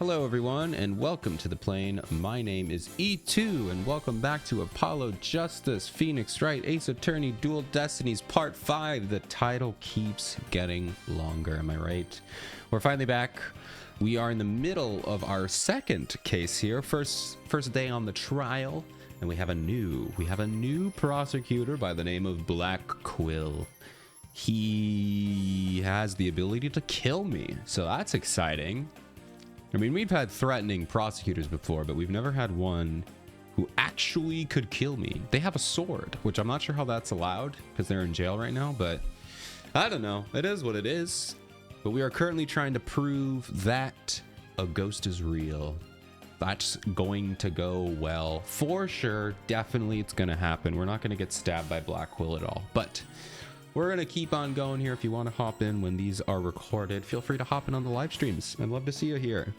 Hello everyone and welcome to the plane. My name is E2 and welcome back to Apollo Justice, Phoenix Wright, Ace Attorney, Dual Destinies Part 5. The title keeps getting longer, am I right? We're finally back. We are in the middle of our second case here. First day on the trial, and we have a new prosecutor by the name of Black Quill. He has the ability to kill me, so that's exciting. I mean, we've had threatening prosecutors before, but we've never had one who actually could kill me. They have a sword, which I'm not sure how that's allowed because they're in jail right now, but I don't know. It is what it is. But we are currently trying to prove that a ghost is real. That's going to go well. For sure, definitely it's going to happen. We're not going to get stabbed by Black Quill at all, but we're going to keep on going here. If you want to hop in when these are recorded, feel free to hop in on the live streams. I'd love to see you here.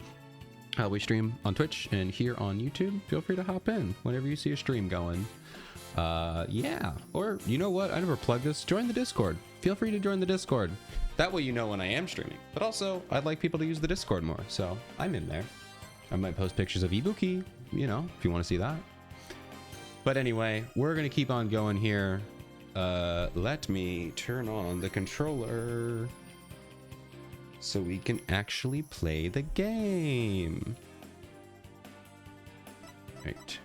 We stream on Twitch and here on YouTube. Feel free to hop in whenever you see a stream going. Yeah. Or, you know what? I never plugged this. Join the Discord. Feel free to join the Discord. That way you know when I am streaming. But also, I'd like people to use the Discord more. So, I'm in there. I might post pictures of Ibuki, you know, if you want to see that. But anyway, we're going to keep on going here. Let me turn on the controller so we can actually play the game. Right.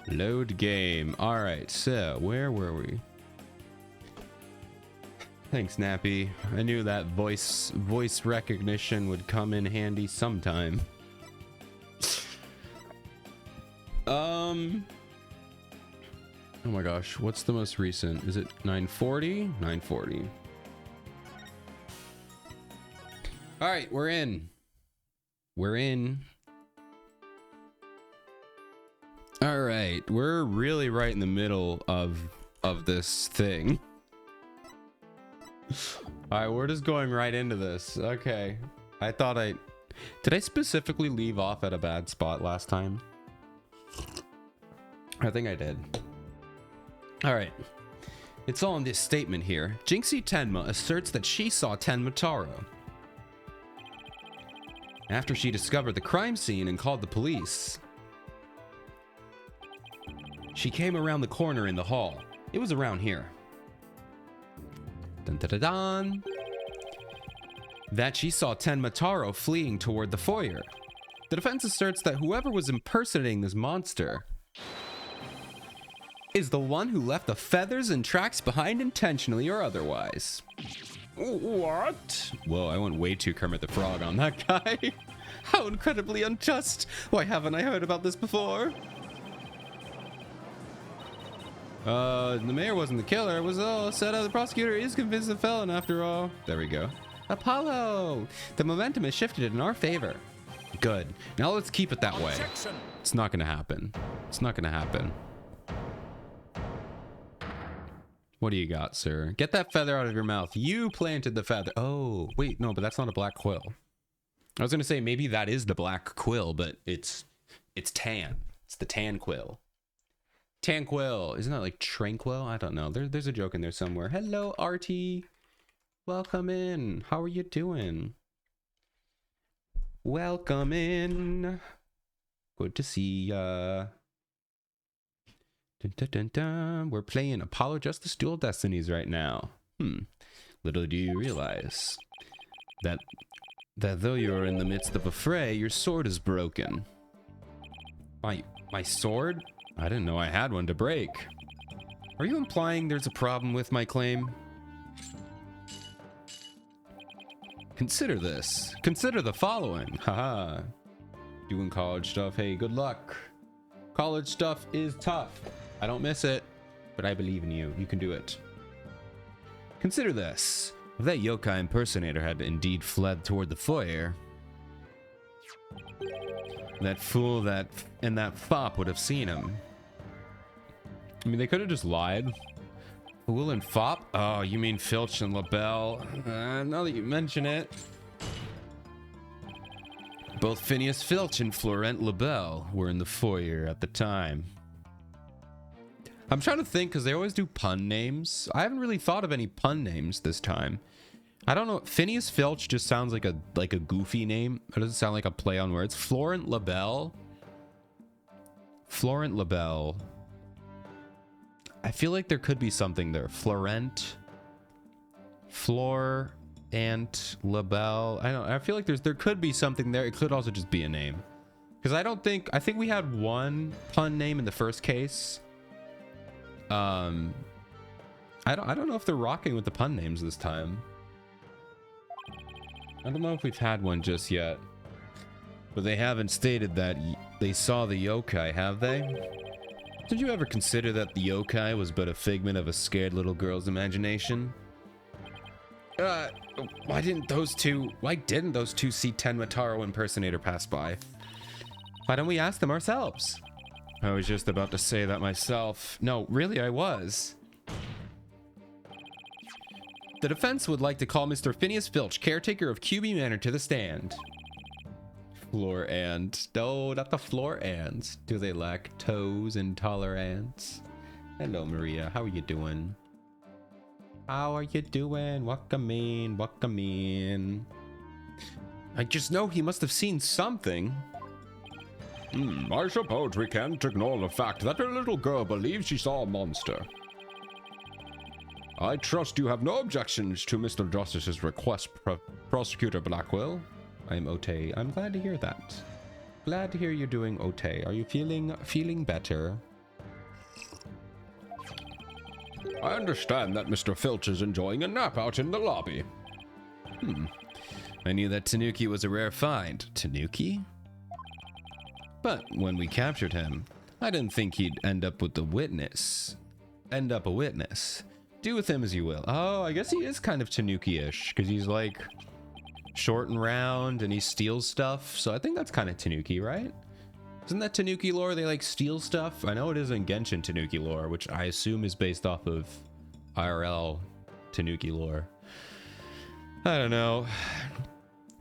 Load game. All right. So where were we? Thanks, Nappy. I knew that voice recognition would come in handy sometime. Oh my gosh, what's the most recent? Is it 940? 940. All right, we're in. We're in. All right, we're really right in the middle of this thing. All right, we're just going right into this. Okay. Did I specifically leave off at a bad spot last time? I think I did. All right. It's all in this statement here. Jinxie Tenma asserts that she saw Tenma Taro after she discovered the crime scene and called the police. She came around the corner in the hall. It was around here. Dun, dun, dun, dun. That she saw Tenma Taro fleeing toward the foyer. The defense asserts that whoever was impersonating this monster is the one who left the feathers and tracks behind intentionally or otherwise. What? Whoa, I went way too Kermit the Frog on that guy. How incredibly unjust. Why haven't I heard about this before? The mayor wasn't the killer. It was all said out. The prosecutor is convinced the felon after all. There we go. Apollo! The momentum has shifted in our favor. Good. Now let's keep it that way. It's not gonna happen. It's not gonna happen. What do you got, sir? Get that feather out of your mouth. You planted the feather. Oh, wait, no, but that's not a black quill. I was gonna say maybe that is the black quill, but it's tan. It's the tan quill. Tan quill. Isn't that like tranquil? I don't know. There's a joke in there somewhere. Hello, RT. Welcome in. How are you doing? Welcome in. Good to see ya. Dun, dun, dun, dun. We're playing Apollo Justice Dual Destinies right now. Little do you realize that though you're in the midst of a fray, your sword is broken. My sword? I didn't know I had one to break. Are you implying there's a problem with my claim? Consider this. Consider the following. Haha. Doing college stuff. Hey, good luck. College stuff is tough. I don't miss it, but I believe in you. You can do it. Consider this. If that yokai impersonator had indeed fled toward the foyer, that fool and that fop would have seen him. I mean, they could have just lied. Fool and fop? Oh, you mean Filch and LaBelle? Now that you mention it. Both Phineas Filch and Florent LaBelle were in the foyer at the time. I'm trying to think because they always do pun names. I haven't really thought of any pun names this time. I don't know. Phineas Filch just sounds like a goofy name. It doesn't sound like a play on words. Florent LaBelle. Florent LaBelle. I feel like there could be something there. Florent. Flor and LaBelle. I feel like there could be something there. It could also just be a name. Because I think we had one pun name in the first case. I don't know if they're rocking with the pun names this time. I don't know if we've had one just yet. But they haven't stated that they saw the yokai, have they? Did you ever consider that the yokai was but a figment of a scared little girl's imagination? Why didn't those two see Tenmataro impersonator pass by? Why don't we ask them ourselves? I was just about to say that myself. No, really, I was. The defense would like to call Mr. Phineas Filch, caretaker of QB Manor, to the stand. Floor and... No, not the floor ants. Do they lack lactose intolerance? Hello, Maria. How are you doing? How are you doing? Welcome. I just know he must have seen something. I suppose we can't ignore the fact that a little girl believes she saw a monster. I trust you have no objections to Mr. Justice's request, Prosecutor Blackwell. I'm Otay. I'm glad to hear that. Glad to hear you're doing Otay. Are you feeling better? I understand that Mr. Filch is enjoying a nap out in the lobby. I knew that Tanuki was a rare find. Tanuki? But when we captured him, I didn't think he'd end up a witness. Do with him as you will. Oh, I guess he is kind of Tanuki-ish, because he's like short and round and he steals stuff. So I think that's kind of Tanuki, right? Isn't that Tanuki lore? They like steal stuff? I know it is in Genshin Tanuki lore, which I assume is based off of IRL Tanuki lore. I don't know.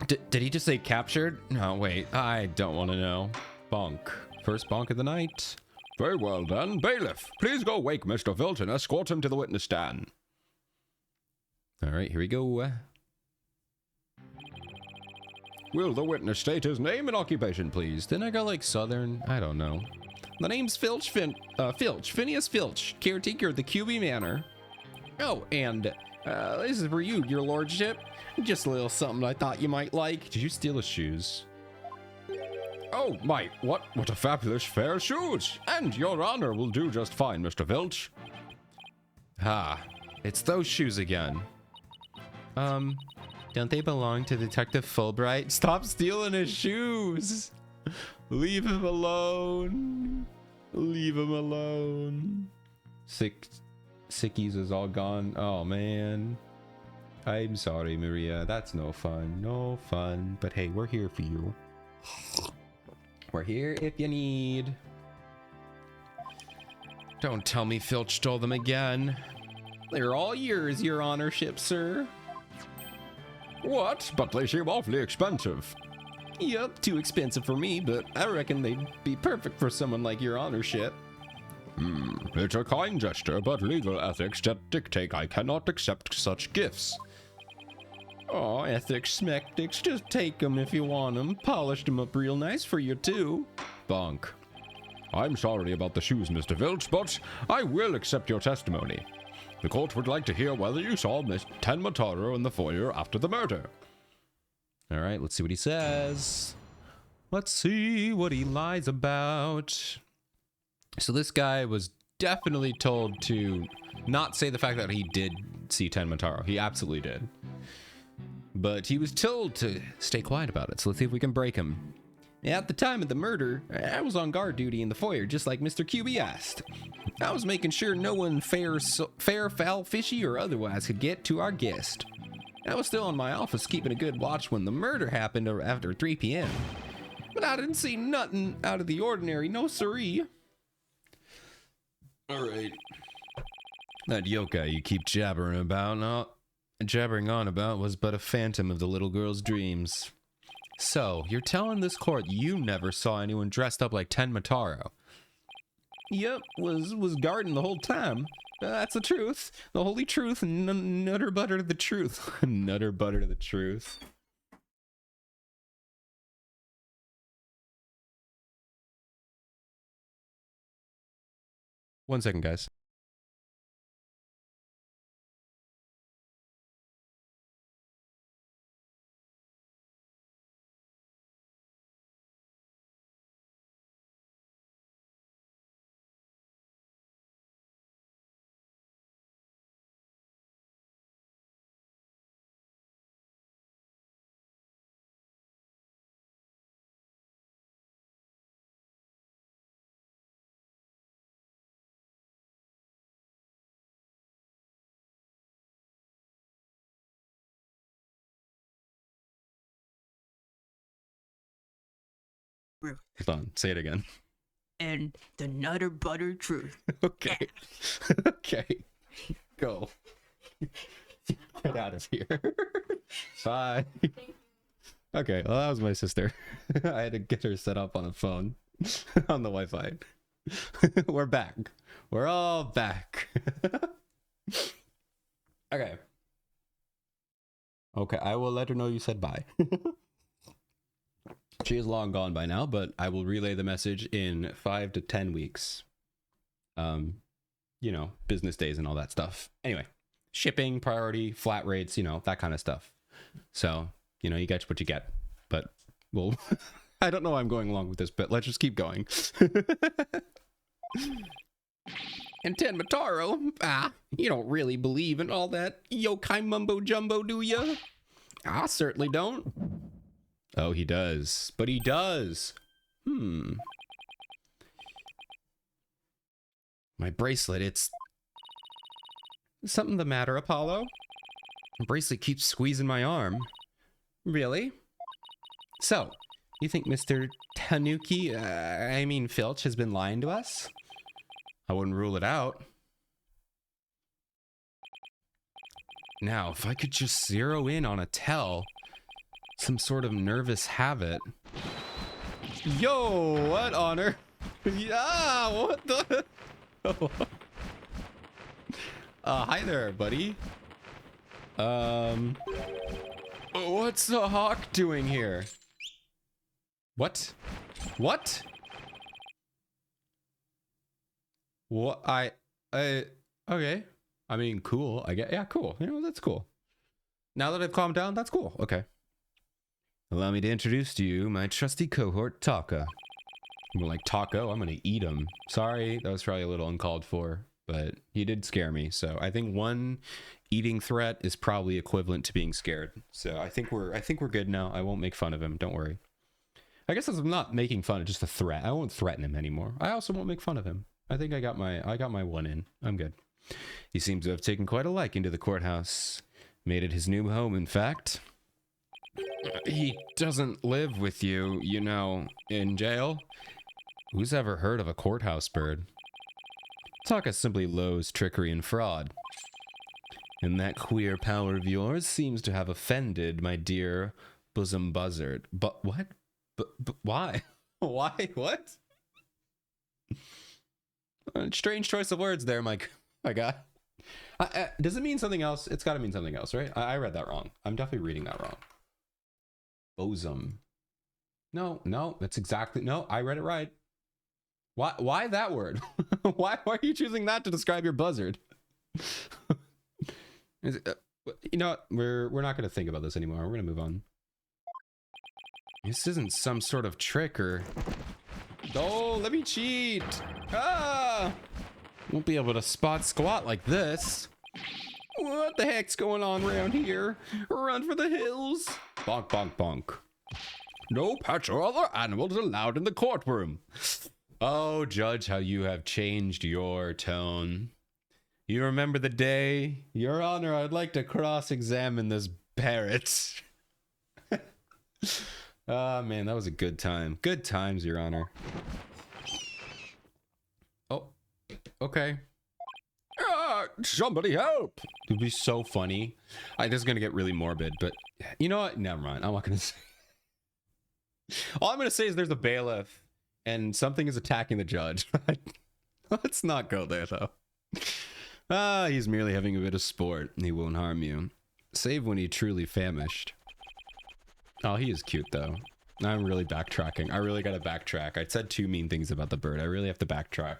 Did he just say captured? No, wait. I don't want to know. Bonk. First bonk of the night. Very well then. Bailiff, please go wake Mr. Filch and escort him to the witness stand. All right, here we go. Will the witness state his name and occupation, please? Didn't I go like Southern? I don't know. The name's Phineas Filch, caretaker of the QB Manor. Oh, and this is for you, your lordship. Just a little something I thought you might like. Did you steal his shoes? Oh, what a fabulous pair of shoes! And your honor will do just fine, Mr. Filch. It's those shoes again. Don't they belong to Detective Fulbright? Stop stealing his shoes! Leave him alone. Leave him alone. Sickies is all gone. Oh, man. I'm sorry, Maria. That's no fun. No fun. But hey, we're here for you. We're here if you need. Don't tell me Filch stole them again. They're all yours, your honorship, sir. What? But they seem awfully expensive. Yep, too expensive for me, but I reckon they'd be perfect for someone like your honorship. It's a kind gesture, but legal ethics dictate I cannot accept such gifts. Oh, ethics, smectics, just take them if you want them. Polished them up real nice for you, too. Bonk. I'm sorry about the shoes, Mr. Filch, but I will accept your testimony. The court would like to hear whether you saw Miss Tenmataro in the foyer after the murder. All right, let's see what he says. Let's see what he lies about. So this guy was definitely told to not say the fact that he did see Tenmataro. He absolutely did. But he was told to stay quiet about it, so let's see if we can break him. At the time of the murder, I was on guard duty in the foyer, just like Mr. QB asked. I was making sure no one fair, foul, fishy, or otherwise could get to our guest. I was still in my office keeping a good watch when the murder happened after 3 p.m. But I didn't see nothing out of the ordinary, no siree. Alright. That yokai you keep jabbering on about was but a phantom of the little girl's dreams. So, you're telling this court you never saw anyone dressed up like Tenmataro? Yep, was guarding the whole time. That's the truth. The holy truth. Nutter butter the truth. Nutter butter the truth. One second, guys. Truth. Hold on. Say it again. And the nutter butter truth. Okay. Okay. Go. Get out of here. Bye. Okay, well, that was my sister. I had to get her set up on a phone on the Wi-Fi. We're back. We're all back. Okay. Okay, I will let her know you said bye. She is long gone by now, but I will relay the message in 5 to 10 weeks. You know, business days and all that stuff. Anyway, shipping, priority, flat rates, you know, that kind of stuff. So, you know, you get what you get. But, well, I don't know why I'm going along with this, but let's just keep going. And Ten Mataro, you don't really believe in all that yokai mumbo jumbo, do you? I certainly don't. Oh, he does. But he does. My bracelet, it's... Something the matter, Apollo? The bracelet keeps squeezing my arm. Really? So, you think Mr. Tanuki, I mean Filch, has been lying to us? I wouldn't rule it out. Now, if I could just zero in on a tell, some sort of nervous habit. Yo, what honor? Yeah, what the? Hi there, buddy. What's the hawk doing here? What? What? What? Okay. I mean, cool. I get, yeah, cool. You know, that's cool. Now that I've calmed down, that's cool. Okay. Allow me to introduce to you my trusty cohort, Taka. More like taco, I'm gonna eat him. Sorry, that was probably a little uncalled for, but he did scare me. So I think one eating threat is probably equivalent to being scared. So I think we're good now. I won't make fun of him. Don't worry. I guess I'm not making fun of just a threat. I won't threaten him anymore. I also won't make fun of him. I think I got my one in. I'm good. He seems to have taken quite a liking to the courthouse. Made it his new home, in fact. He doesn't live with you, you know, in jail. Who's ever heard of a courthouse bird? Taka simply loathes trickery and fraud. And that queer power of yours seems to have offended my dear bosom buzzard. But what? But why? Why? What? Strange choice of words there, my guy. Does it mean something else? It's got to mean something else, right? I read that wrong. I'm definitely reading that wrong. Bosom. No, that's exactly... No, I read it right. Why that word? why are you choosing that to describe your buzzard? You know what? We're not going to think about this anymore. We're going to move on. This isn't some sort of trick or... Oh, let me cheat! Ah! Won't be able to spot squat like this. What the heck's going on around here? Run for the hills! Bonk, bonk, bonk. No pets or other animals allowed in the courtroom. Oh, Judge, how you have changed your tone. You remember the day? Your Honor, I'd like to cross-examine this parrot. Ah, man, that was a good time. Good times, Your Honor. Oh, okay. Somebody help! It would be so funny. This is going to get really morbid, but you know what? Never mind. I'm not going to say. All I'm going to say is there's a bailiff and something is attacking the judge. Let's not go there, though. Ah, he's merely having a bit of sport. He won't harm you. Save when he truly famished. Oh, he is cute, though. I'm really backtracking. I really gotta backtrack. I said 2 mean things about the bird. I really have to backtrack.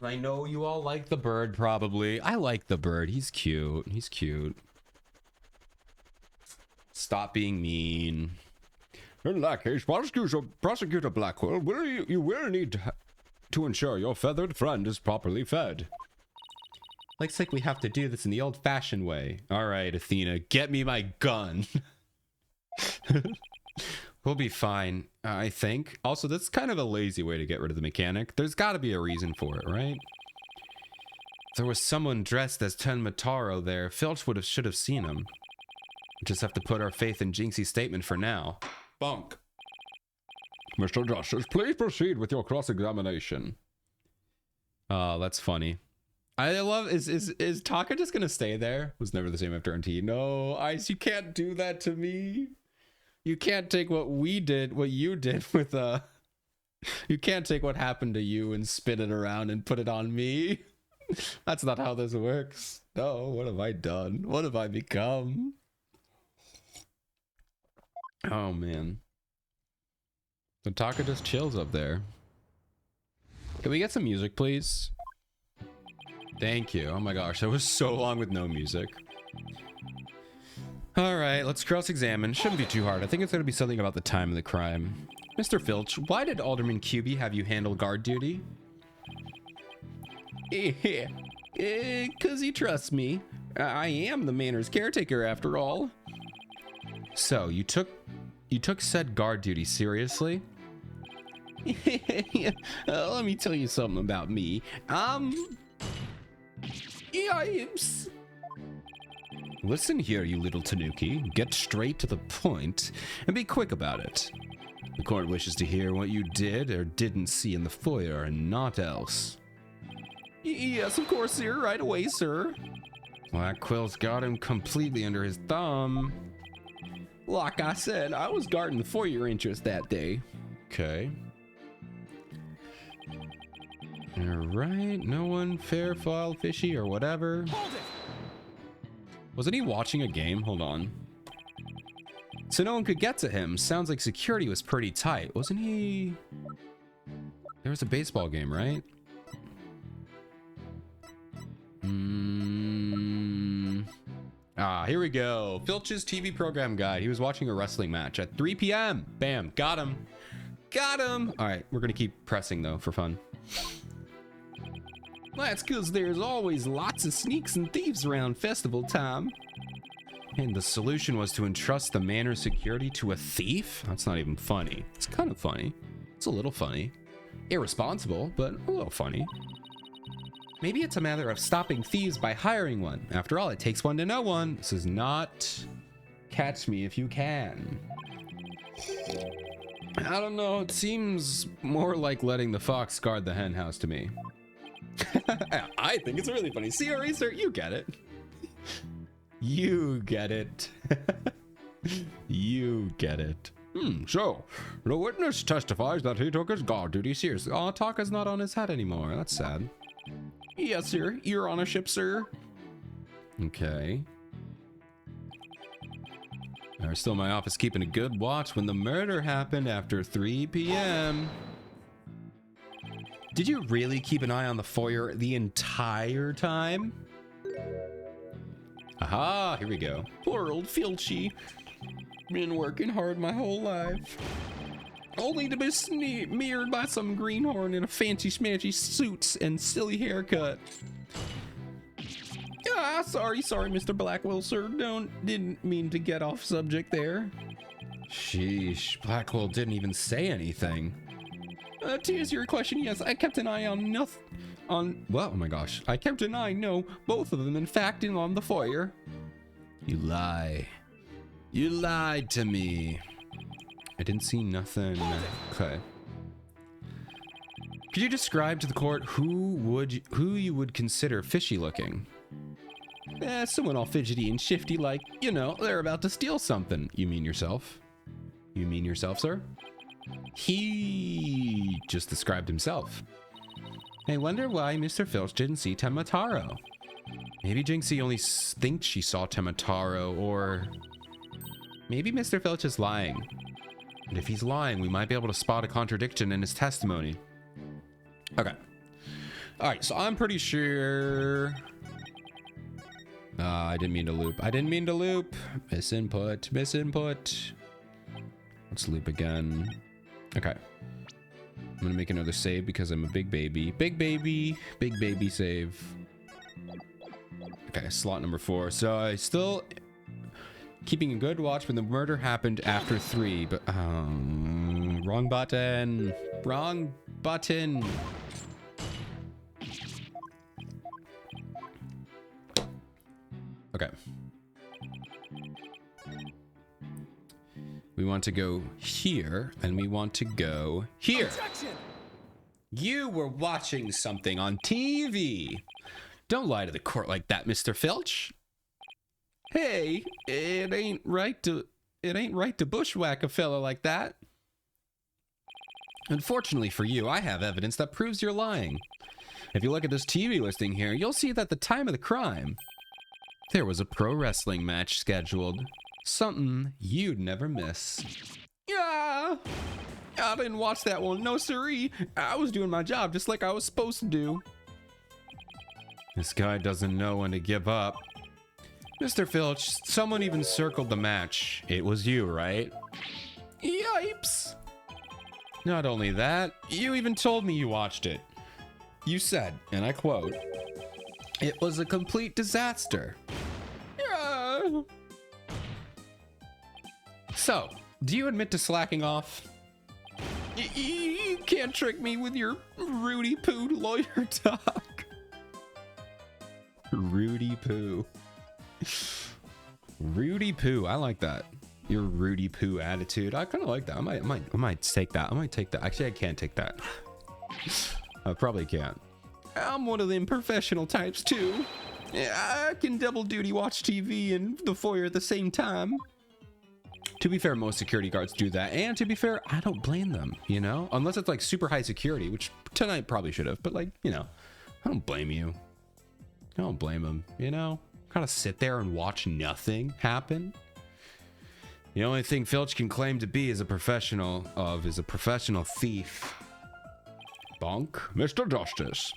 I know you all like the bird, probably. I like the bird. He's cute. He's cute. Stop being mean. In that case, Prosecutor Blackwell, you will need to ensure your feathered friend is properly fed. Looks like we have to do this in the old-fashioned way. All right, Athena, get me my gun. We'll be fine, I think. Also, that's kind of a lazy way to get rid of the mechanic. There's got to be a reason for it, right? If there was someone dressed as Ten Mataro there, Filch should have seen him. We just have to put our faith in Jinxie's statement for now. Bunk. Mr. Justice, please proceed with your cross-examination. Oh, that's funny. I love, is Taka just gonna stay there? Was never the same after NT. No, Ice, you can't do that to me. You can't take what we did, what you did with, you can't take what happened to you and spin it around and put it on me. That's not how this works. No, what have I done? What have I become? Oh, man. So Taka just chills up there. Can we get some music, please? Thank you. Oh my gosh, that was so long with no music. All right, let's cross-examine. Shouldn't be too hard. I think it's going to be something about the time of the crime. Mr. Filch, why did Alderman QB have you handle guard duty? Because he trusts me. I am the manor's caretaker, after all. So, you took said guard duty seriously? Let me tell you something about me. Yipes. Listen here, you little tanuki. Get straight to the point and be quick about it. The court wishes to hear what you did or didn't see in the foyer and not else. Yes, of course, sir. Right away, sir. Blackwell's got him completely under his thumb. Like I said, I was guarding the foyer interest that day. Okay. All right, no one fair, foul, fishy, or whatever. Hold it. Wasn't he watching a game? Hold on. So no one could get to him. Sounds like security was pretty tight. Wasn't he? There was a baseball game, right? Here we go. Filch's TV program guide. He was watching a wrestling match at 3 p.m. Bam, got him. Got him. All right, we're gonna keep pressing though for fun. That's because there's always lots of sneaks and thieves around festival time. And the solution was to entrust the manor's security to a thief? That's not even funny. It's kind of funny. It's a little funny. Irresponsible, but a little funny. Maybe it's a matter of stopping thieves by hiring one. After all, it takes one to know one. This is not Catch Me If You Can. I don't know. It seems more like letting the fox guard the hen house to me. I think it's really funny. See, Eraser, you get it. You get it. You get it. So, the witness testifies that he took his guard duty seriously. Oh, Taka's not on his head anymore. That's sad. Yes, sir. Your honorship, sir. Okay. I was still in my office keeping a good watch when the murder happened after 3 p.m. Did you really keep an eye on the foyer the entire time? Aha, here we go. Poor old Filchy. Been working hard my whole life. Only to be smeared by some greenhorn in a fancy smashy suits and silly haircut. Ah, sorry, Mr. Blackwell, sir. Didn't mean to get off subject there. Sheesh, Blackwell didn't even say anything. To answer your question, yes, I kept an eye on well, oh my gosh. I kept an eye, no, both of them, in fact, on the foyer. You lie. You lied to me. I didn't see nothing. Okay. Could you describe to the court who you would consider fishy looking? Someone all fidgety and shifty like, you know, they're about to steal something. You mean yourself? You mean yourself, sir? He just described himself. I wonder why Mr. Filch didn't see Temataro. Maybe Jinxie only thinks she saw Temataro, or maybe Mr. Filch is lying. And if he's lying, we might be able to spot a contradiction in his testimony. Okay. All right, so I'm pretty sure... I didn't mean to loop. I didn't mean to loop. Misinput. Misinput. Let's loop again. Okay. I'm going to make another save because I'm a big baby. Big baby. Big baby save. Okay, slot number 4. So I still... keeping a good watch when the murder happened after 3, but... wrong button. Wrong button. Okay. We want to go here, and we want to go here. Objection! You were watching something on TV. Don't lie to the court like that, Mr. Filch. Hey, it ain't right to bushwhack a fellow like that. Unfortunately for you, I have evidence that proves you're lying. If you look at this TV listing here, you'll see that the time of the crime, there was a pro wrestling match scheduled. Something you'd never miss. Yeah, I didn't watch that one. No siree. I was doing my job just like I was supposed to do. This guy doesn't know when to give up. Mr. Filch, someone even circled the match. It was you, right? Yipes. Not only that, you even told me you watched it. You said, and I quote, "It was a complete disaster." Yeah. So, do you admit to slacking off? You can't trick me with your Rudy Poo lawyer talk. Rudy Poo. Rudy Poo. I like that. Your Rudy Poo attitude. I kind of like that. I might take that. I might take that. Actually, I can't take that. I probably can't. I'm one of them professional types too. I can double duty watch TV and the foyer at the same time. To be fair, most security guards do that. And to be fair, I don't blame them, you know? Unless it's like super high security, which tonight probably should have. But like, you know, I don't blame you. I don't blame them, you know? Gotta sit there and watch nothing happen. The only thing Filch can claim to be is a professional thief. Bonk. Mr. Justice,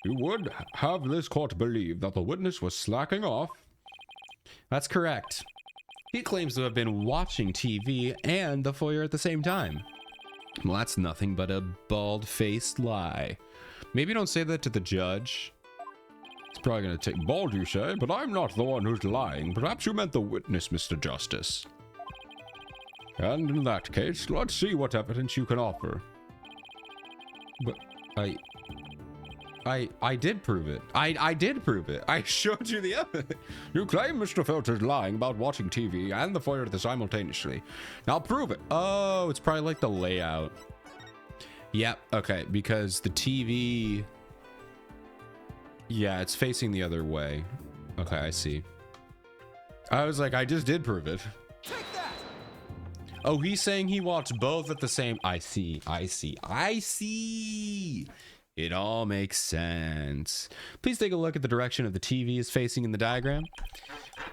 you would have this court believe that the witness was slacking off. That's correct. He claims to have been watching TV and the foyer at the same time. Well, that's nothing but a bald-faced lie. Maybe don't say that to the judge. It's probably going to take bald, you say, but I'm not the one who's lying. Perhaps you meant the witness, Mr. Justice. And in that case, let's see what evidence you can offer. But I did prove it. I did prove it. I showed you the evidence. You claim Mr. Filch is lying about watching TV and the foyer simultaneously. Now prove it. Oh, it's probably like the layout. Yep. Okay, because the TV... yeah, it's facing the other way. Okay, I see. I was like, I just did prove it. Take that! Oh, he's saying he watched both at the same... I see. It all makes sense. Please take a look at the direction of the TV is facing in the diagram.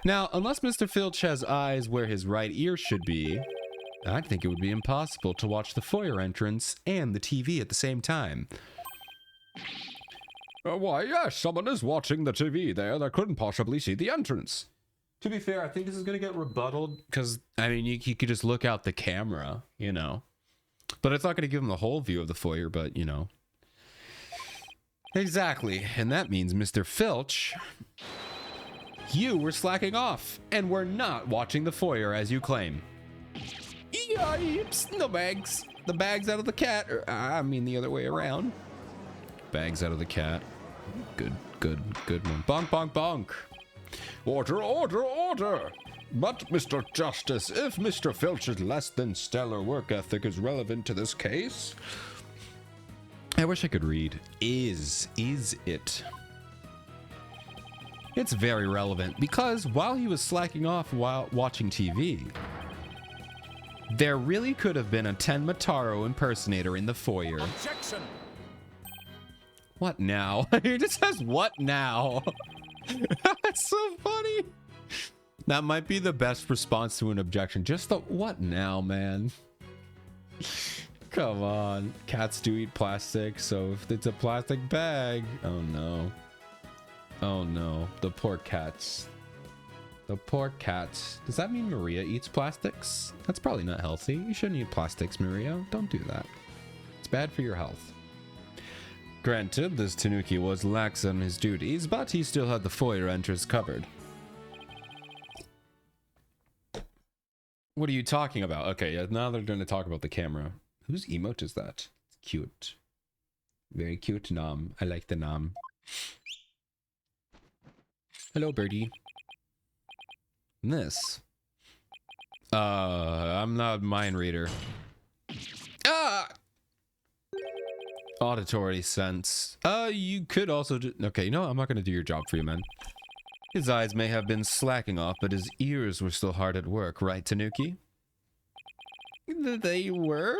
Now, unless Mr. Filch has eyes where his right ear should be, I think it would be impossible to watch the foyer entrance and the TV at the same time. Why, yes, someone is watching the TV there that couldn't possibly see the entrance. To be fair, I think this is going to get rebutted because, I mean, you could just look out the camera, you know. But it's not going to give him the whole view of the foyer, but, you know. Exactly. And that means, Mr. Filch, you were slacking off and were not watching the foyer as you claim. Yipes! No bags. The bags out of the cat. Or, I mean the other way around. Bags out of the cat. Good one. Bonk, bonk, bonk. Order, order, order! But, Mr. Justice, if Mr. Filch's less than stellar work ethic is relevant to this case... I wish I could read. Is it? It's very relevant because while he was slacking off while watching TV, there really could have been a Tenmataro impersonator in the foyer. Objection! What now? He just says, what now? That's so funny. That might be the best response to an objection. Just the what now, man? Come on. Cats do eat plastic, so if it's a plastic bag. Oh no. Oh no. The poor cats. The poor cats. Does that mean Maria eats plastics? That's probably not healthy. You shouldn't eat plastics, Maria. Don't do that. It's bad for your health. Granted, this Tanuki was lax on his duties, but he still had the foyer entrance covered. What are you talking about? Okay, yeah, now they're going to talk about the camera. Whose emote is that? It's cute. Very cute nom. I like the nom. Hello, birdie. And this. I'm not a mind reader. Ah! Auditory sense. You could also okay, you know what? I'm not going to do your job for you, man. His eyes may have been slacking off, but his ears were still hard at work, right, Tanuki? They were?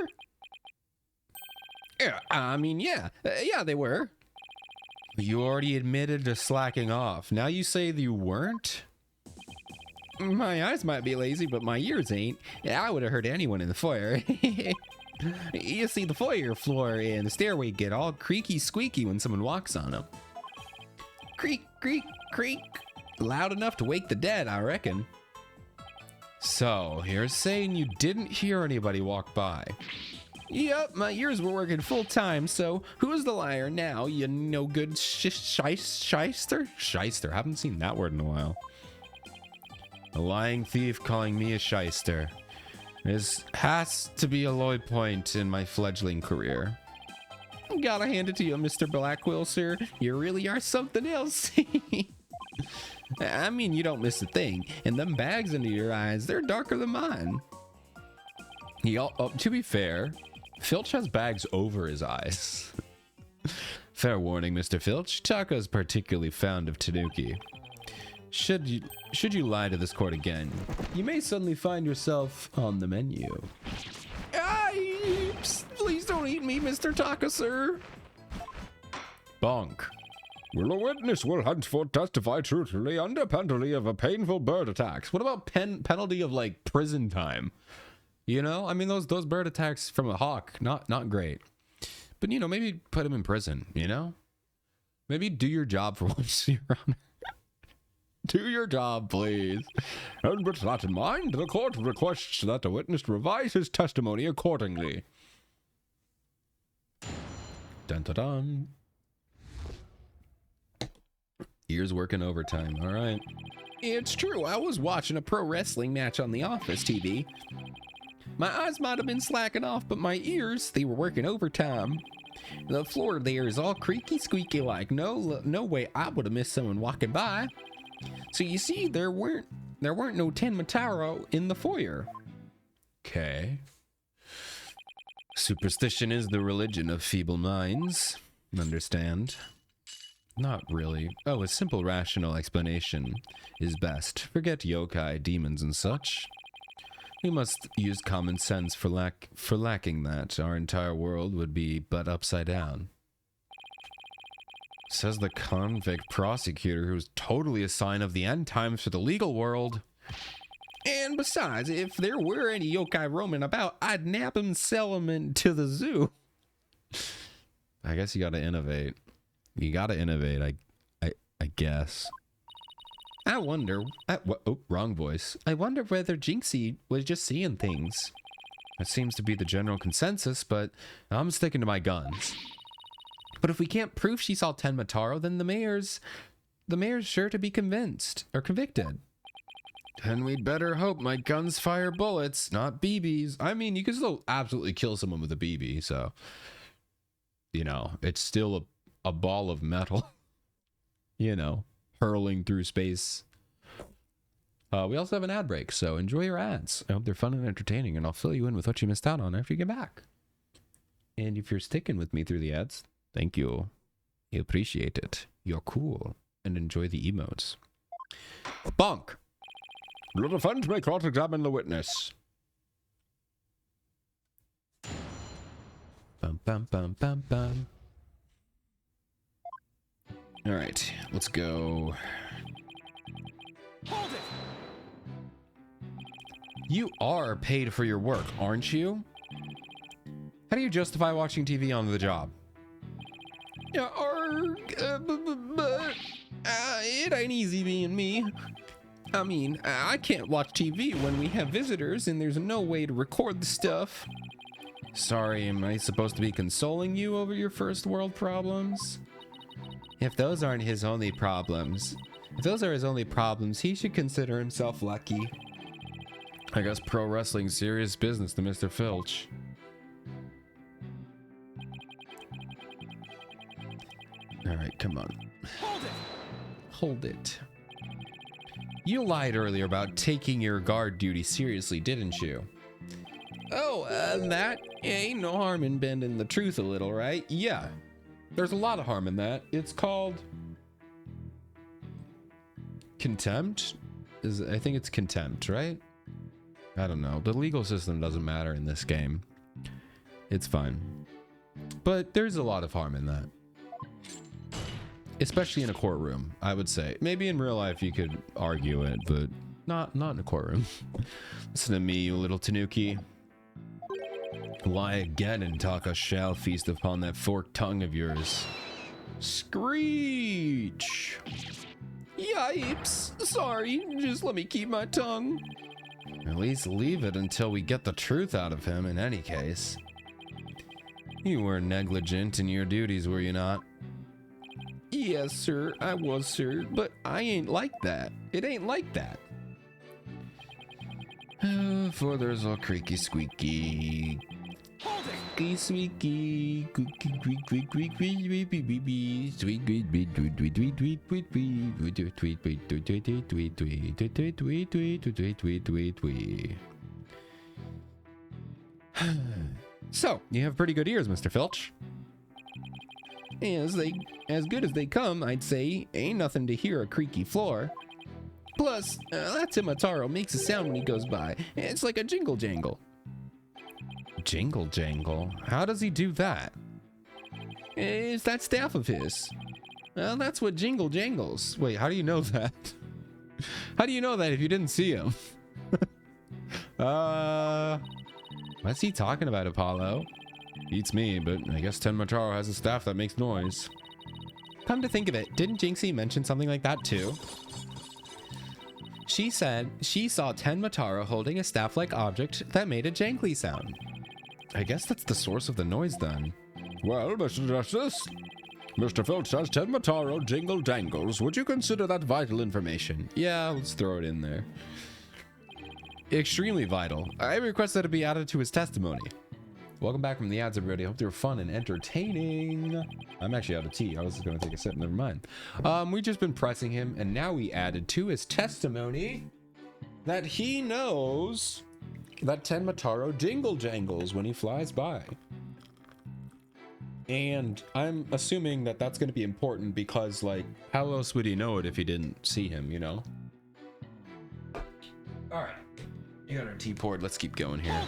Yeah, I mean, yeah. Yeah, they were. You already admitted to slacking off. Now you say that you weren't? My eyes might be lazy, but my ears ain't. I would have heard anyone in the foyer. You see, the foyer floor and the stairway get all creaky squeaky when someone walks on them. Creak, creak, creak. Loud enough to wake the dead, I reckon. So, you're saying you didn't hear anybody walk by? Yep, my ears were working full time, so who's the liar now, you no good shyster? Shyster, haven't seen that word in a while. A lying thief calling me a shyster. This has to be a low point in my fledgling career. Gotta hand it to you, Mr. Blackquill, sir. You really are something else. I mean, you don't miss a thing. And them bags under your eyes, they're darker than mine. To be fair, Filch has bags over his eyes. Fair warning, Mr. Filch. Taka's particularly fond of Tanuki. Should you lie to this court again, you may suddenly find yourself on the menu. Please don't eat me, Mr. Taka, sir. Bonk. Will a witness will henceforth testify truthfully under penalty of a painful bird attacks? What about penalty of like prison time? You know, I mean those bird attacks from a hawk, not great. But you know, maybe put him in prison. You know, maybe do your job for once, Your Honor. Do your job, please. And with that in mind, the court requests that the witness revise his testimony accordingly. Dun dun dun. Ears working overtime. All right. It's true. I was watching a pro wrestling match on the office TV. My eyes might have been slacking off, but my ears, they were working overtime. The floor there is all creaky squeaky like. No way I would have missed someone walking by. So you see, there weren't no Tenmataro in the foyer. Okay. Superstition is the religion of feeble minds. Understand? Not really. Oh, a simple rational explanation is best. Forget yokai, demons, and such. We must use common sense for lacking that. Our entire world would be but upside down. Says the convict prosecutor, who's totally a sign of the end times for the legal world. And besides, if there were any yokai roaming about, I'd nab them and sell them to the zoo. I guess you gotta innovate. You gotta innovate, I guess. I wonder... oh, wrong voice. I wonder whether Jinxie was just seeing things. That seems to be the general consensus, but I'm sticking to my guns. But if we can't prove she saw Tenmataro, then the mayor's sure to be convinced or convicted. Then we'd better hope my guns fire bullets, not BBs. I mean, you can still absolutely kill someone with a BB, so you know, it's still a ball of metal, you know, hurling through space. We also have an ad break, so enjoy your ads. I hope they're fun and entertaining, and I'll fill you in with what you missed out on after you get back. And if you're sticking with me through the ads, thank you. I appreciate it. You're cool. And enjoy the emotes. Bonk! The defense may cross-examine the witness. Bum, bum, bum, bum, bum. All right, let's go. Hold it! You are paid for your work, aren't you? How do you justify watching TV on the job? Yeah, it ain't easy being me. I mean, I can't watch TV when we have visitors and there's no way to record the stuff. Sorry, am I supposed to be consoling you over your first world problems? If those aren't his only problems, if those are his only problems, he should consider himself lucky. I guess pro wrestling's serious business to Mr. Filch. All right, come on. Hold it! Hold it. You lied earlier about taking your guard duty seriously, didn't you? Oh, that ain't no harm in bending the truth a little, right? Yeah, there's a lot of harm in that. It's called contempt. I think it's contempt, right? I don't know. The legal system doesn't matter in this game. It's fine. But there's a lot of harm in that. Especially in a courtroom, I would say. Maybe in real life you could argue it, but not in a courtroom. Listen to me, you little tanuki. Lie again and Taka shall feast upon that forked tongue of yours. Screech! Yipes! Sorry, just let me keep my tongue. At least leave it until we get the truth out of him in any case. You were negligent in your duties, were you not? Yes, sir, I was, sir, but I ain't like that. It ain't like that. For there's a creaky squeaky. Hold it! Squeaky squeaky. Squeaky squeak squeak squeak squeak squeak squeak tweet tweet tweet tweet tweet tweet tweet tweet tweet tweet tweet tweet tweet tweet tweet tweet tweet tweet tweet. So, you have pretty good ears, Mr. Filch. As good as they come, I'd say. Ain't nothing to hear a creaky floor. Plus, that Timataro makes a sound when he goes by. It's like a jingle jangle. Jingle jangle? How does he do that? It's that staff of his. Well, that's what jingle jangles. Wait, how do you know that? How do you know that if you didn't see him? What's he talking about, Apollo? Beats me, but I guess Tenmataro has a staff that makes noise. Come to think of it, didn't Jinxie mention something like that too? She said she saw Tenmataro holding a staff-like object that made a jangly sound. I guess that's the source of the noise then. Well, Mr. Justice, Mr. Filch says Tenmataro jingle dangles. Would you consider that vital information? Yeah, let's throw it in there. Extremely vital. I request that it be added to his testimony. Welcome back from the ads, everybody. Hope they were fun and entertaining. I'm actually out of tea. I was just going to take a sip. Never mind. We've just been pressing him, and now we added to his testimony that he knows that Tenmataro jingle jangles when he flies by. And I'm assuming that that's going to be important because, like, how else would he know it if he didn't see him, you know? All right. You got our tea poured. Let's keep going here.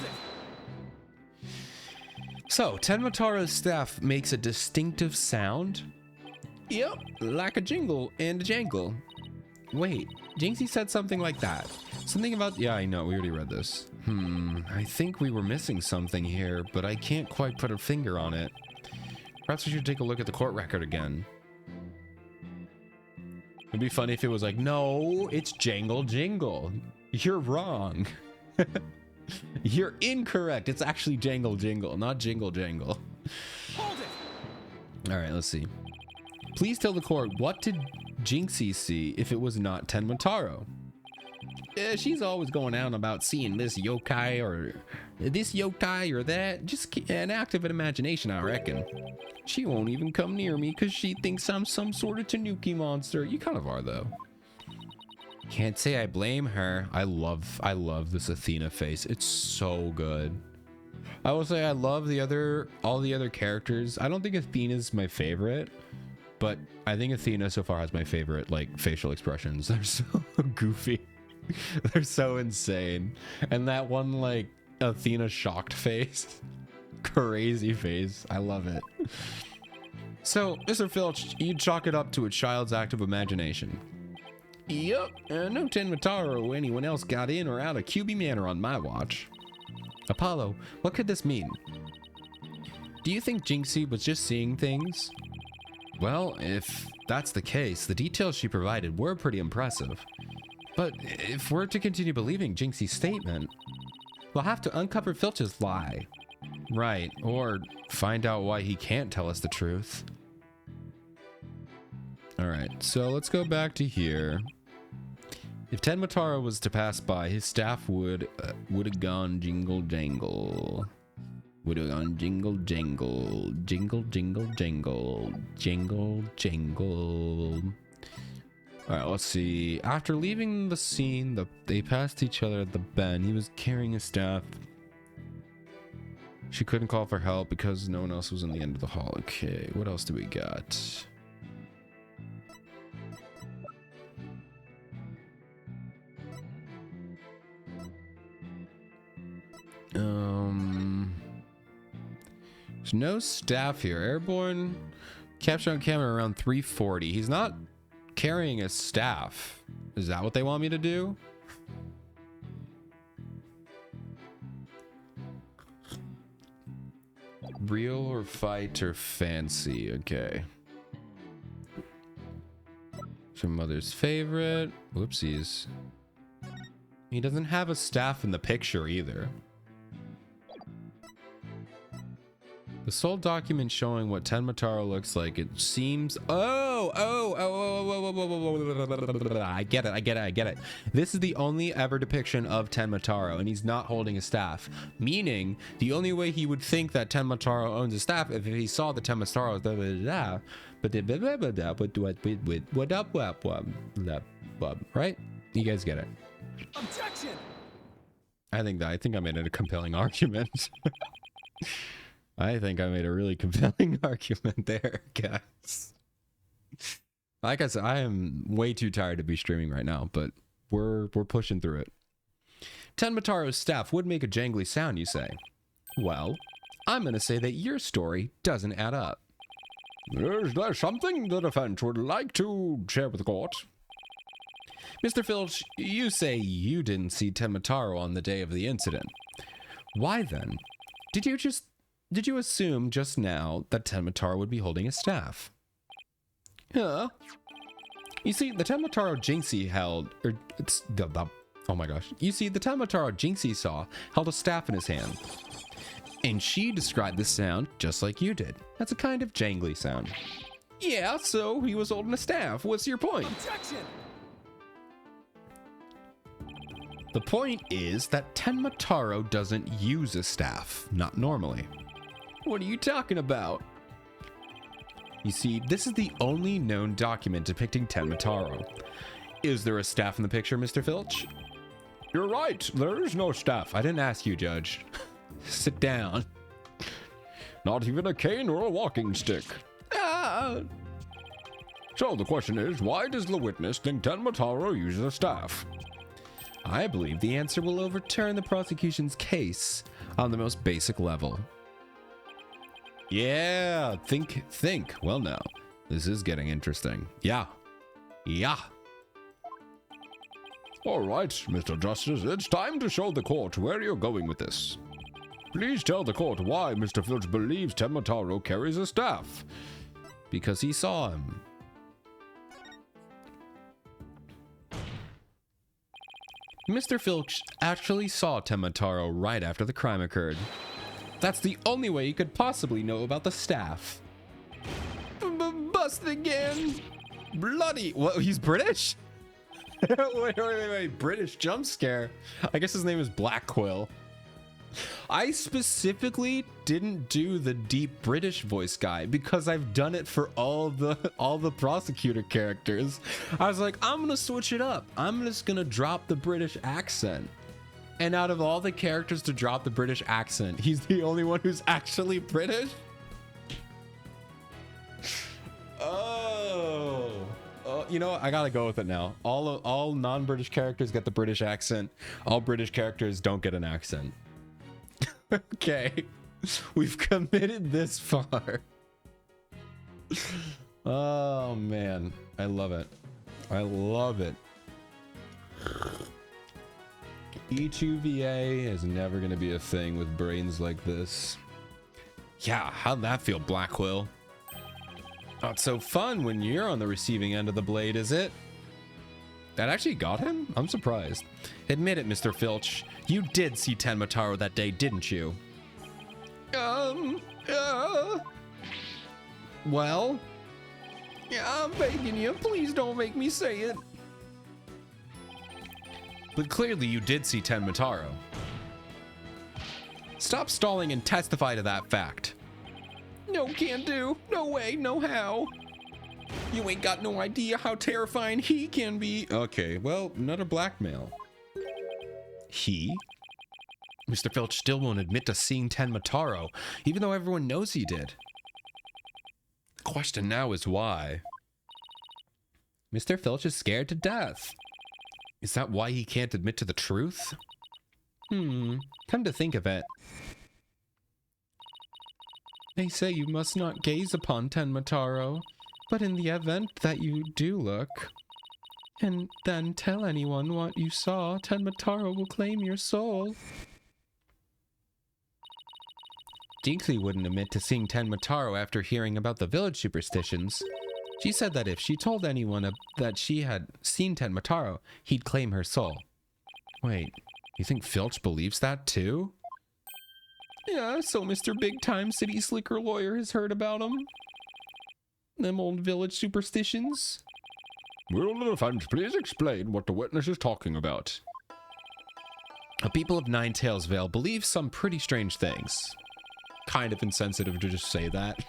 So, Tenmataro's staff makes a distinctive sound. Yep, like a jingle and a jangle. Wait, Jinxie said something like that. Something about... Yeah, I know, we already read this. I think we were missing something here, but I can't quite put a finger on it. Perhaps we should take a look at the court record again. It'd be funny if it was like, no, it's jangle jingle. You're wrong. You're incorrect. It's actually jangle jingle, not jingle jangle. Hold it! All right, let's see. Please tell the court, what did Jinxie see if it was not Tenmataro? She's always going out about seeing this yokai or that. Just an active imagination, I reckon. She won't even come near me because she thinks I'm some sort of tanuki monster. You kind of are, though. Can't say I blame her. I love this Athena face. It's so good. I will say I love all the other characters. I don't think Athena's my favorite, but I think Athena so far has my favorite, like, facial expressions. They're so goofy. They're so insane. And that one, like, Athena shocked face. Crazy face. I love it. So, Mr. Filch, you chalk it up to a child's act of imagination. Yup, no Tenmataro or anyone else got in or out of QB Manor on my watch. Apollo, what could this mean? Do you think Jinxie was just seeing things? Well, if that's the case, the details she provided were pretty impressive. But if we're to continue believing Jinxie's statement, we'll have to uncover Filch's lie. Right, or find out why he can't tell us the truth. Alright, so let's go back to here. If Tenmataro was to pass by, his staff would have gone jingle jangle. Would have gone jingle jangle. Jingle jingle jangle. Jingle jangle. Alright, let's see. After leaving the scene, they passed each other at the bend. He was carrying his staff. She couldn't call for help because no one else was in the end of the hall. Okay, what else do we got? There's no staff here. Airborne captured on camera around 3:40. He's not carrying a staff. Is that what they want me to do? Real or fight or fancy? Okay. It's your mother's favorite. Whoopsies. He doesn't have a staff in the picture either. The sole document showing what Tenmataro looks like, it seems... I get it. This is the only ever depiction of Tenmataro, and he's not holding a staff. Meaning, the only way he would think that Tenmataro owns a staff if he saw the Tenmataro... Right? You guys get it. Objection! I think I made it a compelling argument. I think I made a really compelling argument there, guys. Like I said, I am way too tired to be streaming right now, but we're pushing through it. Tenmataro's staff would make a jangly sound, you say? Well, I'm going to say that your story doesn't add up. Is there something the defense would like to share with the court? Mr. Filch, you say you didn't see Tenmataro on the day of the incident. Why then? Did you assume just now that Tenmataro would be holding a staff? Huh? You see, the Tenmataro Jinxie You see, the Tenmataro Jinxie saw held a staff in his hand. And she described the sound just like you did. That's a kind of jangly sound. Yeah, so he was holding a staff. What's your point? Objection! The point is that Tenmataro doesn't use a staff. Not normally. What are you talking about? You see, this is the only known document depicting Tenmataro. Is there a staff in the picture, Mr. Filch? You're right, there is no staff. I didn't ask you, Judge. Sit down. Not even a cane or a walking stick. Ah! So the question is, why does the witness think Tenmataro uses a staff? I believe the answer will overturn the prosecution's case on the most basic level. Yeah, think. Well, now, this is getting interesting. Yeah. All right, Mr. Justice, it's time to show the court where you're going with this. Please tell the court why Mr. Filch believes Tenmataro carries a staff. Because he saw him. Mr. Filch actually saw Tenmataro right after the crime occurred. That's the only way you could possibly know about the staff. Busted again. Bloody. What? He's British? wait. British jump scare. I guess his name is Black Quill. I specifically didn't do the deep British voice guy because I've done it for all the prosecutor characters. I was like, I'm gonna switch it up. I'm just gonna drop the British accent. And out of all the characters to drop the British accent, he's the only one who's actually British. Oh, you know what? I gotta go with it now. All non-British characters get the British accent. All British characters don't get an accent. Okay, we've committed this far. Oh man, I love it. I love it. E2VA is never gonna be a thing with brains like this. Yeah, how'd that feel, Blackwell? Not so fun when you're on the receiving end of the blade, is it? That actually got him? I'm surprised. Admit it, Mr. Filch. You did see Tenmataro that day, didn't you? Well? Yeah, I'm begging you. Please don't make me say it. But clearly you did see Tenmataro. Stop stalling and testify to that fact. No, can't do. No way, no how. You ain't got no idea how terrifying he can be. Okay, well, another blackmail. He? Mr. Filch still won't admit to seeing Tenmataro, even though everyone knows he did. The question now is why? Mr. Filch is scared to death. Is that why he can't admit to the truth? Come to think of it. They say you must not gaze upon Tenmataro, but in the event that you do look, and then tell anyone what you saw, Tenmataro will claim your soul. Jinxie wouldn't admit to seeing Tenmataro after hearing about the village superstitions. She said that if she told anyone that she had seen Tenmataro, he'd claim her soul. Wait, you think Filch believes that too? Yeah, so Mr. Big Time City Slicker Lawyer has heard about him. Them old village superstitions. Will the defense please explain what the witness is talking about? The people of Nine Tails Vale believe some pretty strange things. Kind of insensitive to just say that.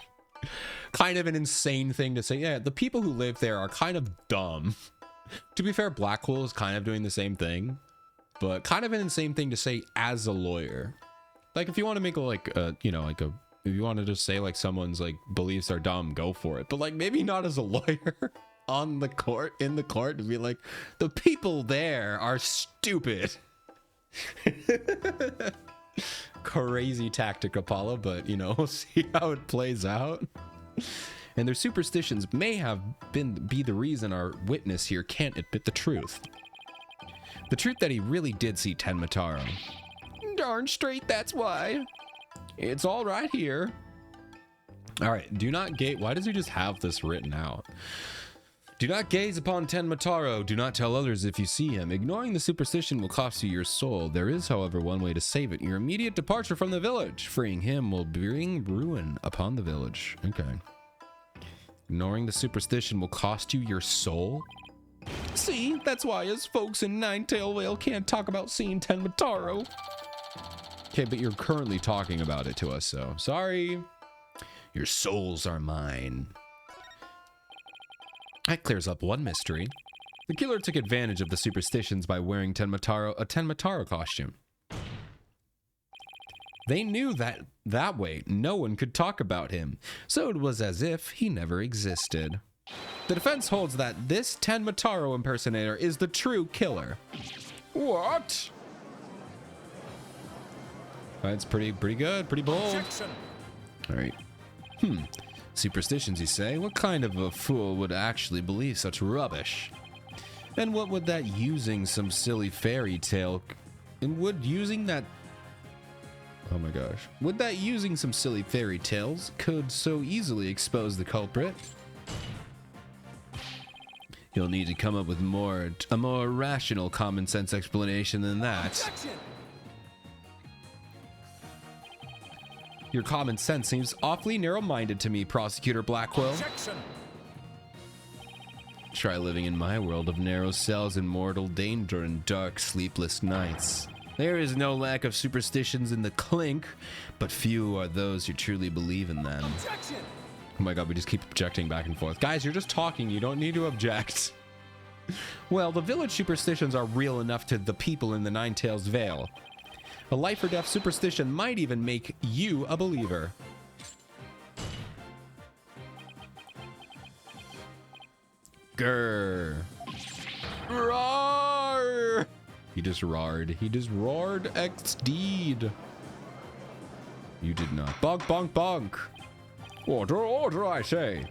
Kind of an insane thing to say. Yeah, the people who live there are kind of dumb. To be fair, Blackwell is kind of doing the same thing, but kind of an insane thing to say as a lawyer. Like, if you want to make if you want to just say like someone's like beliefs are dumb, go for it. But like maybe not as a lawyer in the court to be like, the people there are stupid. Crazy tactic, Apollo, but you know, we'll see how it plays out. And their superstitions may have be the reason our witness here can't admit the truth. The truth that he really did see Tenmataro. Darn straight, that's why. It's all right here. All right, do not gaze. Why does he just have this written out? Do not gaze upon Tenmataro. Do not tell others if you see him. Ignoring the superstition will cost you your soul. There is, however, one way to save it. Your immediate departure from the village. Freeing him will bring ruin upon the village. Okay. Ignoring the superstition will cost you your soul? See, that's why us folks in Ninetail Vale can't talk about seeing Tenmataro. Okay, but you're currently talking about it to us, so sorry. Your souls are mine. That clears up one mystery. The killer took advantage of the superstitions by wearing a Tenmataro costume. They knew that way no one could talk about him, so it was as if he never existed. The defense holds that this Tenmataro impersonator is the true killer. What? That's pretty good, pretty bold. Objection. All right. Superstitions, you say? What kind of a fool would actually believe such rubbish? And what would that using some silly fairy tale... And would using that... Oh my gosh. Would that using some silly fairy tales could so easily expose the culprit? You'll need to come up with a more rational common sense explanation than that. Objection. Your common sense seems awfully narrow-minded to me, Prosecutor Blackwell. Objection. Try living in my world of narrow cells and mortal danger and dark, sleepless nights. There is no lack of superstitions in the clink, but few are those who truly believe in them. Objection. Oh my god, we just keep objecting back and forth. Guys, you're just talking. You don't need to object. Well, the village superstitions are real enough to the people in the Nine Tails Vale. A life or death superstition might even make you a believer. Grr. Roar! He just roared. He just roared X-deed. You did not. Bonk, bonk, bonk. Order, order, I say.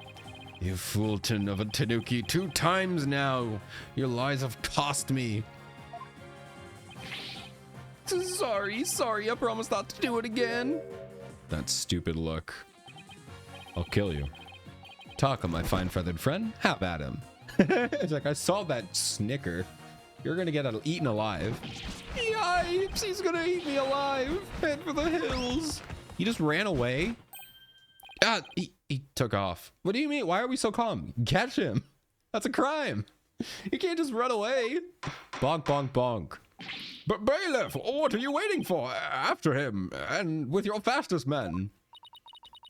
You foolton of a tanuki, 2 times now. Your lies have cost me. Sorry, I promise not to do it again. That stupid look. I'll kill you. Talk, my fine feathered friend. Have at him. It's like, I saw that snicker. You're gonna get eaten alive. Yipes, he's gonna eat me alive. Head for the hills. He just ran away. Ah, he took off. What do you mean? Why are we so calm? Catch him. That's a crime. You can't just run away. Bonk, bonk, bonk. But bailiff, what are you waiting for? After him, and with your fastest men.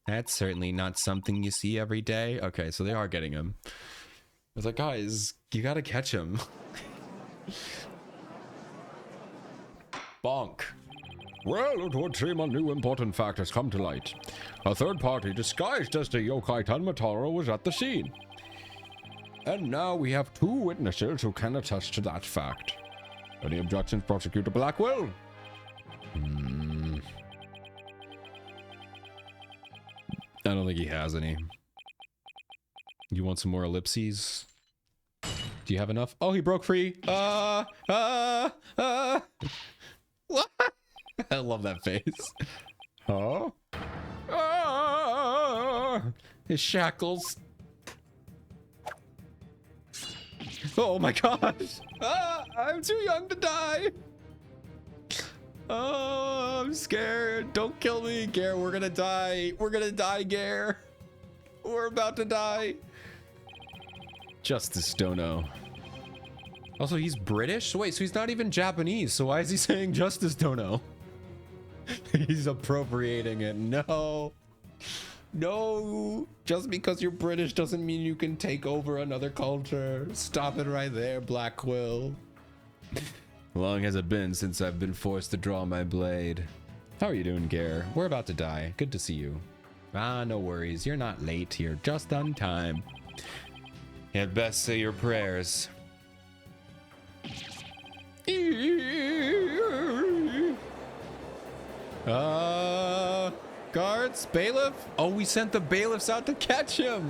That's certainly not something you see every day. Okay, so they are getting him. I was like, guys, you gotta catch him. Bonk. Well, it would seem a new important fact has come to light. A third party disguised as the yokai Tanmataro was at the scene. And now we have 2 witnesses who can attest to that fact. Any objections, Prosecutor Blackwell? I don't think he has any. You want some more ellipses? Do you have enough? Oh, he broke free. What? I love that face. Huh? His shackles. Oh my gosh. I'm too young to die. Oh, I'm scared. Don't kill me, Gare. We're gonna die. We're gonna die, Gare. We're about to die. Justice Dono. Also, he's British? Wait, so he's not even Japanese. So why is he saying Justice Dono? He's appropriating it. No. No. Just because you're British doesn't mean you can take over another culture. Stop it right there, Black Quill. Long has it been since I've been forced to draw my blade. How are you doing, Gare? We're about to die. Good to see you. No worries. You're not late. You're just on time. You had best say your prayers. Guards, bailiff. Oh, we sent the bailiffs out to catch him.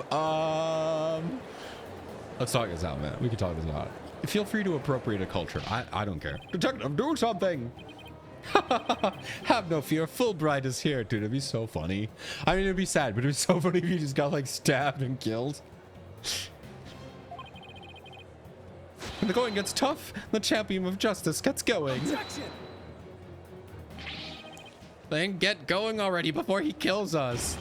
Let's talk this out, man. We can talk this out. Feel free to appropriate a culture. I don't care. Detective, do something. Have no fear. Fulbright is here, dude. It'd be so funny. I mean, it'd be sad, but it'd be so funny if you just got like stabbed and killed. When the going gets tough, the champion of justice gets going. Objection! Then get going already before he kills us.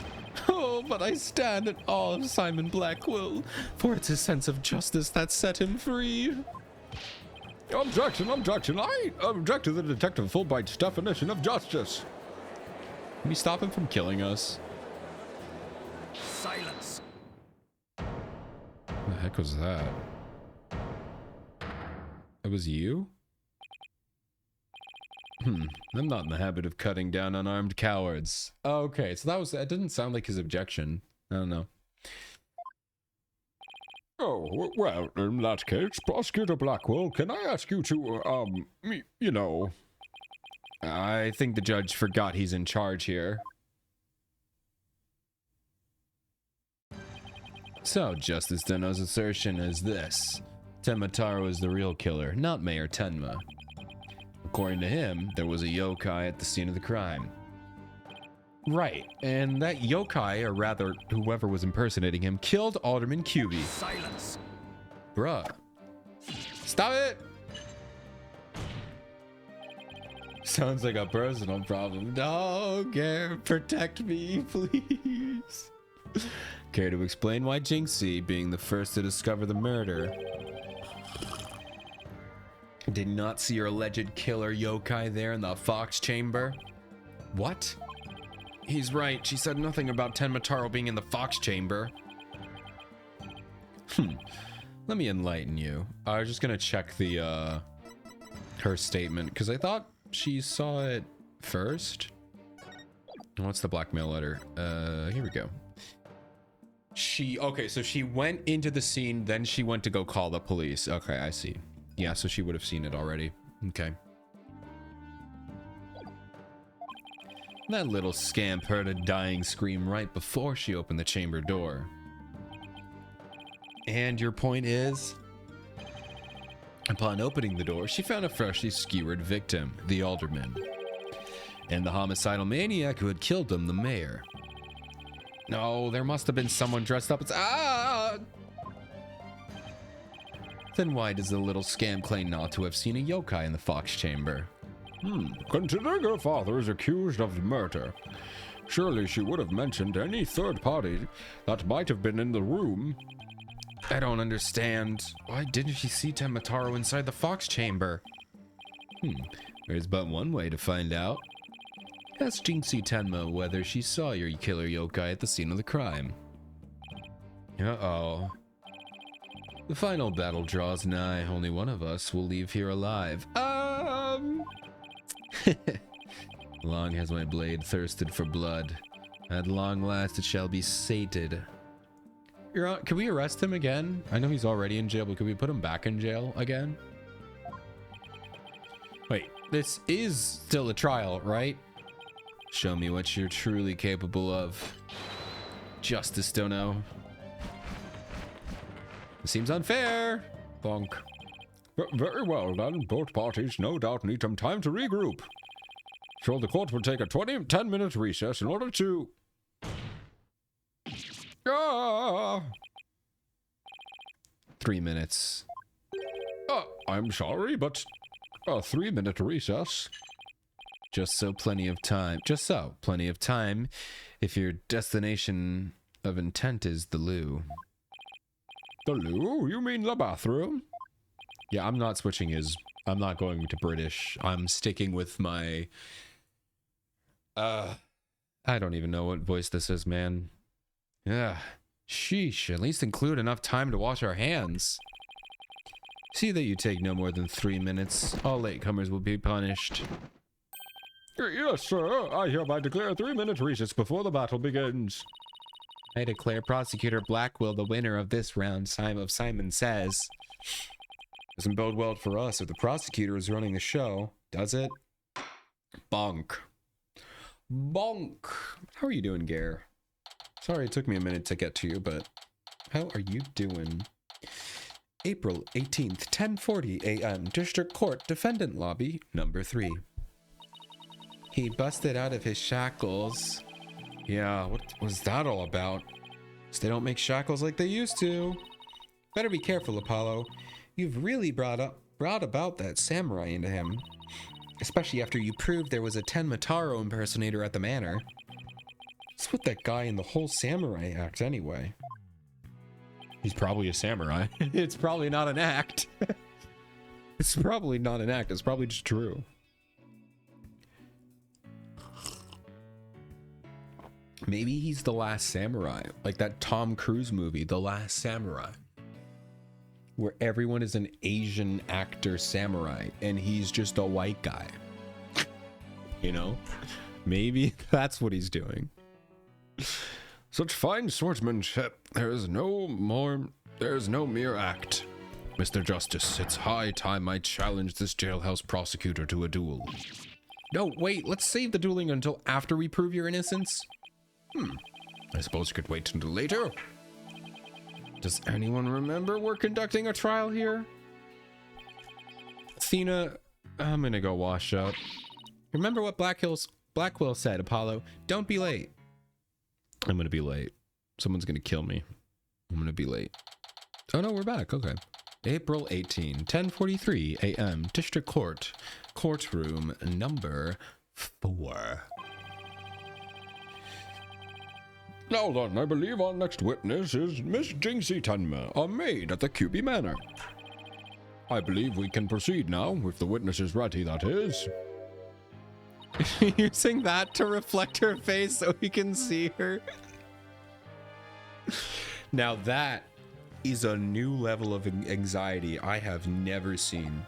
Oh, but I stand in awe of Simon Blackwell, for it's his sense of justice that set him free. Objection, objection. I object to the Detective Fulbright's definition of justice. Can we stop him from killing us? Silence. What the heck was that? It was you? I'm not in the habit of cutting down unarmed cowards. Okay, so that didn't sound like his objection. I don't know. Oh, well, in that case, Prosecutor Blackwell, can I ask you to, you know... I think the judge forgot he's in charge here. So, Justice Tenma's assertion is this. Tenmataro is the real killer, not Mayor Tenma. According to him, there was a yokai at the scene of the crime. Right, and that yokai, or rather, whoever was impersonating him, killed Alderman Cuby. Silence. Bruh. Stop it! Sounds like a personal problem. No, Gare, protect me, please. Care to explain why Jinxie, being the first to discover the murder, did not see your alleged killer yokai there in the Fox Chamber? What? He's right. She said nothing about Tenmataro being in the Fox Chamber. Let me enlighten you. I was just gonna check the, her statement, because I thought she saw it first. What's the blackmail letter? Here we go. Okay, so she went into the scene, then she went to go call the police. Okay, I see. Yeah, so she would have seen it already. Okay. That little scamp heard a dying scream right before she opened the chamber door. And your point is? Upon opening the door, she found a freshly skewered victim, the alderman, and the homicidal maniac who had killed him, the mayor. No, there must have been someone dressed up as... Ah! Then why does the little scamp claim not to have seen a yokai in the fox chamber? Considering her father is accused of murder, surely she would have mentioned any third party that might have been in the room. I don't understand. Why didn't she see Tenmataro inside the fox chamber? There's but one way to find out. Ask Jinxie Tenma whether she saw your killer yokai at the scene of the crime. Uh-oh. The final battle draws nigh. Only one of us will leave here alive. Long has my blade thirsted for blood. At long last it shall be sated. Can we arrest him again? I know he's already in jail, but can we put him back in jail again? Wait, this is still a trial, right? Show me what you're truly capable of. Justice, Dono. It seems unfair. Bonk. Very well then, both parties no doubt need some time to regroup. So the court will take a 10-minute recess in order to... Ah! 3 minutes. I'm sorry, but a 3-minute recess. Just so, plenty of time if your destination of intent is the loo. The loo? You mean the bathroom? Yeah, I'm not switching I'm not going to British. I'm sticking with my... I don't even know what voice this is, man. Yeah, sheesh, at least include enough time to wash our hands. See that you take no more than 3 minutes. All latecomers will be punished. Yes, sir. I hereby declare a 3-minute recess before the battle begins. I declare Prosecutor Blackwell the winner of this round, Simon Says. Doesn't bode well for us if the prosecutor is running the show, does it? Bonk. Bonk. How are you doing, Gare? Sorry it took me a minute to get to you, but how are you doing? April 18th, 10:40 a.m. District Court Defendant Lobby, number 3. He busted out of his shackles. Yeah, what was that all about? They don't make shackles like they used to. Better be careful, Apollo. You've really brought about that samurai into him. Especially after you proved there was a Tenmataro impersonator at the manor. What's with that guy in the whole samurai act anyway? He's probably a samurai. It's probably not an act. It's probably not an act. It's probably just true. Maybe he's the last samurai, like that Tom Cruise movie, The Last Samurai, where everyone is an Asian actor samurai and he's just a white guy. You know? Maybe that's what he's doing. Such fine swordsmanship. There is no mere act. Mr. Justice, it's high time I challenge this jailhouse prosecutor to a duel. No, wait, let's save the dueling until after we prove your innocence. I suppose you could wait until later. Does anyone remember we're conducting a trial here? Athena, I'm gonna go wash up. Remember what Blackwell said, Apollo. Don't be late. I'm gonna be late. Someone's gonna kill me. I'm gonna be late. Oh no, we're back. Okay. April 18, 10:43 a.m. District Court, courtroom number 4. Now then, I believe our next witness is Miss Jinxie Tenma, a maid at the QB Manor. I believe we can proceed now, if the witness is ready, that is. Using that to reflect her face so we can see her. Now that is a new level of anxiety I have never seen.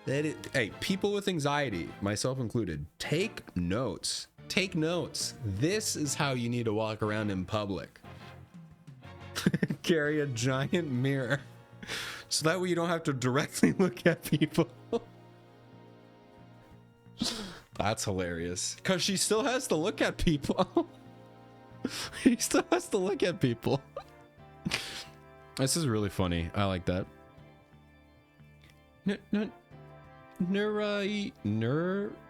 Hey, people with anxiety, myself included, take notes. Take notes. This is how you need to walk around in public. Carry a giant mirror so that way you don't have to directly look at people. That's hilarious. Because she still has to look at people. He still has to look at people. This is really funny. I like that. Alright,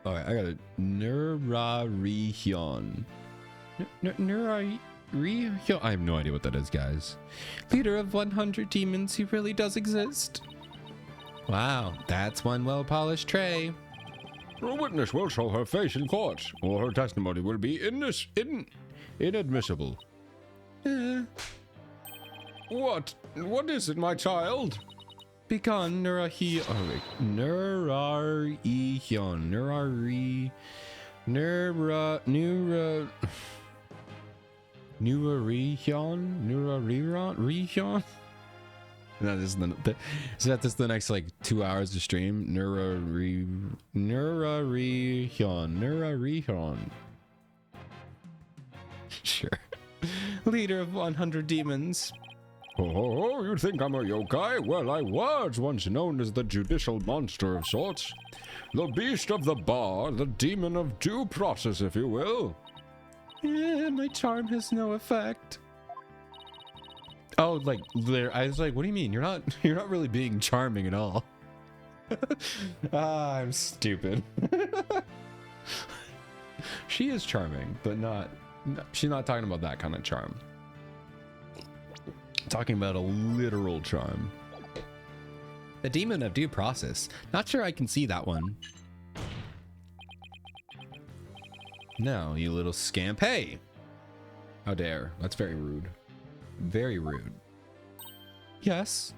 I got it. Neurarihion. Neurarihion. I have no idea what that is, guys. Leader of 100 demons, he really does exist. Wow, that's one well-polished tray. A witness will show her face in court, or her testimony will be inadmissible. What? What is it, my child? Begone, Neurarihion. Oh, wait. Neurarihion. Neurarihion? No, this is the next like 2 hours of stream. Neurarihion. Sure. Leader of 100 demons. Oh, you think I'm a yokai? Well, I was once known as the judicial monster of sorts. The beast of the bar, the demon of due process, if you will. My charm has no effect. Oh, like there. I was like, what do you mean? You're not really being charming at all. I'm stupid. She is charming, but she's not talking about that kind of charm. Talking about a literal charm. The demon of due process. Not sure I can see that one. No, you little scamp. Hey! How dare. That's very rude. Very rude. Yes.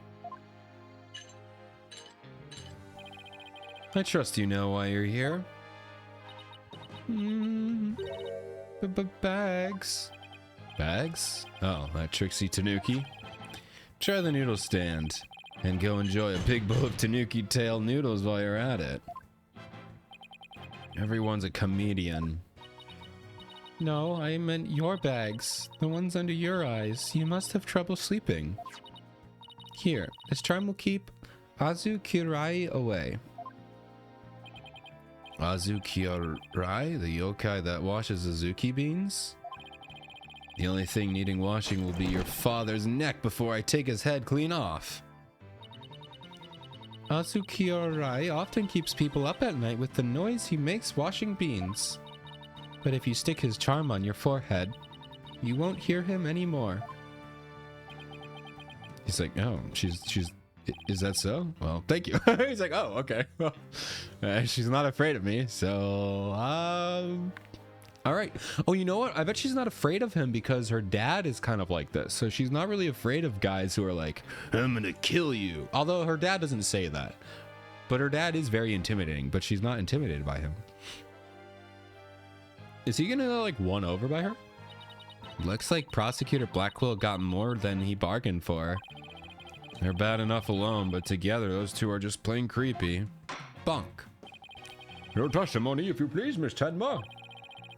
I trust you know why you're here. Bags. Bags? Oh, that tricksy Tanuki. Try the noodle stand and go enjoy a big bowl of Tanuki tail noodles while you're at it. Everyone's a comedian. No, I meant your bags. The ones under your eyes. You must have trouble sleeping. Here, this charm will keep Azukirai away. Azukirai? The yokai that washes Azuki beans? The only thing needing washing will be your father's neck before I take his head clean off. Azukirai often keeps people up at night with the noise he makes washing beans. But if you stick his charm on your forehead, you won't hear him anymore. He's like, oh, is that so? Well, thank you. He's like, oh, okay. Well, she's not afraid of me, so, all right. Oh, you know what? I bet she's not afraid of him because her dad is kind of like this. So she's not really afraid of guys who are like, I'm gonna kill you. Although her dad doesn't say that. But her dad is very intimidating, but she's not intimidated by him. Is he gonna like won over by her? Looks like Prosecutor Blackquill got more than he bargained for. They're bad enough alone, but together those two are just plain creepy. Bunk. Your testimony, if you please, Miss Tenma.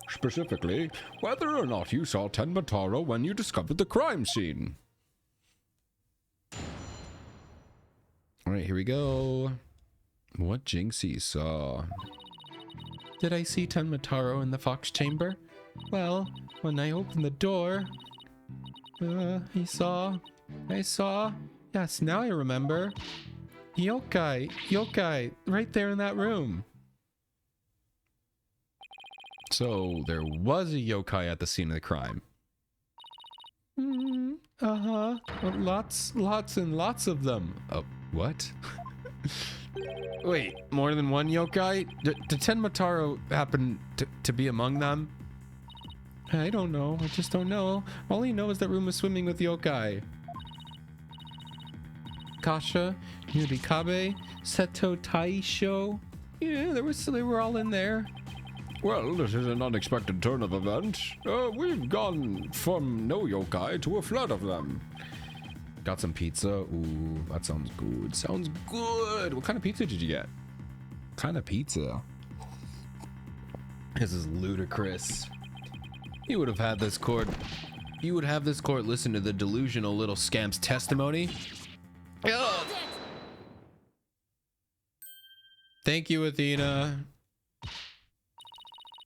Specifically, whether or not you saw Tenma Taro when you discovered the crime scene. Alright, here we go. What Jinxie saw. Did I see Tenma Taro in the Fox Chamber? Well, when I opened the door, I saw, yes, now I remember. Yokai, right there in that room. So there was a yokai at the scene of the crime. Uh-huh. Lots and lots of them. Oh, what? Wait, more than one yokai? Did Tenma Taro happen to be among them? I don't know. I just don't know. All I know is that room was swimming with yokai. Kasha, Yurikabe, Seto Taisho. Yeah, they were all in there. Well, this is an unexpected turn of events. We've gone from no yokai to a flood of them. Got some pizza. Ooh, that sounds good. Sounds good. What kind of pizza did you get? What kind of pizza? This is ludicrous. You would have this court listen to the delusional little scamp's testimony. Oh. Thank you, Athena.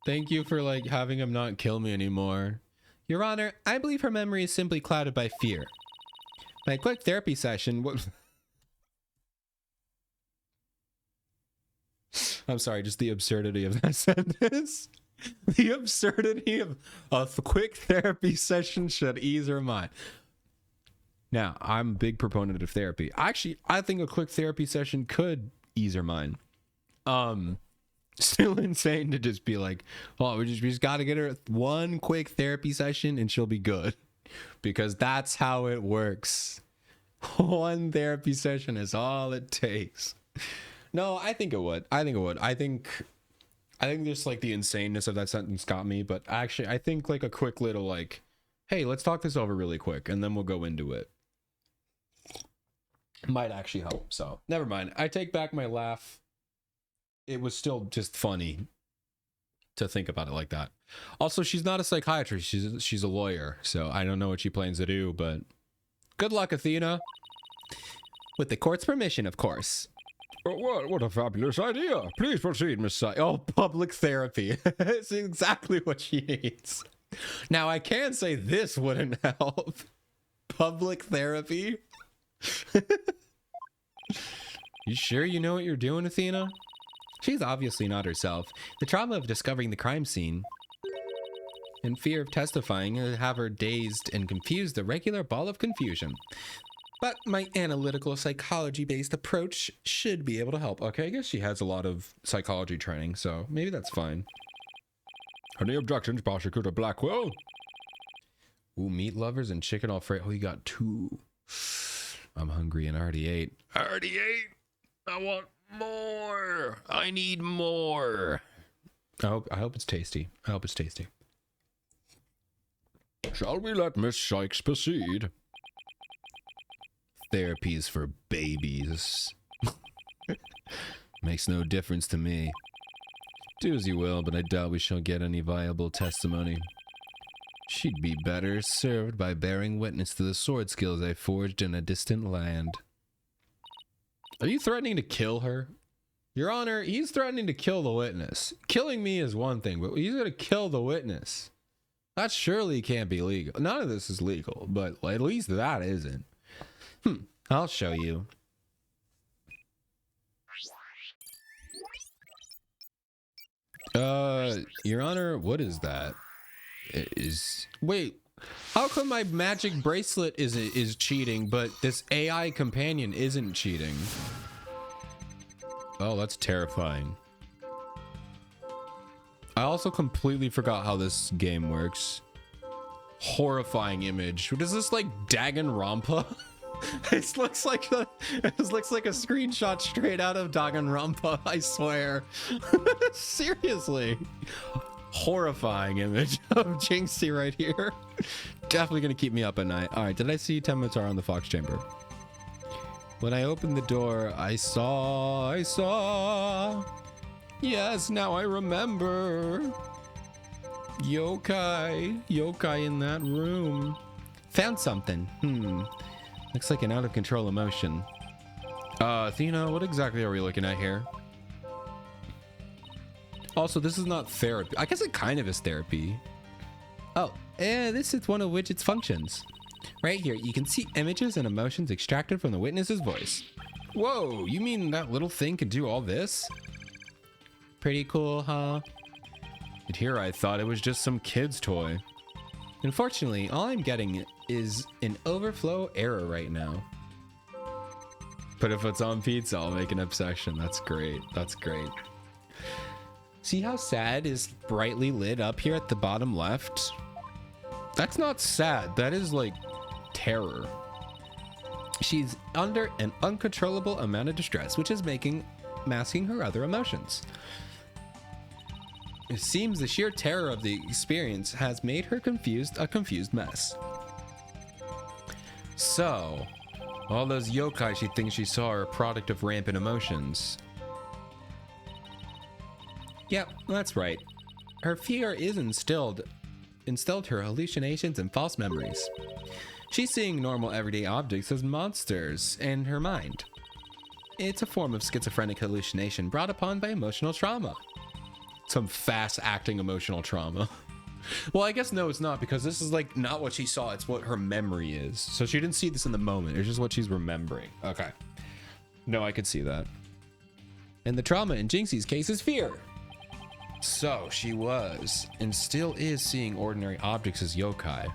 Thank you for like having him not kill me anymore. Your Honor, I believe her memory is simply clouded by fear. My quick therapy session. I'm sorry, just the absurdity of that sentence. The absurdity of a quick therapy session should ease her mind. Now, I'm a big proponent of therapy. Actually, I think a quick therapy session could ease her mind. Still insane to just be like, oh, we just got to get her one quick therapy session and she'll be good. Because that's how it works. One therapy session is all it takes. No, I think it would. I think just like the insaneness of that sentence got me, but actually I think like a quick little like, hey, let's talk this over really quick and then we'll go into it, might actually help. So never mind. I take back my laugh. It was still just funny to think about it like that. Also, she's not a psychiatrist. She's a lawyer. So I don't know what she plans to do, but good luck, Athena. With the court's permission, of course. What a fabulous idea. Please proceed, Miss Sy. Oh, public therapy. It's exactly what she needs. Now, I can say this wouldn't help. Public therapy? You sure you know what you're doing, Athena? She's obviously not herself. The trauma of discovering the crime scene and fear of testifying have her dazed and confused, a regular ball of confusion. But my analytical psychology-based approach should be able to help. Okay, I guess she has a lot of psychology training, so maybe that's fine. Any objections, Prosecutor Blackwell? Ooh, meat lovers and chicken Alfredo. Oh, you got two. I'm hungry and already ate. I already ate. I want more. I need more. I hope it's tasty. I hope it's tasty. Shall we let Miss Sykes proceed? Therapy's for babies. Makes no difference to me. Do as you will, but I doubt we shall get any viable testimony. She'd be better served by bearing witness to the sword skills I forged in a distant land. Are you threatening to kill her? Your Honor, he's threatening to kill the witness. Killing me is one thing, but he's going to kill the witness. That surely can't be legal. None of this is legal, but at least that isn't. I'll show you. Your Honor, what is that? Wait, how come my magic bracelet is cheating, but this AI companion isn't cheating? Oh, that's terrifying. I also completely forgot how this game works. Horrifying image. What is this, like Danganronpa? It looks like a screenshot straight out of Danganronpa, I swear. Seriously. Horrifying image of Jinxie right here. Definitely gonna keep me up at night. All right, did I see 10 Minotaur on the Fox Chamber? When I opened the door, I saw. Yes, now I remember. Yokai in that room. Found something. Looks like an out of control emotion. Athena, what exactly are we looking at here? Also, this is not therapy. I guess it kind of is therapy. Oh, this is one of Widget's functions. Right here, you can see images and emotions extracted from the witness's voice. Whoa, you mean that little thing can do all this? Pretty cool, huh? But here I thought it was just some kid's toy. Unfortunately, all I'm getting is an overflow error right now. But if it's on pizza, I'll make an obsession. That's great. That's great. See how sad is brightly lit up here at the bottom left? That's not sad. That is like terror. She's under an uncontrollable amount of distress, which is masking her other emotions. It seems the sheer terror of the experience has made her a confused mess. So, all those yokai she thinks she saw are a product of rampant emotions. Yep, that's right. Her fear is instilled her hallucinations and false memories. She's seeing normal everyday objects as monsters in her mind. It's a form of schizophrenic hallucination brought upon by emotional trauma. Some fast acting emotional trauma. Well, I guess no, it's not, because this is like not what she saw. It's what her memory is. So she didn't see this in the moment. It's just what she's remembering. Okay. No, I could see that. And the trauma in Jinxie's case is fear. So she was and still is seeing ordinary objects as yokai.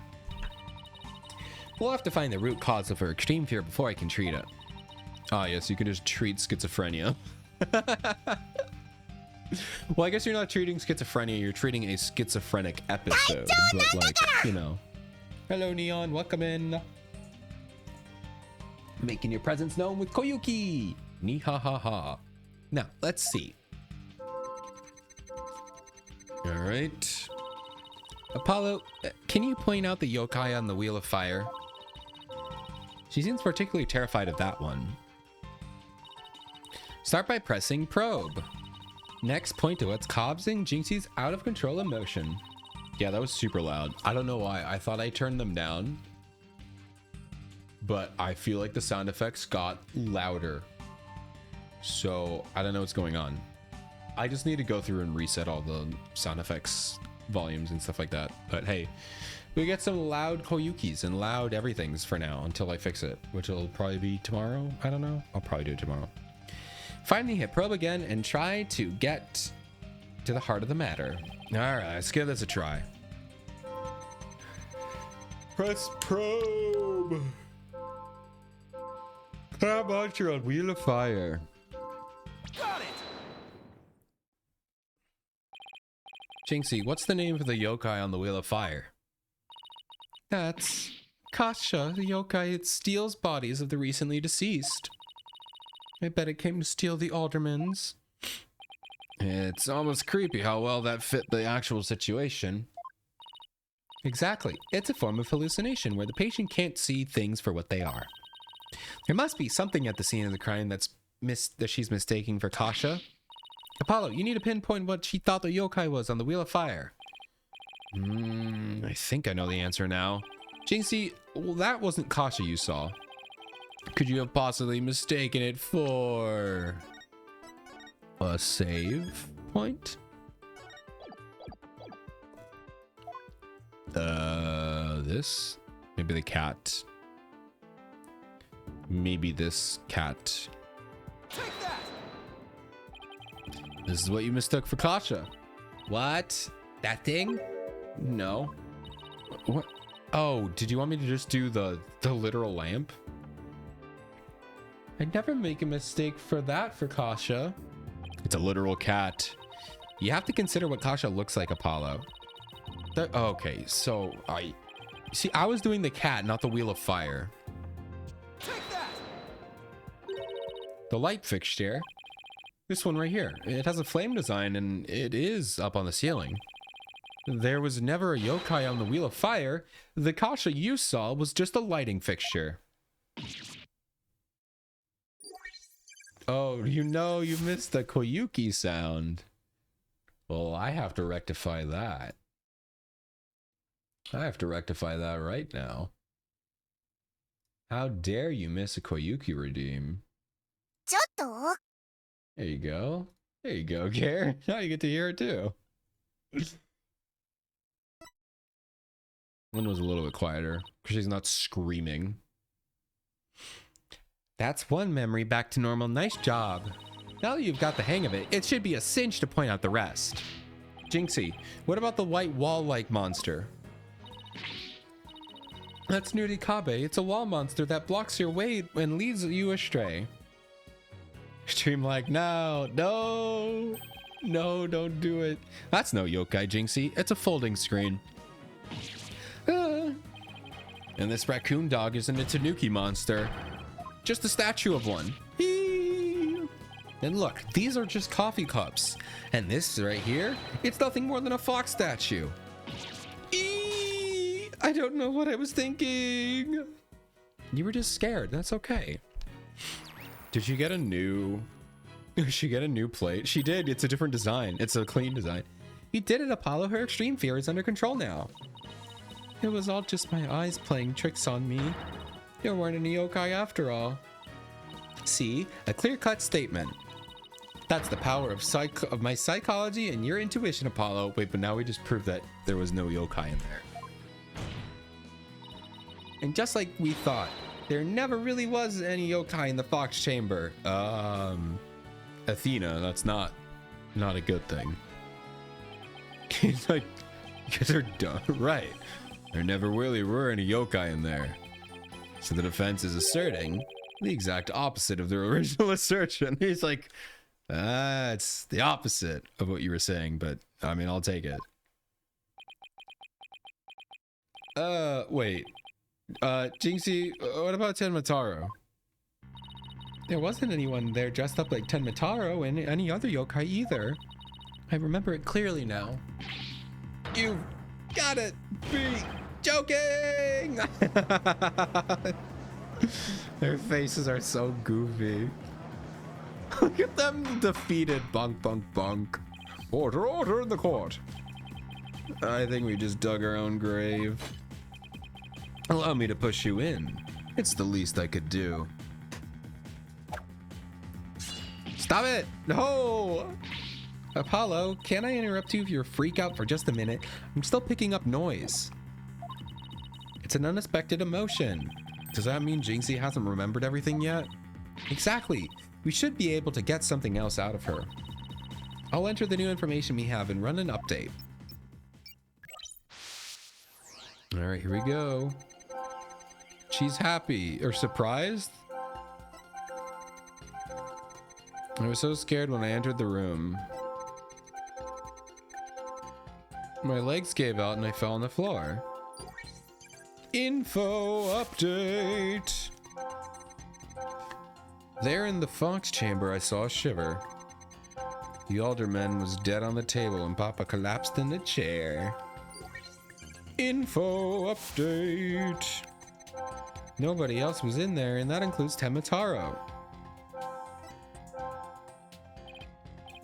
We'll have to find the root cause of her extreme fear before I can treat it. Ah, yes, you can just treat schizophrenia. Well, I guess you're not treating schizophrenia, you're treating a schizophrenic episode. But like, you know. Hello, Neon, welcome in. Making your presence known with Koyuki. Ni ha ha ha. Now, let's see. All right. Apollo, can you point out the yokai on the Wheel of Fire? She seems particularly terrified of that one. Start by pressing probe. Next, point to what's causing Jinxie's out of control emotion. Yeah, that was super loud. I don't know why. I thought I turned them down, but I feel like the sound effects got louder. So I don't know what's going on. I just need to go through and reset all the sound effects volumes and stuff like that. But hey, we get some loud Koyukis and loud everythings for now until I fix it, which will probably be tomorrow. I don't know. I'll probably do it tomorrow. Finally, hit probe again and try to get to the heart of the matter. All right, let's give this a try. Press probe. How about you're on Wheel of Fire? Got it! Jinxie, what's the name of the yokai on the Wheel of Fire? That's Kasha, the yokai that steals bodies of the recently deceased. I bet it came to steal the aldermans. It's almost creepy how well that fit the actual situation. Exactly. It's a form of hallucination where the patient can't see things for what they are. There must be something at the scene of the crime that she's mistaking for Kasha. Apollo, you need to pinpoint what she thought the yokai was on the Wheel of Fire. I think I know the answer now. Jinxie, well, that wasn't Kasha you saw. Could you have possibly mistaken it for a save point? This? Maybe the cat. Maybe this cat. Take that! This is what you mistook for Kasha. What? That thing? No. What? Oh, did you want me to just do the literal lamp? I'd never make a mistake for that for Kasha. It's a literal cat. You have to consider what Kasha looks like, Apollo. Okay, so I was doing the cat, not the Wheel of Fire. Take that! The light fixture. This one right here. It has a flame design and it is up on the ceiling. There was never a yokai on the Wheel of Fire. The Kasha you saw was just a lighting fixture. Oh, you know you missed the Koyuki sound. Well, I have to rectify that. I have to rectify that right now. How dare you miss a Koyuki redeem? ちょっと There you go. There you go, Gare. Now you get to hear it too. One was a little bit quieter because she's not screaming. That's one memory back to normal. Nice job. Now that you've got the hang of it, it should be a cinch to point out the rest. Jinxie, what about the white wall-like monster? That's Nurikabe. It's a wall monster that blocks your way and leads you astray. Streamlike, no, don't do it. That's no yokai, Jinxie. It's a folding screen. Ah. And this raccoon dog isn't a tanuki monster. Just a statue of one. Eee. And look, these are just coffee cups. And this right here, it's nothing more than a fox statue. Eee. I don't know what I was thinking. You were just scared. That's okay. Did she get a new... She get a new plate? She did. It's a different design. It's a clean design. You did it, Apollo. Her extreme fear is under control now. It was all just my eyes playing tricks on me. You weren't any yokai after all. See? A clear-cut statement. That's the power of my psychology and your intuition, Apollo. Wait, but now we just proved that there was no yokai in there. And just like we thought, there never really was any yokai in the Fox Chamber. Athena, that's not a good thing. He's like, you guys are dumb. Right. There never really were any yokai in there. So the defense is asserting the exact opposite of their original assertion. He's like, it's the opposite of what you were saying, but I mean, I'll take it. Wait. Jinxie, what about Tenmataro? There wasn't anyone there dressed up like Tenmataro and any other yokai either. I remember it clearly now. You've gotta be joking! Their faces are so goofy. Look at them defeated. Bonk, bonk, bonk. Order in the court. I think we just dug our own grave. Allow me to push you in. It's the least I could do. Stop it! No! Apollo, can I interrupt you if you're a freak out for just a minute? I'm still picking up noise. It's an unexpected emotion. Does that mean Jinxie hasn't remembered everything yet? Exactly. We should be able to get something else out of her. I'll enter the new information we have and run an update. All right, here we go. She's happy or surprised? I was so scared when I entered the room. My legs gave out and I fell on the floor. Info update. There in the Fox Chamber, I saw a shiver. The alderman was dead on the table and Papa collapsed in the chair. Info update. Nobody else was in there, and that includes Tenmataro.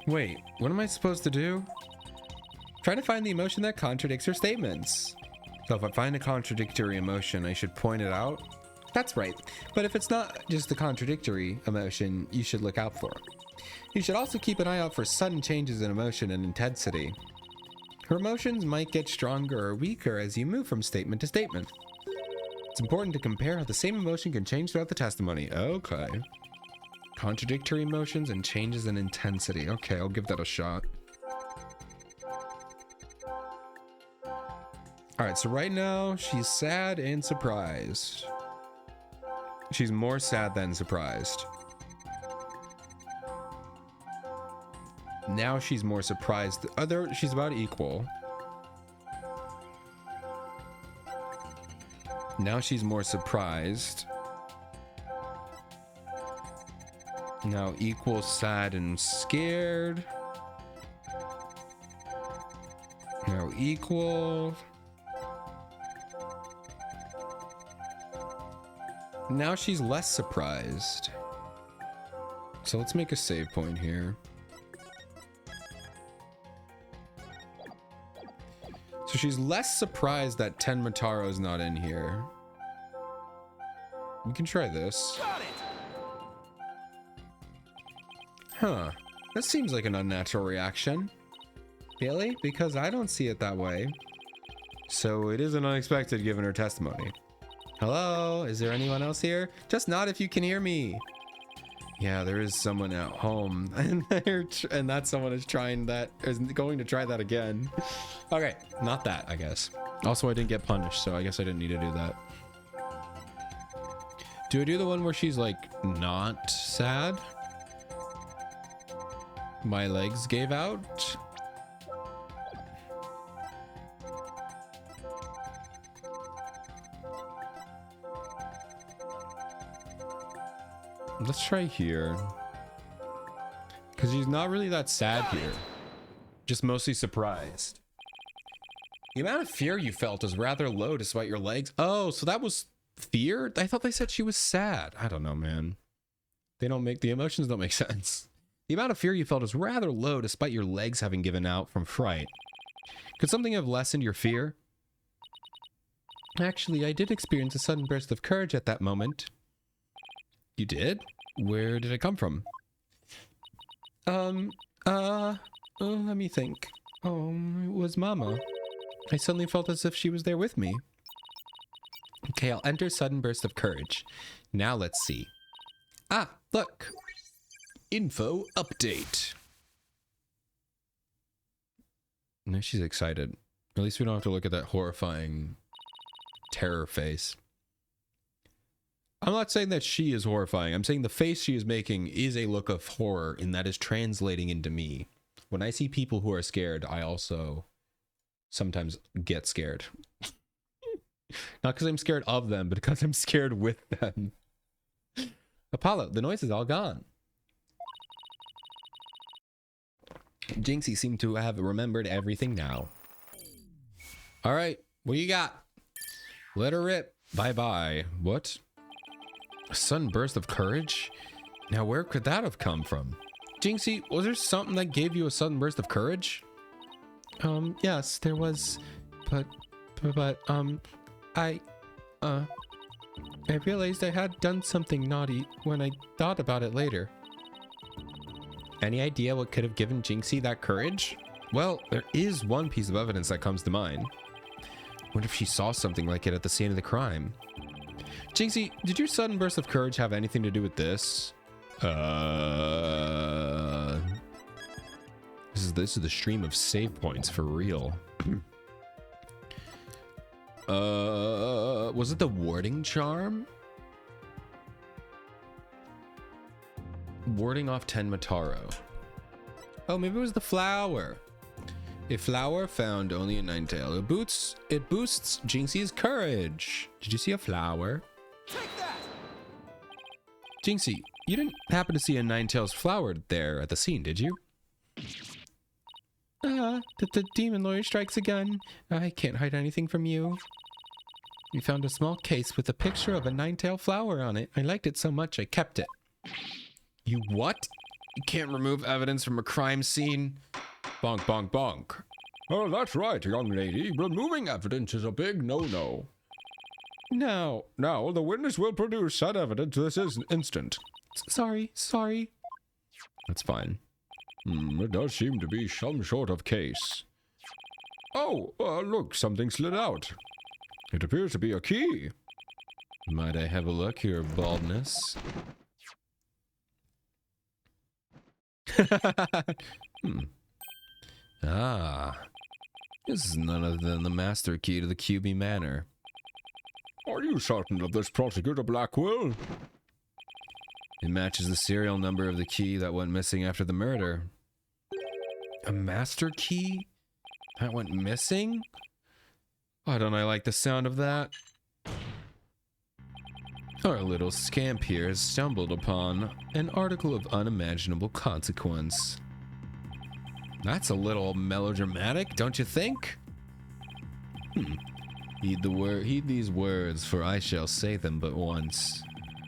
Wait, what am I supposed to do? Try to find the emotion that contradicts her statements. So if I find a contradictory emotion, I should point it out? That's right, but if it's not just a contradictory emotion, you should look out for it. You should also keep an eye out for sudden changes in emotion and intensity. Her emotions might get stronger or weaker as you move from statement to statement. It's important to compare how the same emotion can change throughout the testimony. Okay. Contradictory emotions and changes in intensity. Okay, I'll give that a shot. Alright, so right now, she's sad and surprised. She's more sad than surprised. Now she's more surprised. She's about equal. Now she's more surprised. Now equal, sad, and scared. Now equal. Now she's less surprised. So let's make a save point here. So she's less surprised that Tenmataro's not in here. We can try this. Got it! Huh. That seems like an unnatural reaction. Really? Because I don't see it that way. So it isn't unexpected given her testimony. Hello? Is there anyone else here? Just nod if you can hear me. Yeah, there is someone at home, and that someone is going to try that again. Okay, not that, I guess. Also, I didn't get punished, so I guess I didn't need to do that. Do I do the one where she's like not sad? My legs gave out. Let's try here. Because she's not really that sad here. Just mostly surprised. The amount of fear you felt is rather low despite your legs. Oh, so that was fear? I thought they said she was sad. I don't know, man. The emotions don't make sense. The amount of fear you felt is rather low despite your legs having given out from fright. Could something have lessened your fear? Actually, I did experience a sudden burst of courage at that moment. You did? Where did it come from? Let me think. It was Mama. I suddenly felt as if she was there with me. Okay, I'll enter sudden burst of courage. Now let's see. Ah, look. Info update. Now she's excited. At least we don't have to look at that horrifying terror face. I'm not saying that she is horrifying. I'm saying the face she is making is a look of horror, and that is translating into me. When I see people who are scared, I also sometimes get scared. Not because I'm scared of them, but because I'm scared with them. Apollo, the noise is all gone. Jinxie seemed to have remembered everything now. All right, what you got? Let her rip. Bye-bye. What? A sudden burst of courage? Now where could that have come from? Jinxie, was there something that gave you a sudden burst of courage? Yes, there was, but, I realized I had done something naughty when I thought about it later. Any idea what could have given Jinxie that courage? Well, there is one piece of evidence that comes to mind. What if she saw something like it at the scene of the crime? Jinxie, did your sudden burst of courage have anything to do with this? This is the stream of save points for real. Was it the warding charm? Warding off Tenmataro. Oh, maybe it was the flower. A flower found only in Ninetale. It boosts Jinxie's courage. Did you see a flower? Take that! Jinxie, you didn't happen to see a Ninetales flower there at the scene, did you? The demon lawyer strikes again. I can't hide anything from you. We found a small case with a picture of a Ninetale flower on it. I liked it so much I kept it. You what? You can't remove evidence from a crime scene? Bonk, bonk, bonk. Oh, that's right, young lady. Removing evidence is a big no-no. No. Now, the witness will produce said evidence this instant. Sorry. That's fine. It does seem to be some sort of case. Oh, look, something slid out. It appears to be a key. Might I have a look, your baldness? Ah. This is none other than the master key to the QB Manor. Are you certain of this, Prosecutor Blackwell? It matches the serial number of the key that went missing after the murder. A master key? That went missing? Why don't I like the sound of that? Our little scamp here has stumbled upon an article of unimaginable consequence. That's a little melodramatic, don't you think? Heed these words, for I shall say them but once.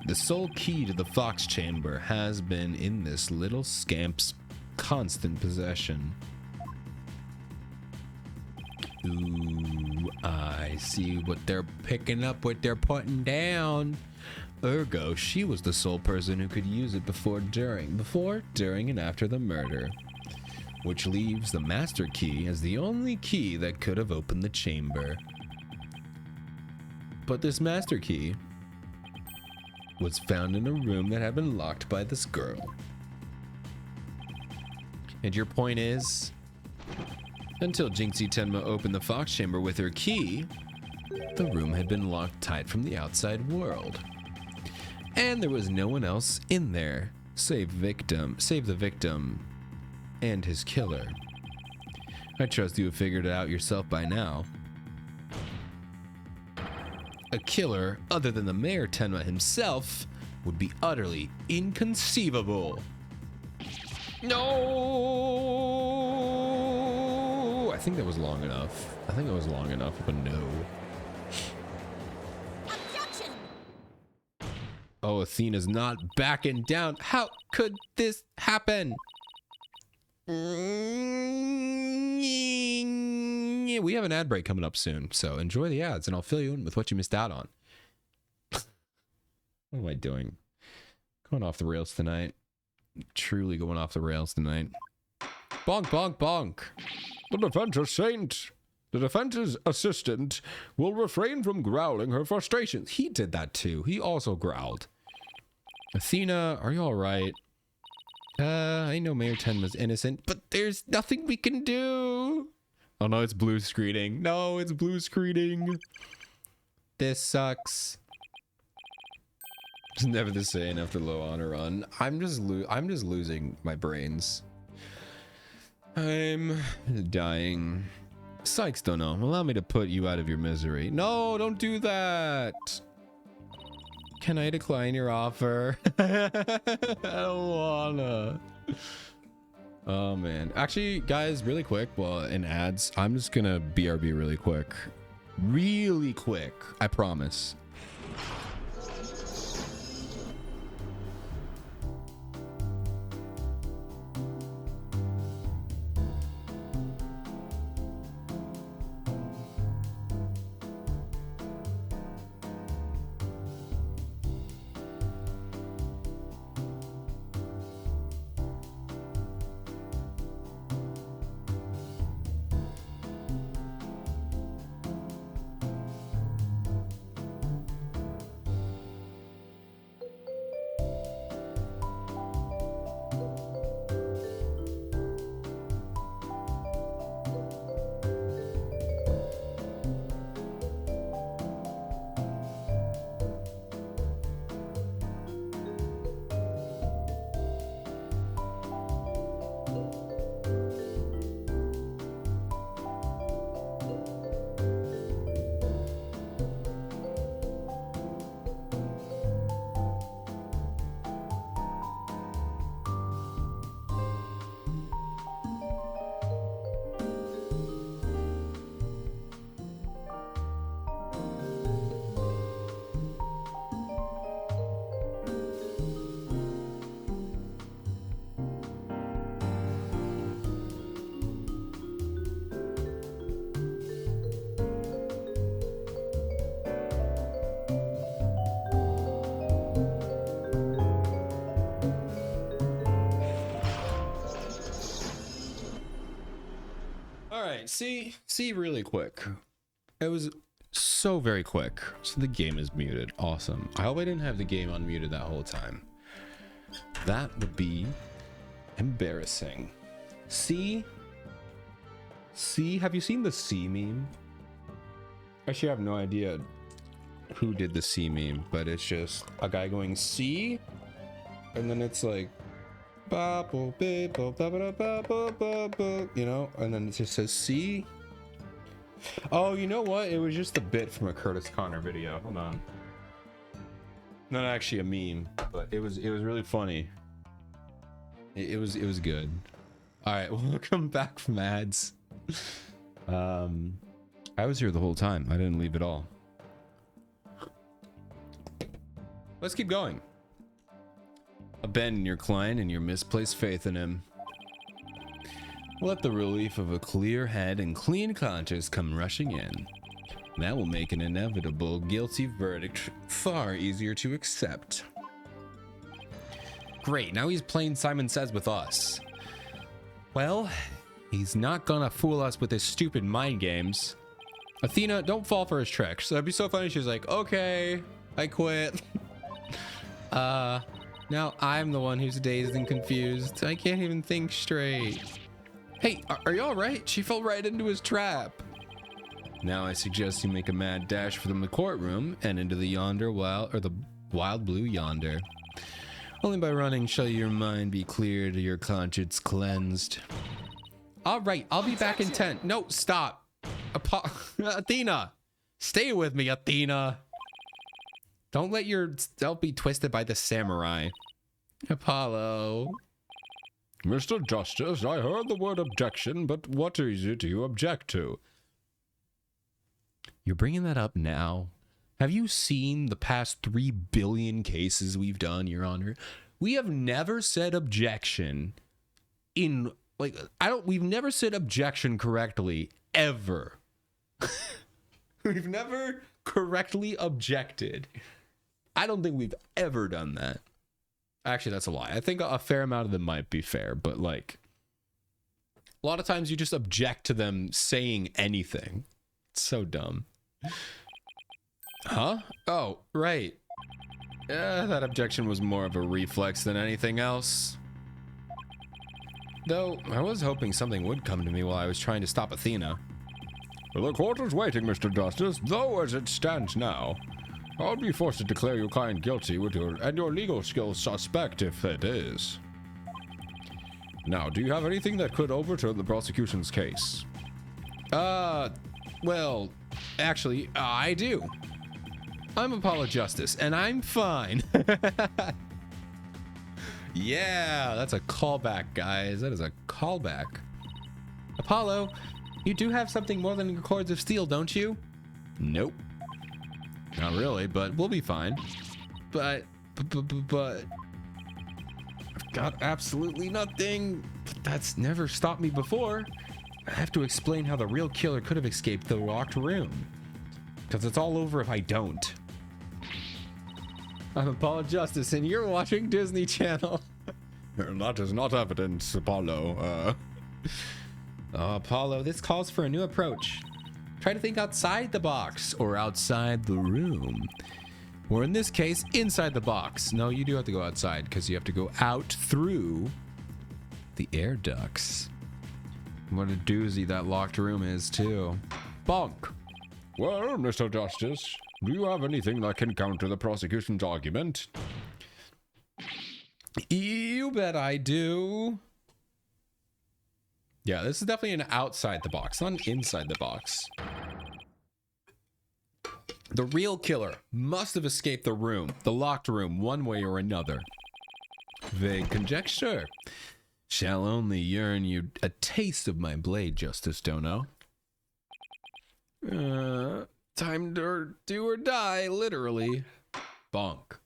The sole key to the Fox Chamber has been in this little scamp's constant possession. Ooh, I see what they're picking up, what they're putting down. Ergo, she was the sole person who could use it before, during, and after the murder. Which leaves the master key as the only key that could have opened the chamber. But this master key was found in a room that had been locked by this girl. And your point is, until Jinxie Tenma opened the Fox Chamber with her key, the room had been locked tight from the outside world. And there was no one else in there, save the victim and his killer. I trust you have figured it out yourself by now. A killer other than the Mayor Tenma himself would be utterly inconceivable. No! I think that was long enough. I think it was long enough of a no. Objection! Oh, Athena's not backing down. How could this happen? We have an ad break coming up soon, so enjoy the ads and I'll fill you in with what you missed out on. What am I doing? Going off the rails tonight. truly going off the rails tonight. Bonk, bonk, bonk. The defense assistant will refrain from growling her frustrations. He did that too. He also growled. Athena, are you all right? I know Mayor 10 was innocent, but there's nothing we can do. Oh no, it's blue screening. No, it's blue screening. This sucks. It's never the same after low on a run. I'm just losing my brains. I'm dying. Sykes, don't know. Allow me to put you out of your misery. No, don't do that. Can I decline your offer? I don't wanna. Oh man. Actually, guys, really quick, well, in ads, I'm just gonna BRB really quick. Really quick. I promise. See really quick. It was so very quick. So the game is muted. Awesome. I hope I didn't have the game unmuted that whole time. That would be embarrassing. See, have you seen the C meme? Actually, I have no idea who did the C meme, but it's just a guy going C, and then it's like, you know, and then it just says C. Oh, you know what? It was just a bit from a Curtis Connor video. Hold on. Not actually a meme, but it was really funny. It was good. All right, welcome back from ads. I was here the whole time. I didn't leave at all. Let's keep going. Abandon your client and your misplaced faith in him. Let the relief of a clear head and clean conscience come rushing in. That will make an inevitable guilty verdict far easier to accept. Great, now he's playing Simon Says with us. Well, he's not gonna fool us with his stupid mind games. Athena, don't fall for his tricks. That'd be so funny. She was like, okay, I quit. Now I'm the one who's dazed and confused. I can't even think straight. Hey, are you all right? She fell right into his trap. Now I suggest you make a mad dash from the courtroom and into the wild blue yonder. Only by running shall your mind be cleared, your conscience cleansed. All right, I'll be back in 10. No, stop. Athena, stay with me, Athena. Don't let yourself be twisted by the samurai. Apollo. Mr. Justice, I heard the word objection, but what is it you object to? You're bringing that up now? Have you seen the past 3 billion cases we've done, Your Honor? We have never said objection in, like, we've never said objection correctly, ever. We've never correctly objected. I don't think we've ever done that. Actually, that's a lie. I think a fair amount of them might be fair, but like a lot of times you just object to them saying anything. It's so dumb. Huh? Oh, right. That objection was more of a reflex than anything else. Though, I was hoping something would come to me while I was trying to stop Athena. The court is waiting, Mr. Justice, though as it stands now, I'll be forced to declare your client guilty and your legal skills suspect if it is. Now, do you have anything that could overturn the prosecution's case? Well, actually, I do. I'm Apollo Justice, and I'm fine. Yeah, that's a callback, guys. That is a callback. Apollo, you do have something more than your cords of steel, don't you? Nope. Not really, but we'll be fine. But I've got absolutely nothing. But that's never stopped me before. I have to explain how the real killer could have escaped the locked room. Because it's all over if I don't. I'm Apollo Justice, and you're watching Disney Channel. That is not evidence, Apollo. Apollo, this calls for a new approach. Try to think outside the box, or outside the room. Or in this case, inside the box. No, you do have to go outside, because you have to go out through the air ducts. What a doozy that locked room is, too. Bonk. Well, Mr. Justice, do you have anything that can counter the prosecution's argument? You bet I do. Yeah, this is definitely an outside the box, not an inside the box. The real killer must have escaped the room, the locked room, one way or another. Vague conjecture. Shall only yearn you a taste of my blade, Justice Dono. Time to do or die, literally. Bonk.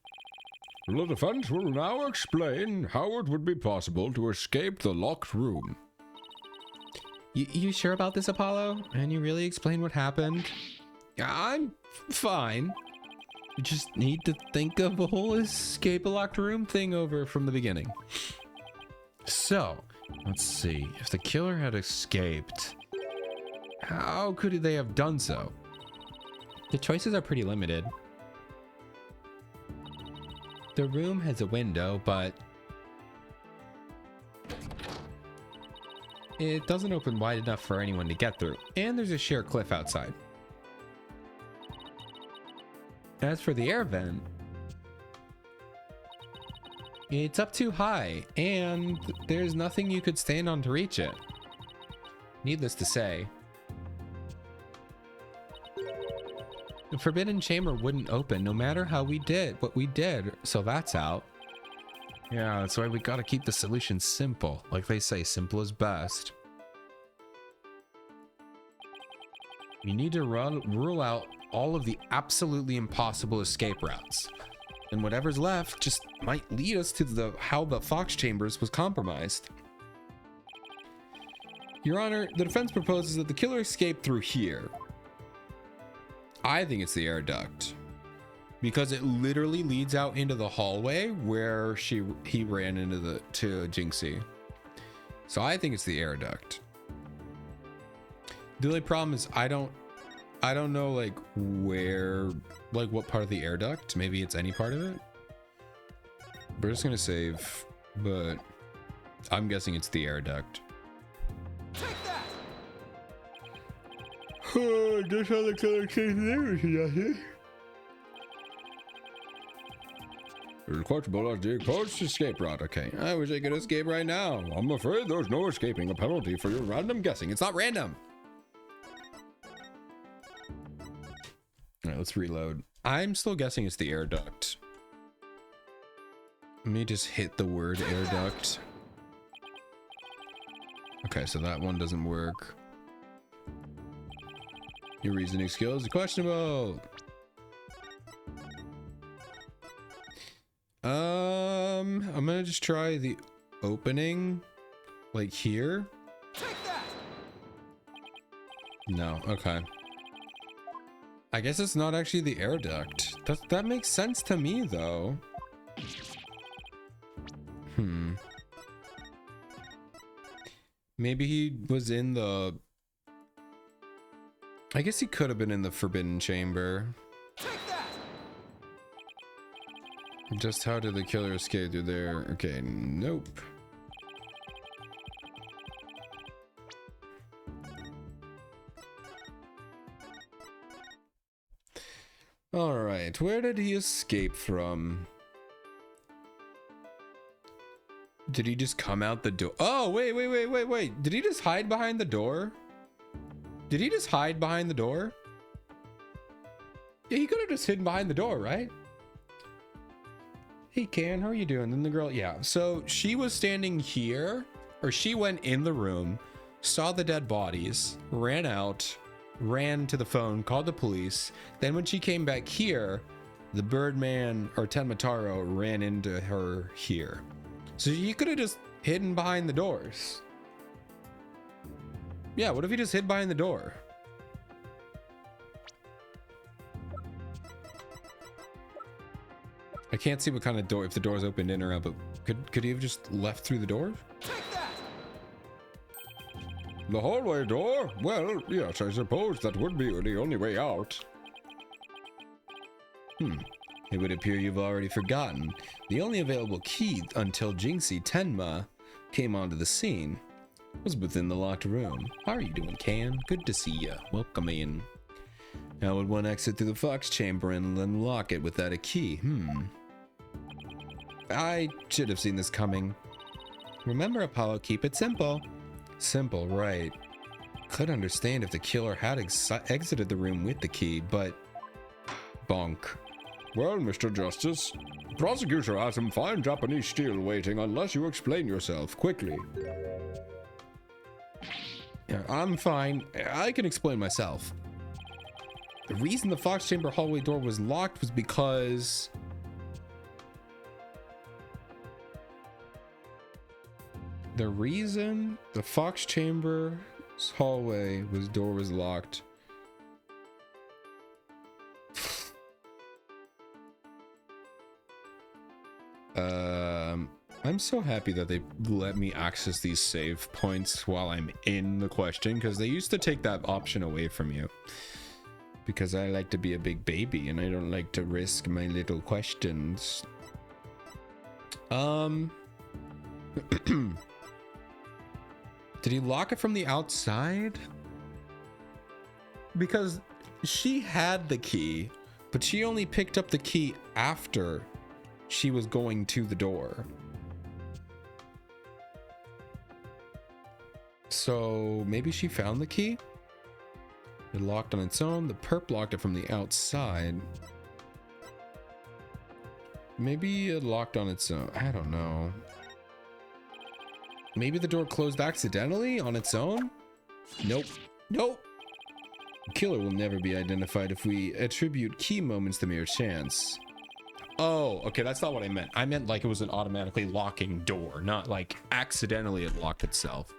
The defense will now explain how it would be possible to escape the locked room. You sure about this, Apollo? And you really explain what happened? I'm fine. You just need to think of the whole escape a locked room thing over from the beginning. So, let's see. If the killer had escaped, how could they have done so? The choices are pretty limited. The room has a window, but it doesn't open wide enough for anyone to get through. And there's a sheer cliff outside. As for the air vent, it's up too high, and there's nothing you could stand on to reach it. Needless to say, the forbidden chamber wouldn't open no matter how we did what we did, so that's out. Yeah, that's why we gotta keep the solution simple. Like they say, simple is best. You need to rule out all of the absolutely impossible escape routes. And whatever's left just might lead us to how the Fox Chambers was compromised. Your Honor, the defense proposes that the killer escaped through here. I think it's the air duct, because it literally leads out into the hallway where he ran into to Jinxie. So I think it's the air duct. The only problem is I don't know like where, like what part of the air duct. Maybe it's any part of it. We're just gonna save, but I'm guessing it's the air duct. Take that! I guess I'll the Unquestionable as the court's escape route. Okay, I wish I could escape right now. I'm afraid there's no escaping a penalty for your random guessing. It's not random. All right, let's reload. I'm still guessing it's the air duct. Let me just hit the word air duct. Okay, so that one doesn't work. Your reasoning skills are questionable. I'm gonna just try the opening, like here. Take that! No, okay. I guess it's not actually the air duct. That makes sense to me though. Maybe he was in the... I guess he could have been in the Forbidden Chamber. Take that! Just how did the killer escape through there? Okay, nope. Alright, where did he escape from? Did he just come out the door? Oh, wait. Did he just hide behind the door? Did he just hide behind the door? Yeah, he could have just hidden behind the door, right? Hey, Can, how are you doing? Then the girl, yeah. So she was standing here, or she went in the room, saw the dead bodies, ran out, ran to the phone, called the police. Then when she came back here, the Birdman, or Tenmataro, ran into her here. So you could have just hidden behind the doors. Yeah, what if he just hid behind the door? I can't see what kind of door, if the door's opened in or out, but could he have just left through the door? Take that! The hallway door? Well, yes, I suppose that would be the only way out. It would appear you've already forgotten. The only available key until Jinxie Tenma came onto the scene was within the locked room. How are you doing, Can? Good to see ya. Welcome in. How would one exit through the Fox Chamber and unlock it without a key? I should have seen this coming. Remember, Apollo, keep it simple. Simple, right. Could understand if the killer had exited the room with the key, but... bonk. Well, Mr. Justice, Prosecutor has some fine Japanese steel waiting unless you explain yourself quickly. Yeah, I'm fine. I can explain myself. The reason the Fox Chamber hallway door was locked was because... the reason the Fox Chamber's hallway door was locked... I'm so happy that they let me access these save points while I'm in the question, because they used to take that option away from you. Because I like to be a big baby and I don't like to risk my little questions. Did he lock it from the outside? Because she had the key, but she only picked up the key after she was going to the door. So maybe she found the key? It locked on its own. The perp locked it from the outside. Maybe it locked on its own. I don't know. Maybe the door closed accidentally on its own? Nope. Nope. The killer will never be identified if we attribute key moments to mere chance. Oh, okay, that's not what I meant. I meant like it was an automatically locking door, not like accidentally it locked itself.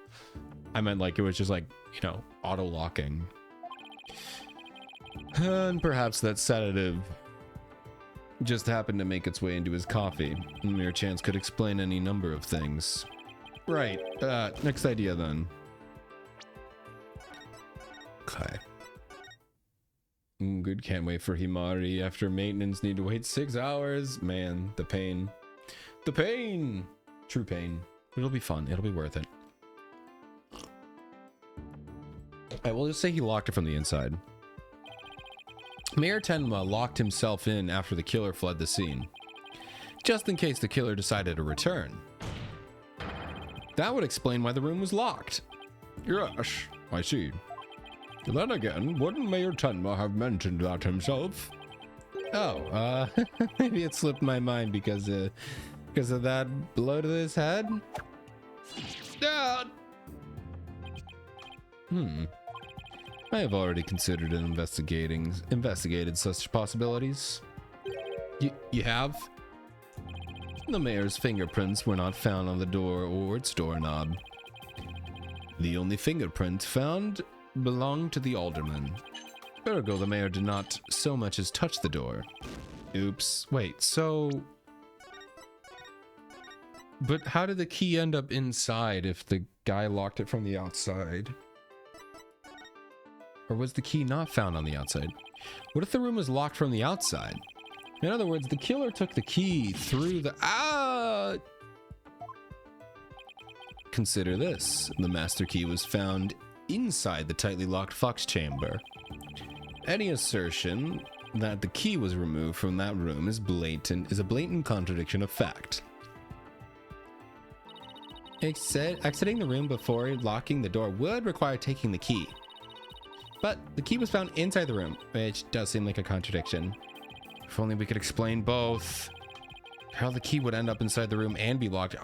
I meant like it was just like, you know, auto-locking. And perhaps that sedative just happened to make its way into his coffee. Mere chance could explain any number of things. Right, next idea then. Okay. Good, can't wait for Himari. After maintenance, need to wait 6 hours. Man, the pain. The pain! True pain. It'll be fun, it'll be worth it. I will just say he locked it from the inside. Mayor Tenma locked himself in after the killer fled the scene, just in case the killer decided to return. That would explain why the room was locked. Yes, I see. Then again, wouldn't Mayor Tenma have mentioned that himself? Oh, maybe it slipped my mind because of that blow to his head? I have already considered and investigated such possibilities. You have? The mayor's fingerprints were not found on the door or its doorknob. The only fingerprint found belonged to the alderman. Ergo, the mayor did not so much as touch the door. Oops. Wait, so... But how did the key end up inside if the guy locked it from the outside? Or was the key not found on the outside? What if the room was locked from the outside? In other words, the killer took the key through the... Consider this. The master key was found inside the tightly locked fox chamber. Any assertion that the key was removed from that room is a blatant contradiction of fact. Exiting the room before locking the door would require taking the key. But the key was found inside the room, which does seem like a contradiction. If only we could explain both. How the key would end up inside the room and be locked.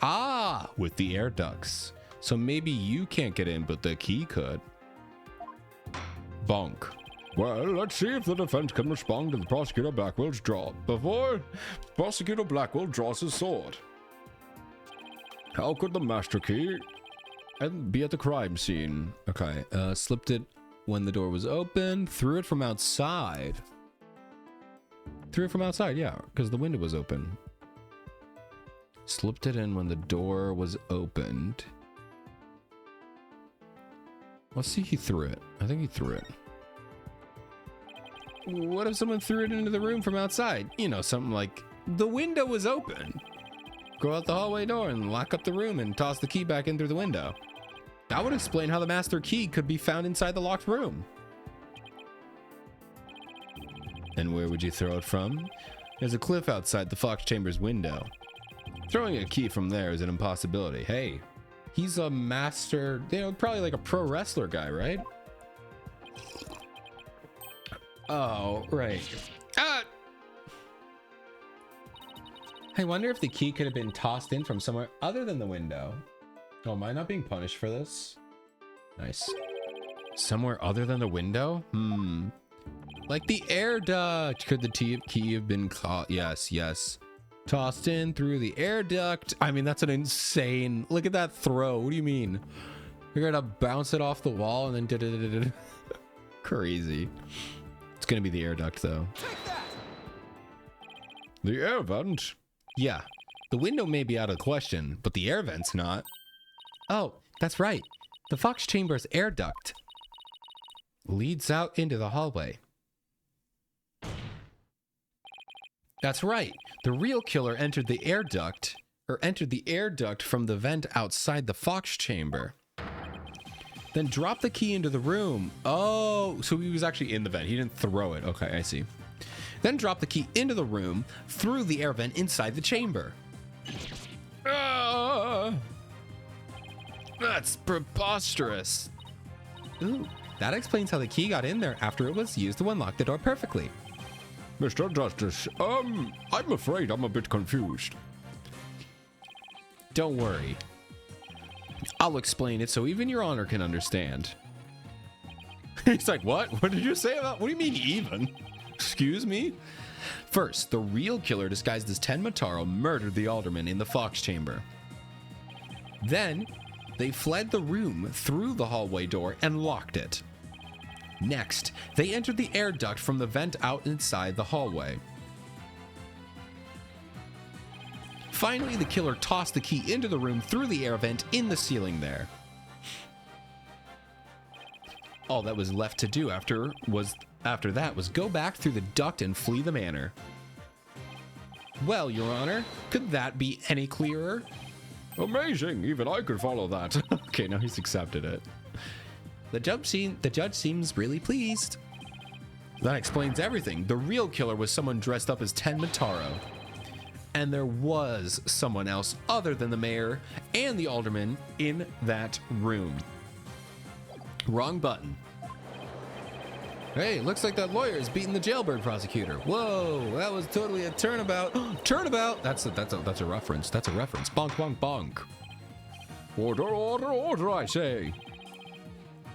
With the air ducts. So maybe you can't get in, but the key could. Bonk. Well, let's see if the defense can respond to the Prosecutor Blackwell's draw before Prosecutor Blackwell draws his sword. How could the master key and be at the crime scene? Okay, slipped it when the door was open, threw it from outside. Threw it from outside, yeah, because the window was open. Slipped it in when the door was opened. Let's see, he threw it. I think he threw it. What if someone threw it into the room from outside? You know, something like the window was open. Go out the hallway door and lock up the room and toss the key back in through the window. That would explain how the master key could be found inside the locked room. And where would you throw it from? There's a cliff outside the fox chamber's window. Throwing a key from there is an impossibility. Hey, he's a master, you know, probably like a pro wrestler guy, right? Oh, right. I wonder if the key could have been tossed in from somewhere other than the window. Oh, am I not being punished for this? Nice. Somewhere other than the window? Like the air duct. Could the key have been caught? Yes, yes. Tossed in through the air duct. I mean, that's an insane... Look at that throw. What do you mean? You're gonna bounce it off the wall and then... Crazy. It's gonna be the air duct, though. The air vent? Yeah. The window may be out of the question, but the air vent's not. Oh, that's right. The fox chamber's air duct leads out into the hallway. That's right. The real killer entered the air duct from the vent outside the fox chamber. Then dropped the key into the room. Oh, so he was actually in the vent. He didn't throw it. Okay, I see. Then dropped the key into the room through the air vent inside the chamber. That's preposterous. Ooh, that explains how the key got in there after it was used to unlock the door perfectly. Mr. Justice, I'm afraid I'm a bit confused. Don't worry. I'll explain it so even your honor can understand. He's like, what? What did you say about? What do you mean even? Excuse me? First, the real killer disguised as Ten Mataro murdered the alderman in the fox chamber. Then, they fled the room through the hallway door and locked it. Next, they entered the air duct from the vent out inside the hallway. Finally, the killer tossed the key into the room through the air vent in the ceiling there. All that was left to do after that was go back through the duct and flee the manor. Well, Your Honor, could that be any clearer? Amazing, even I could follow that. Okay, now he's accepted it. The judge seems really pleased. That explains everything. The real killer was someone dressed up as Ten Mataro. And there was someone else other than the mayor and the alderman in that room. Wrong button. Hey, looks like that lawyer is beating the jailbird prosecutor. Whoa, that was totally a turnabout. Turnabout! That's a reference. That's a reference. Bonk, bonk, bonk. Order, order, order, I say.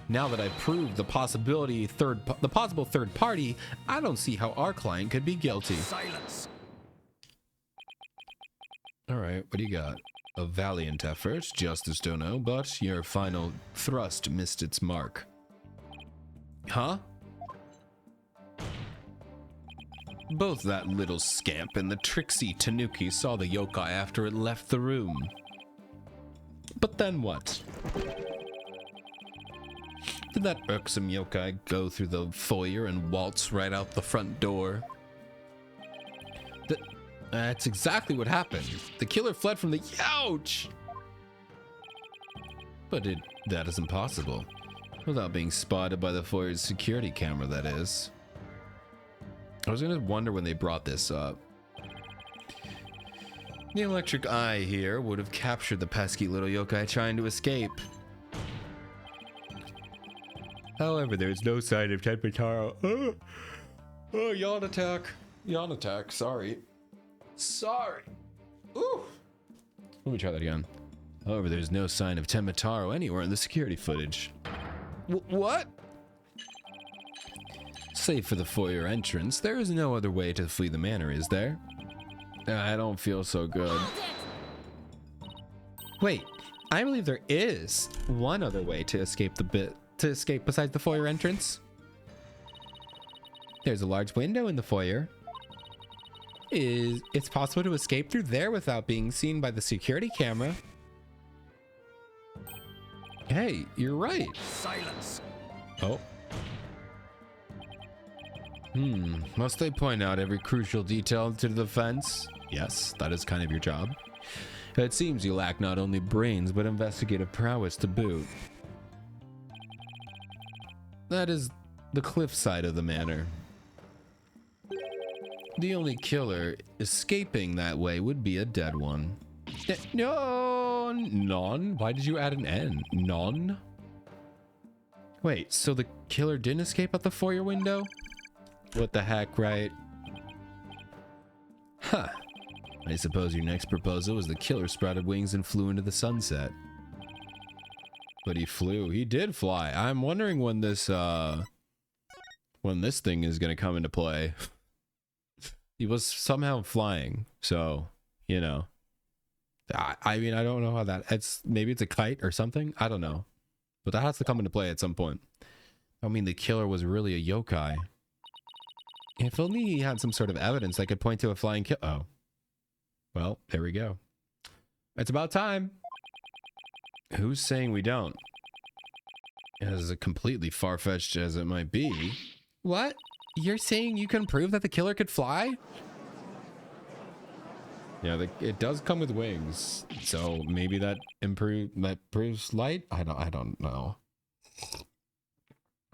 Now that I've proved the possible third party, I don't see how our client could be guilty. Silence. All right, what do you got? A valiant effort, Justice Dono, but your final thrust missed its mark. Huh? Both that little scamp and the tricksy Tanuki saw the yokai after it left the room. But then what? Did that irksome yokai go through the foyer and waltz right out the front door? That's exactly what happened. The killer fled from the ouch! But that is impossible. Without being spotted by the foyer's security camera, that is. I was gonna wonder when they brought this up. The electric eye here would have captured the pesky little yokai trying to escape. However, there's no sign of Tenpataro. Oh, yawn attack. Yawn attack, sorry. Sorry. Ooh. Let me try that again. However, there's no sign of Tenmataro anywhere in the security footage. What? Save for the foyer entrance, there is no other way to flee the manor, is there? I don't feel so good. Wait, I believe there is one other way to escape besides the foyer entrance. There's a large window in the foyer. It's possible to escape through there without being seen by the security camera. Hey, you're right. Silence. Oh. Must I point out every crucial detail to the defense? Yes, that is kind of your job. It seems you lack not only brains, but investigative prowess to boot. That is the cliffside of the manor. The only killer escaping that way would be a dead one. No, non? Why did you add an N? Non? Wait, so the killer didn't escape out the foyer window? What the heck, right? Huh. I suppose your next proposal was the killer sprouted wings and flew into the sunset. But he flew. He did fly. I'm wondering when this thing is gonna come into play. He was somehow flying, so, you know. I mean, I don't know how maybe it's a kite or something. I don't know. But that has to come into play at some point. I mean, the killer was really a yokai. If only he had some sort of evidence that could point to a flying kill. Oh. Well, there we go. It's about time. Who's saying we don't? As completely far-fetched as it might be. What? You're saying you can prove that the killer could fly? Yeah, it does come with wings, so maybe that proves light. I don't know.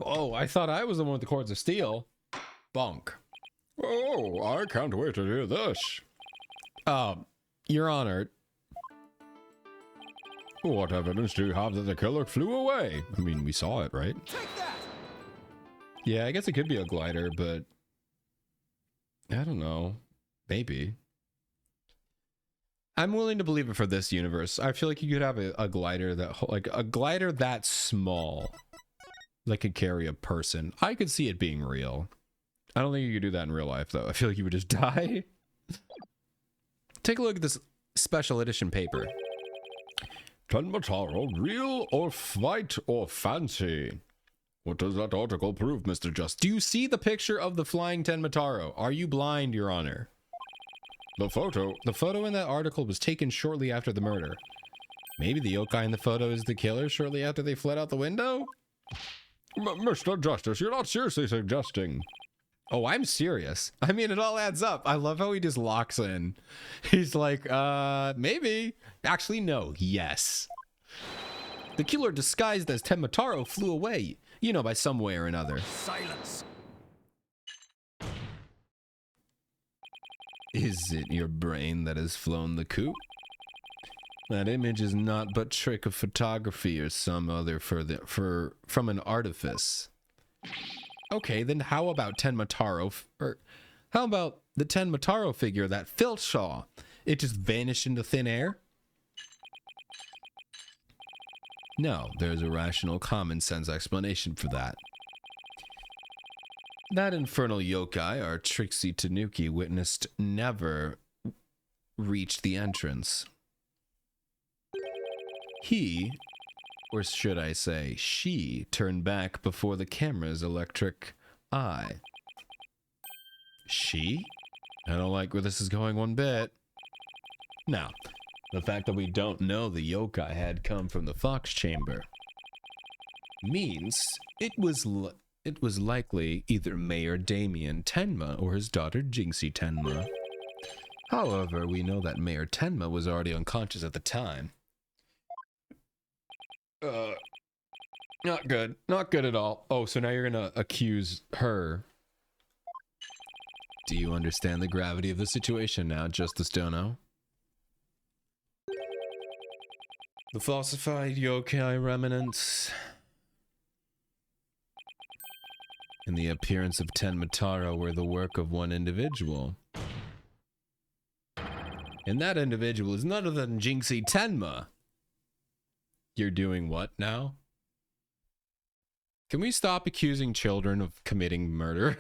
Oh, I thought I was the one with the cords of steel. Bonk. Oh, I can't wait to hear this. Your Honor. What evidence do you have that the killer flew away? I mean, we saw it, right? Take that. Yeah, I guess it could be a glider, but I don't know. Maybe. I'm willing to believe it for this universe. I feel like you could have a glider that small that could carry a person. I could see it being real. I don't think you could do that in real life, though. I feel like you would just die. Take a look at this special edition paper. Tenmataro, real or fight or fancy? What does that article prove, Mr. Justice? Do you see the picture of the flying Tenmataro? Are you blind, Your Honor? The photo in that article was taken shortly after the murder. Maybe the yokai in the photo is the killer shortly after they fled out the window? Mr. Justice, you're not seriously suggesting. Oh, I'm serious. I mean, it all adds up. I love how he just locks in. He's like, maybe. Actually, no. Yes. The killer disguised as Tenmataro flew away. You know, by some way or another. Silence. Is it your brain that has flown the coop? That image is not but trick of photography or some other from an artifice. Okay, then how about Tenmataro, or how about the Tenmataro figure that Phil saw? It just vanished into thin air? No, there's a rational common sense explanation for that. That infernal yokai, our Trixie Tanuki witnessed, never reached the entrance. He, or should I say she, turned back before the camera's electric eye. She? I don't like where this is going one bit. Now, The fact that we don't know the yokai had come from the Fox Chamber means it was likely either Mayor Damien Tenma or his daughter Jinxie Tenma. However, we know that Mayor Tenma was already unconscious at the time. Not good. Not good at all. Oh, so now you're gonna accuse her. Do you understand the gravity of the situation now, Justice Dono? The falsified yokai remnants and the appearance of Tenmataro were the work of one individual. And that individual is none other than Jinxie Tenma. You're doing what now? Can we stop accusing children of committing murder?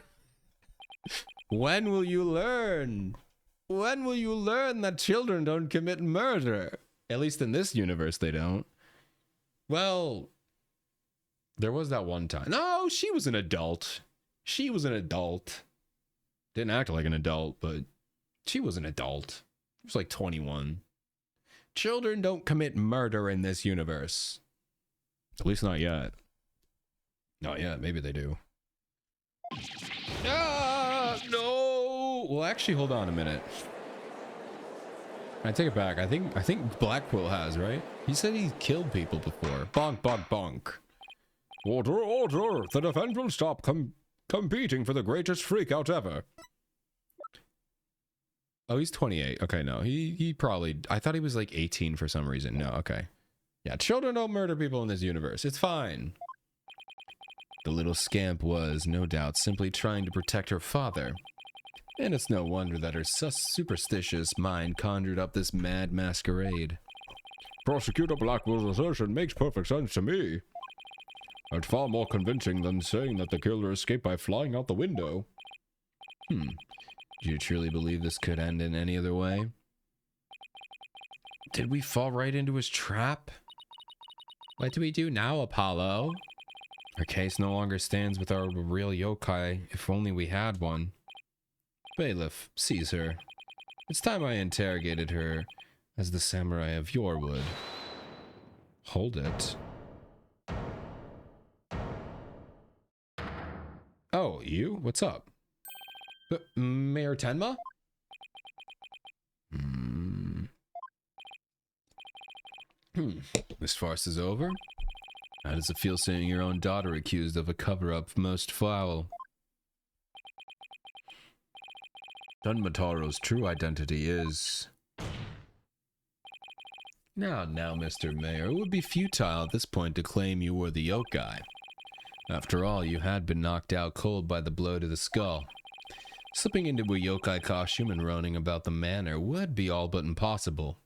When will you learn? When will you learn that children don't commit murder? At least in this universe, they don't. Well, there was that one time. No, she was an adult. She was an adult. Didn't act like an adult, but she was an adult. She was like 21. Children don't commit murder in this universe. At least not yet. Not yet. Maybe they do. Ah, no. Well, actually, hold on a minute. I take it back. I think Black Quill has, right? He said he killed people before. Bonk, bonk, bonk. Order, order! The defense will stop competing for the greatest freakout ever. Oh, he's 28. Okay, no. He probably... I thought he was like 18 for some reason. No, okay. Yeah, children don't murder people in this universe. It's fine. The little scamp was, no doubt, simply trying to protect her father. And it's no wonder that her superstitious mind conjured up this mad masquerade. Prosecutor Blackwell's assertion makes perfect sense to me. It's far more convincing than saying that the killer escaped by flying out the window. Do you truly believe this could end in any other way? Did we fall right into his trap? What do we do now, Apollo? Our case no longer stands with our real yokai, if only we had one. Bailiff, seize her. It's time I interrogated her as the samurai of your wood. Hold it. Oh, you? What's up? Mayor Tenma? This farce is over? How does it feel seeing your own daughter accused of a cover-up most foul? Dunmataro's true identity is... Now, Mr. Mayor, it would be futile at this point to claim you were the yokai. After all, you had been knocked out cold by the blow to the skull. Slipping into a yokai costume and roaming about the manor would be all but impossible.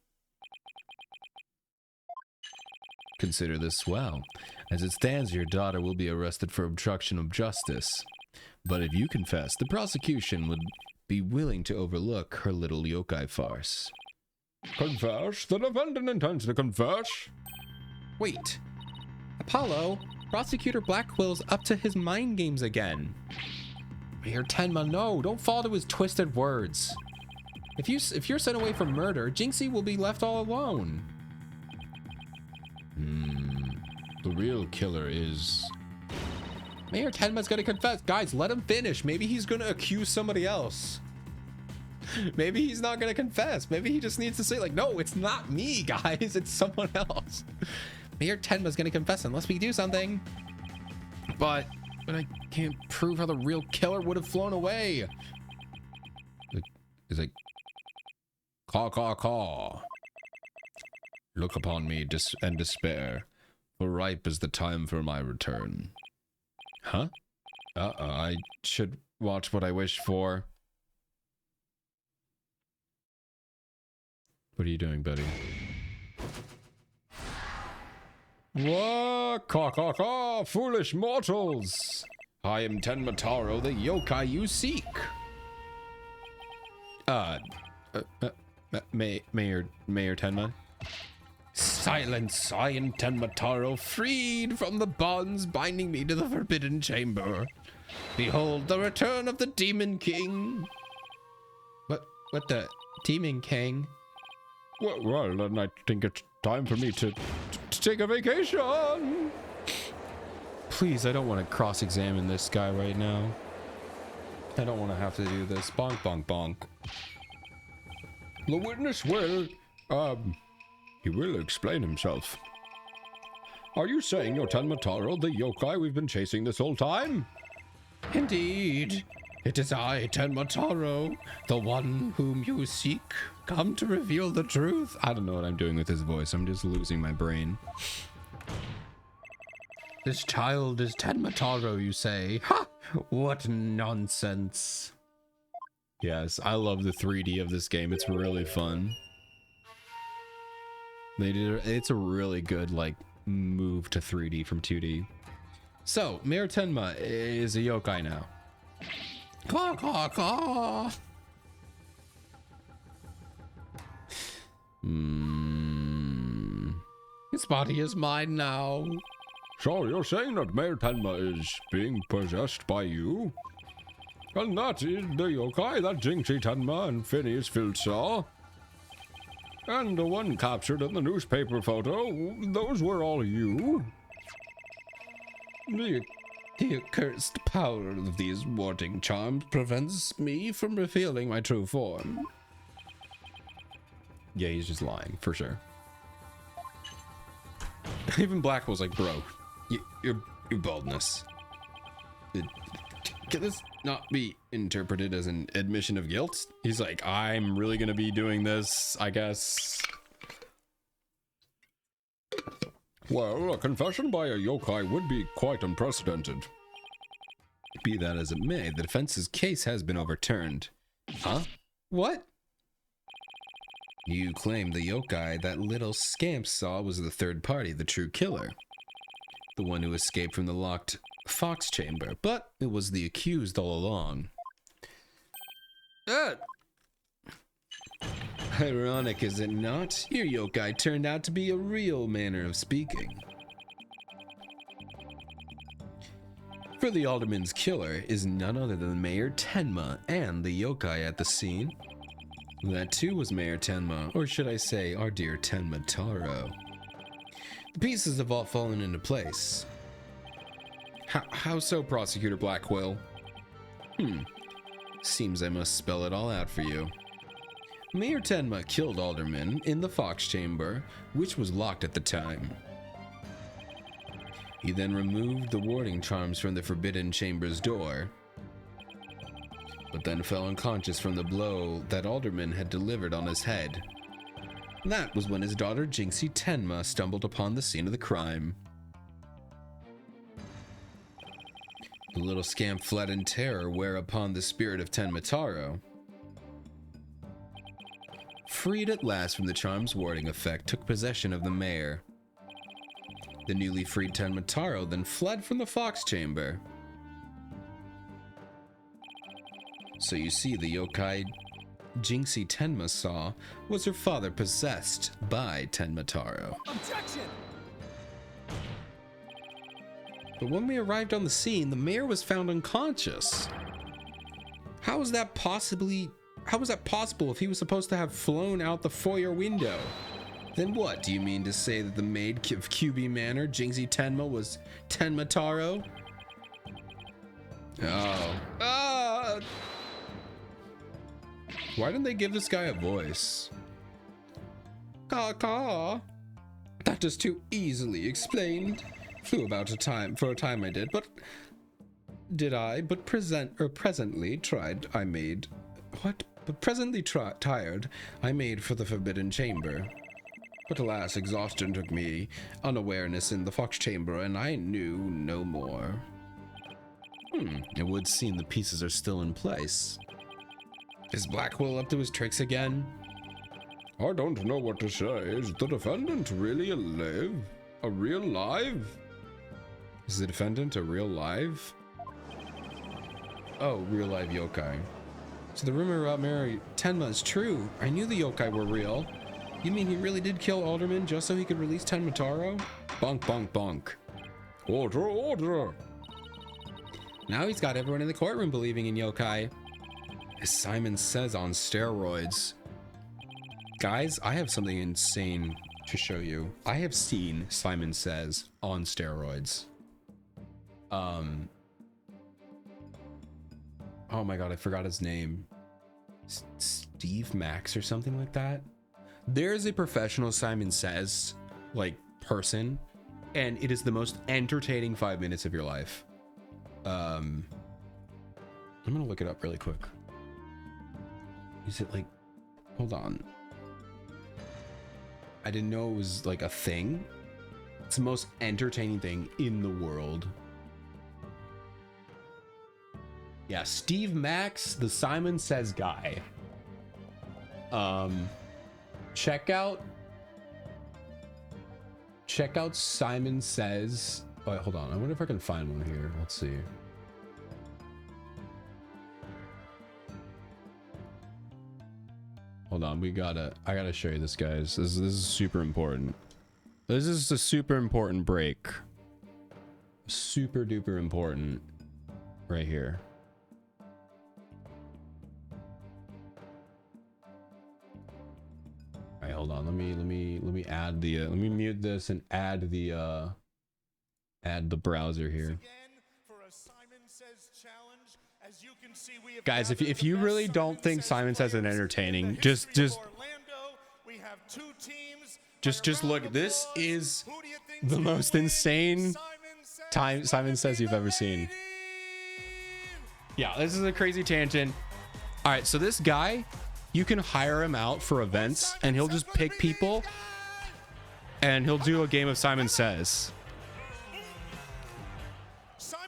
Consider this well. As it stands, your daughter will be arrested for obstruction of justice. But if you confess, the prosecution would be willing to overlook her little yokai farce. Confess? The defendant intends to confess? Wait. Apollo, Prosecutor Blackwell's up to his mind games again. Mayor Tenma, no, don't fall to his twisted words. If you're sent away for murder, Jinxie will be left all alone. The real killer is... Mayor Tenma's gonna confess. Guys, let him finish. Maybe he's gonna accuse somebody else. Maybe he's not gonna confess. Maybe he just needs to say, like, no, it's not me, guys. It's someone else. Mayor Tenma's gonna confess unless we do something. But I can't prove how the real killer would have flown away. It's like... Caw, caw, caw. Look upon me and despair, for ripe is the time for my return. Huh? I should watch what I wish for. What are you doing, buddy? What? Caw, caw, caw, foolish mortals! I am Tenmataro, the yokai you seek. Mayor Tenma? Silence! I am Tenmataro, freed from the bonds binding me to the Forbidden Chamber. Behold the return of the Demon King. What the Demon King? Well, then I think it's time for me to take a vacation. Please, I don't want to cross-examine this guy right now. I don't want to have to do this. Bonk, bonk, bonk. The witness will, he will explain himself. Are you saying you're Tenmataro, the yokai we've been chasing this whole time? Indeed. It is I, Tenmataro, the one whom you seek, come to reveal the truth. I don't know what I'm doing with his voice. I'm just losing my brain. This child is Tenmataro, you say? Ha! What nonsense. Yes, I love the 3D of this game. It's really fun. It's a really good, like, move to 3D from 2D. So, Mayor Tenma is a yokai now. Caw, caw, caw. His body is mine now. So you're saying that Mayor Tenma is being possessed by you? And that is the yokai that Jinxie Tenma and Phineas Field saw? And the one captured in the newspaper photo, those were all you? The accursed power of these warding charms prevents me from revealing my true form. Yeah, he's just lying, for sure. Even Blackwell's like, bro, your baldness. Can this not be interpreted as an admission of guilt? He's like, I'm really gonna be doing this, I guess. Well, a confession by a yokai would be quite unprecedented. Be that as it may, the defense's case has been overturned. Huh? What? You claim the yokai that little scamp saw was the third party, the true killer. The one who escaped from the locked fox chamber, but it was the accused all along. Ironic, is it not? Your yokai turned out to be a real manner of speaking. For the alderman's killer is none other than Mayor Tenma and the yokai at the scene. That too was Mayor Tenma, or should I say, our dear Tenma Taro. The pieces have all fallen into place. How so, Prosecutor Blackwell? Seems I must spell it all out for you. Mayor Tenma killed Alderman in the Fox Chamber, which was locked at the time. He then removed the warding charms from the Forbidden Chamber's door, but then fell unconscious from the blow that Alderman had delivered on his head. That was when his daughter Jinxie Tenma stumbled upon the scene of the crime. The little scamp fled in terror, whereupon the spirit of Tenmataro, freed at last from the charm's warding effect, took possession of the mayor. The newly freed Tenmataro then fled from the Fox Chamber. So you see, the yokai Jinxie Tenma saw was her father possessed by Tenmataro. Objection! But when we arrived on the scene, the mayor was found unconscious. How was that possible if he was supposed to have flown out the foyer window? Then what, do you mean to say that the maid of QB Manor, Jinxie Tenma, was Tenmataro? Oh. Why didn't they give this guy a voice? Caw. That is too easily explained. Flew about for a time I did, but presently tired, I made for the Forbidden Chamber. But alas, exhaustion took me, unawareness in the Fox Chamber, and I knew no more. It would seem the pieces are still in place. Is Blackwell up to his tricks again? I don't know what to say. Is the defendant really alive? A real live? Is the defendant a real live? Oh, real live yokai. So the rumor about Mayor Tenma is true. I knew the yokai were real. You mean he really did kill Alderman just so he could release Tenmataro? Bonk, bonk, bonk. Order! Now he's got everyone in the courtroom believing in yokai. As Simon says, on steroids. Guys, I have something insane to show you. I have seen Simon Says on steroids. Oh my god, I forgot his name. Steve Max or something like that. There's a professional Simon Says like person, and it is the most entertaining 5 minutes of your life. I'm gonna look it up really quick. Is it like, hold on. I didn't know it was like a thing. It's the most entertaining thing in the world. Yeah, Steve Max, the Simon Says guy. Check out Simon Says. Oh, wait, hold on. I wonder if I can find one here. Let's see. Hold on, I gotta show you this, guys. This is super important. This is a super important break. Super duper important right here. All right, hold on. Let me add the let me mute this and add the browser here. Guys, if you really don't think Simon Says is entertaining, just look. This is the most insane Simon Says you've ever seen. Yeah, this is a crazy tangent. All right, so this guy, you can hire him out for events, and he'll just pick people, and he'll do a game of Simon Says.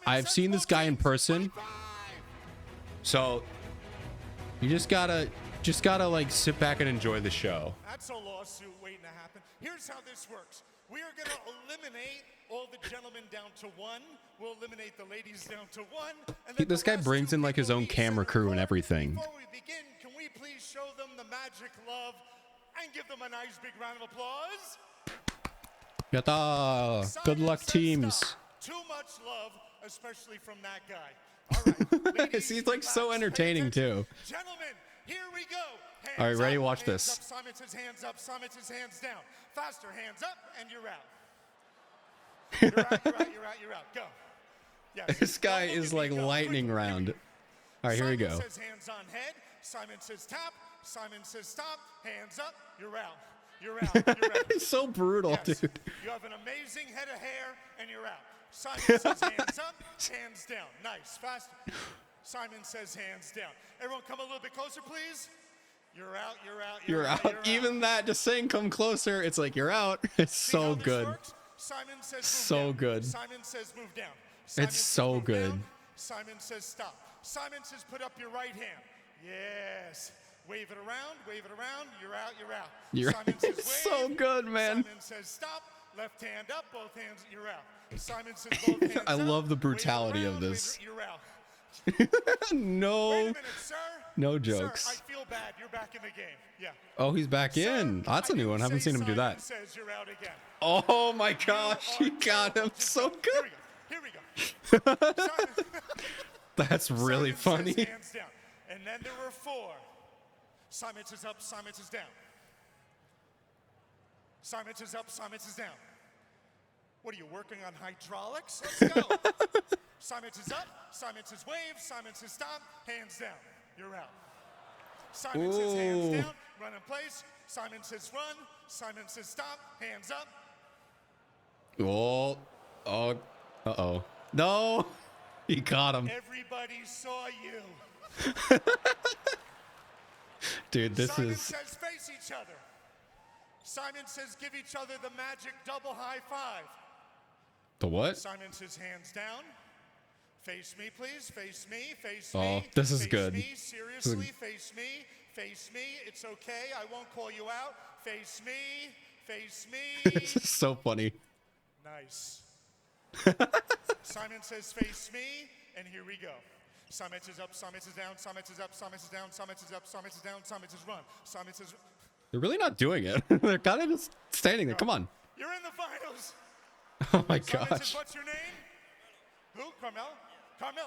I've seen this guy in person. So you just gotta like sit back and enjoy the show. That's a lawsuit waiting to happen. Here's how this works. We are gonna eliminate all the gentlemen down to one. We'll eliminate the ladies down to one. And then This guy brings in like his own camera crew and everything. Before we begin, can we please show them the magic love and give them a nice big round of applause? Yatta! Good luck, teams. Stop. Too much love, especially from that guy. All right, He's like so entertaining too. Gentlemen, here we go. Hands All right, ready? up, Watch hands this. Up, Simon says hands up, Simon says hands down. Faster, hands up, and you're out. You're out. Go. Yes. This guy Go, look is at me, like go. lightning Quickly, round. quickly. All right, here we Simon go. says hands on head. Simon says tap. Simon says stop. Hands up. You're out. You're out. It's so brutal, Yes. dude. You have an amazing head of hair, and you're out. Simon says hands up, hands down. Nice, faster. Simon says hands down. Everyone come a little bit closer, please. You're out. You're out. Even that, just saying come closer, it's like you're out. It's See how so this good. works? Simon says move So down. good. Simon says move down. Simon It's says so move good. down. Simon says stop. Simon says put up your right hand. Yes. Wave it around. You're out. Simon says It's so wave. good, man. Simon says stop. Left hand up, both hands. You're out. Simon says both hands I up. love the Wave it brutality of around, this. You're out. No. Wait a minute, sir. No Sir, jokes. I feel bad. You're back in the game. Yeah. Oh, he's back in. Sir, That's a I new one. didn't Haven't say seen him do Simon that. says you're out again. Oh my gosh, he got him so good. Here we go. Simon, That's really Simon funny. says hands down. And then there were four. Simon says up, Simon says down. Simon says up, Simon says down. What are you working on hydraulics? Let's go. Simon says up, Simon says wave, Simon says stop, hands down. You're out. Simon says hands Ooh. down, run in place. Simon says run, Simon says stop, hands up. Oh, uh-oh. No, he caught him. Everybody saw you. Dude, this Simon is... says face each other. Simon says give each other the magic double high five. The what? Simon says hands down. Face me, please. Face me. Face Oh, me. this is face good. Me. Seriously, face me. Face me. It's okay. I won't call you out. Face me. Face me. This is so funny. Nice. Simon says face me, and here we go. Simon says up, Simon says down, Simon says up, Simon says down, Simon says up, Simon says down, Simon says run. Simon says, They're really not doing it. They're kind of just standing there. Come on. you're in the finals. Oh my Simon gosh. says, what's your name? Who? Carmel? Carmel.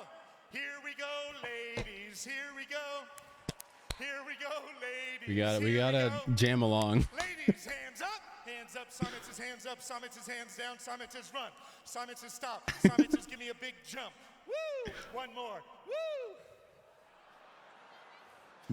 Here we go, ladies. Here we go. Here we go, ladies. We Here gotta go. jam along. Ladies, hands up. Hands up. Simon says hands up. Simon says hands down. Simon says run. Simon says stop. Simon says give me a big jump. Woo! One more. Woo!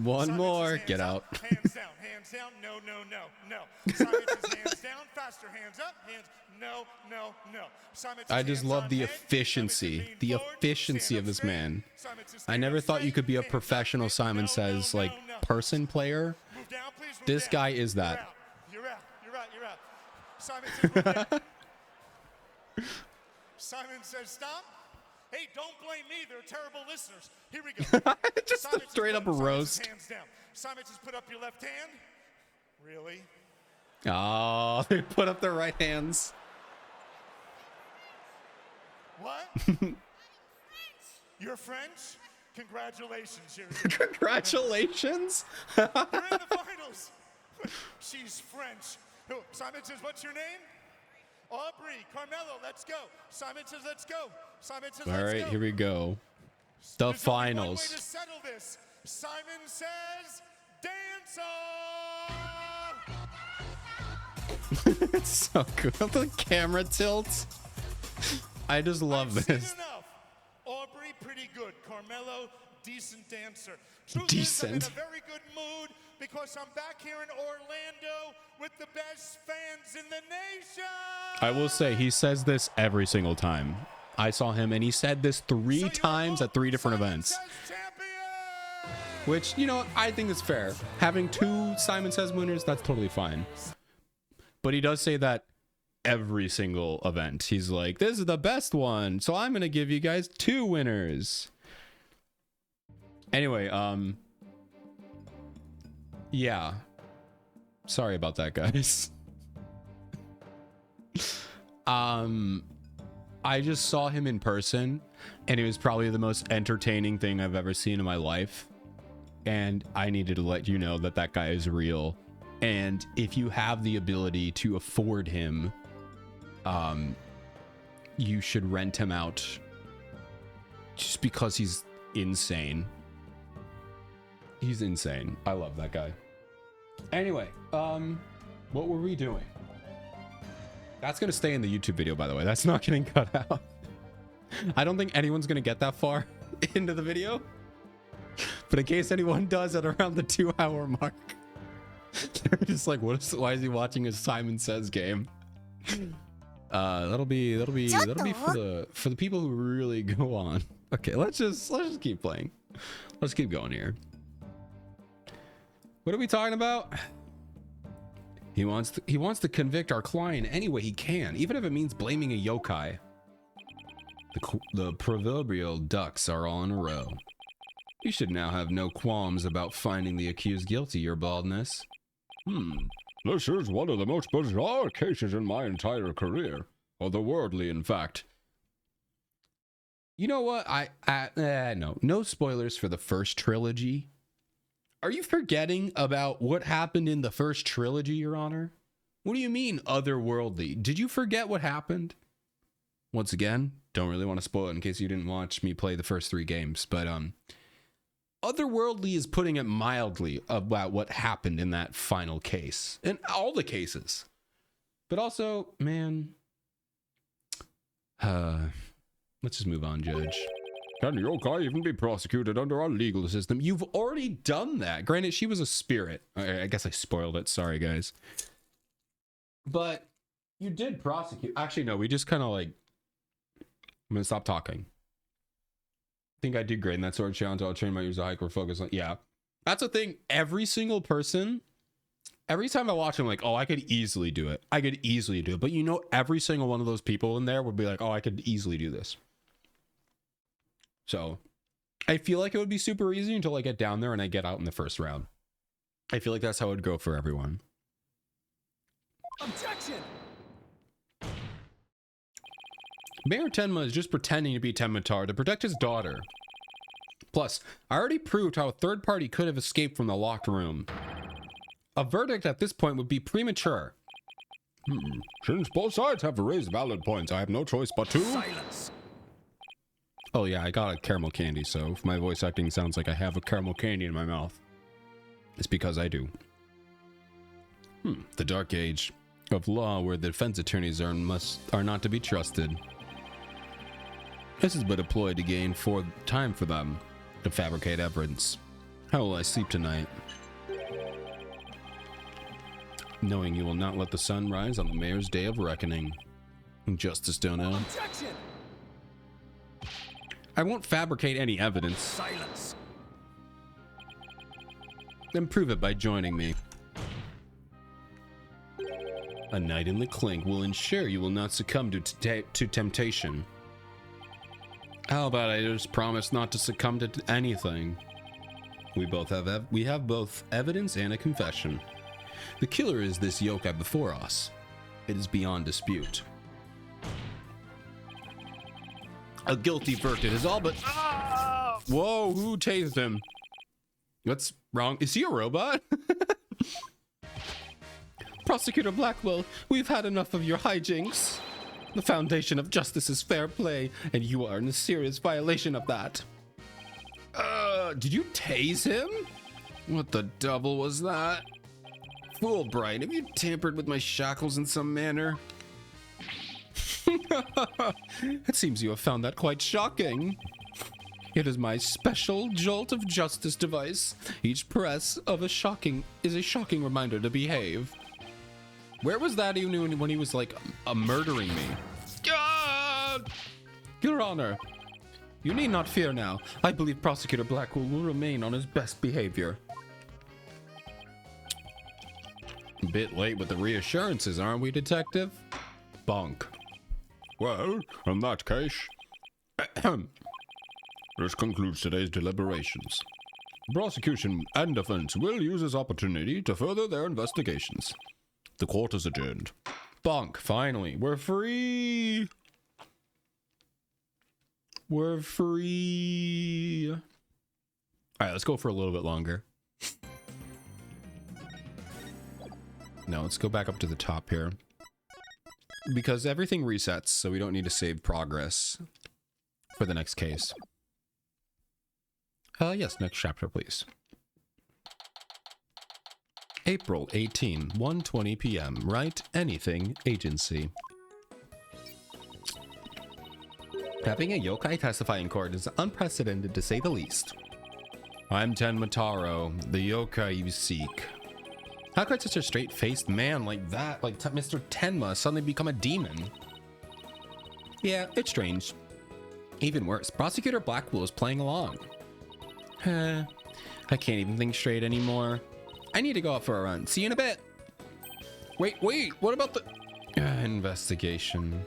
One Simon more. says hands Get up, out. Hands down. Hands down. No, no, no, no. Simon says hands down. Faster. Hands up. Hands. No, no, no. Simon says I just hands love on the head. efficiency. Simon says The lean forward. efficiency Stand of up this straight. man. Simon says I stand never up thought you straight. could be a Hands up. professional Simon No, Says no, like no, no. person player. Move down, please. Move This down. guy is that. You're out. You're out. You're out. Simon says move down. Simon says stop. Hey, don't blame me. They're terrible listeners. Here we go. Just Simon a says straight up put- Simon roast. says hands down. Simon says put up your left hand. Really? Oh, they put up their right hands. What? You're French? Congratulations. Congratulations. You're in the finals. She's French. Simon says, what's your name? Aubrey. Carmelo, let's go. Simon says, let's go. Simon says, All let's right, go. here we go. The There's only one way finals. to settle this. Simon says, dance off. It's so good. The camera tilts. I just love I've seen this. enough. Aubrey, pretty good. Carmelo, decent dancer. Truth Decent. is, I'm in a very good mood because I'm back here in Orlando with the best fans in the nation. I will say he says this every single time. I saw him and he said this So 3 you times vote at 3 different Simon events. Says champion! Which, you know, I think is fair. Having 2 Simon Says winners, that's totally fine. But he does say that every single event. He's like, this is the best one, so I'm gonna give you guys 2 winners. Anyway, yeah. Sorry about that, guys. I just saw him in person, and it was probably the most entertaining thing I've ever seen in my life. And I needed to let you know that that guy is real. And if you have the ability to afford him, you should rent him out just because he's insane. He's insane. I love that guy. Anyway, what were we doing? That's gonna stay in the YouTube video, by the way. That's not getting cut out. I don't think anyone's gonna get that far into the video. But in case anyone does at around the 2-hour mark, they're just like, why is he watching a Simon Says game? That'll be for the people who really go on. Okay, let's just keep playing. Let's keep going here. What are we talking about? He wants to convict our client any way he can, even if it means blaming a yokai. The proverbial ducks are all in a row. You should now have no qualms about finding the accused guilty, your baldness. This is one of the most bizarre cases in my entire career. Otherworldly, in fact. You know what? No spoilers for the first trilogy. Are you forgetting about what happened in the first trilogy, Your Honor? What do you mean, otherworldly? Did you forget what happened? Once again, don't really want to spoil it in case you didn't watch me play the first 3 games, but otherworldly is putting it mildly about what happened in that final case. In all the cases. But also, man, let's just move on, Judge. Can yokai even be prosecuted under our legal system? You've already done that. Granted, she was a spirit. I guess I spoiled it. Sorry, guys. But you did prosecute. Actually, no, we just kind of like... I'm going to stop talking. I think I did great in that sword challenge. I'll train my user hyper focus on... Yeah. That's the thing. Every single person... Every time I watch them, like, oh, I could easily do it. I could easily do it. But you know, every single one of those people in there would be like, oh, I could easily do this. So, I feel like it would be super easy until I get down there and I get out in the first round. I feel like that's how it would go for everyone. Objection! Mayor Tenma is just pretending to be Tenmatar to protect his daughter. Plus, I already proved how a third party could have escaped from the locked room. A verdict at this point would be premature. Since both sides have raised valid points, I have no choice but to... Silence! Oh yeah, I got a caramel candy, so if my voice acting sounds like I have a caramel candy in my mouth. It's because I do. The dark age of law where the defense attorneys are not to be trusted. This is but a ploy to gain time for them to fabricate evidence. How will I sleep tonight? Knowing you will not let the sun rise on the mayor's day of reckoning. Justice don't know. Objection! I won't fabricate any evidence. Silence! Then prove it by joining me. A night in the clink will ensure you will not succumb to temptation. How about I just promise not to succumb to anything? We have both evidence and a confession. The killer is this yokai before us. It is beyond dispute. A guilty verdict is all but... Whoa, who tased him? What's wrong? Is he a robot? Prosecutor Blackwell, we've had enough of your hijinks. The foundation of justice is fair play, and you are in a serious violation of that. Did you tase him? What the devil was that? Fulbright, have you tampered with my shackles in some manner? It seems you have found that quite shocking. It is my special jolt of justice device. Each press of is a shocking reminder to behave. Where was that even when he was like murdering me? God! Your Honor, you need not fear now. I believe Prosecutor Blackwell will remain on his best behavior. A bit late with the reassurances, aren't we, Detective? Bonk. Well, in that case, this concludes today's deliberations. Prosecution and defense will use this opportunity to further their investigations. The court is adjourned. Bonk, finally. We're free. We're free. All right, let's go for a little bit longer. No, let's go back up to the top here. Because everything resets, so we don't need to save progress for the next case. Yes, next chapter, please. April 18, 1:20 p.m. Write anything agency. Having a yokai testify in court is unprecedented to say the least. I'm Ten Mataro, the yokai you seek. How could such a straight-faced man like that, like Mr. Tenma, suddenly become a demon? Yeah, it's strange. Even worse, Prosecutor Blackwell is playing along. I can't even think straight anymore. I need to go out for a run. See you in a bit. Wait, what about the... investigation.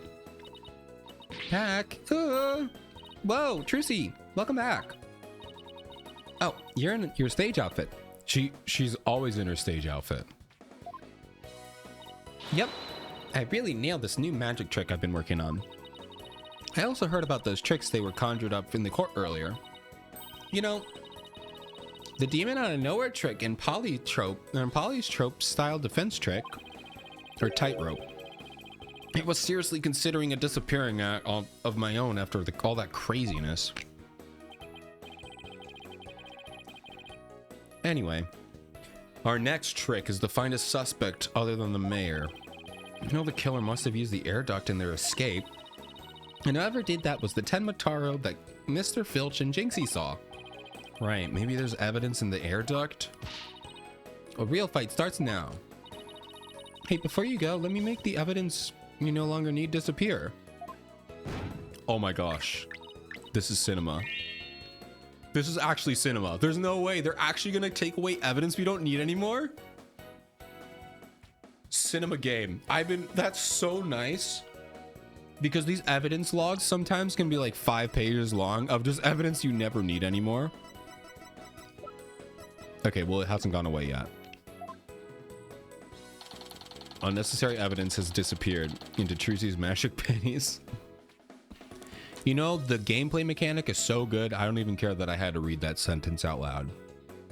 Back. Whoa, Trucy, welcome back. Oh, you're in your stage outfit. She's always in her stage outfit. Yep, I really nailed this new magic trick I've been working on. I also heard about those tricks they were conjured up in the court earlier. You know, the demon out of nowhere trick and Polly's trope style defense trick, or tightrope. It was seriously considering a disappearing act of my own after all that craziness. Anyway, our next trick is to find a suspect other than the mayor. You know, the killer must have used the air duct in their escape. And whoever did that was the Ten Mataro that Mr. Filch and Jinxie saw. Right, maybe there's evidence in the air duct? A real fight starts now. Hey, before you go, let me make the evidence you no longer need disappear. Oh my gosh. This is cinema. This is actually cinema. There's no way they're actually gonna take away evidence we don't need anymore. Cinema game. That's so nice. Because these evidence logs sometimes can be like 5 pages long of just evidence you never need anymore. Okay, well, it hasn't gone away yet. Unnecessary evidence has disappeared into Trucy's magic pennies. You know, the gameplay mechanic is so good, I don't even care that I had to read that sentence out loud.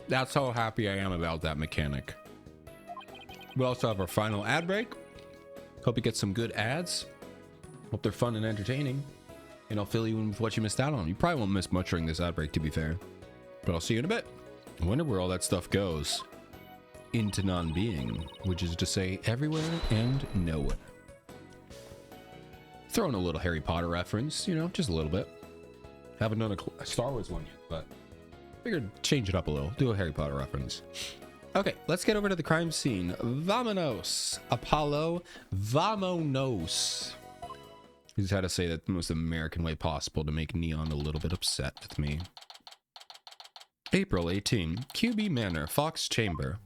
That's how happy I am about that mechanic. We also have our final ad break. Hope you get some good ads. Hope they're fun and entertaining. And I'll fill you in with what you missed out on. You probably won't miss much during this ad break, to be fair. But I'll see you in a bit. I wonder where all that stuff goes. into non-being, which is to say everywhere and nowhere. Throw in a little Harry Potter reference, you know, just a little bit. Haven't done a Star Wars one yet, but figured change it up a little. Do a Harry Potter reference. Okay, let's get over to the crime scene. Vamonos. Apollo, vamonos. He just had to say that the most American way possible to make Neon a little bit upset with me. April 18, QB Manor, Fox Chamber.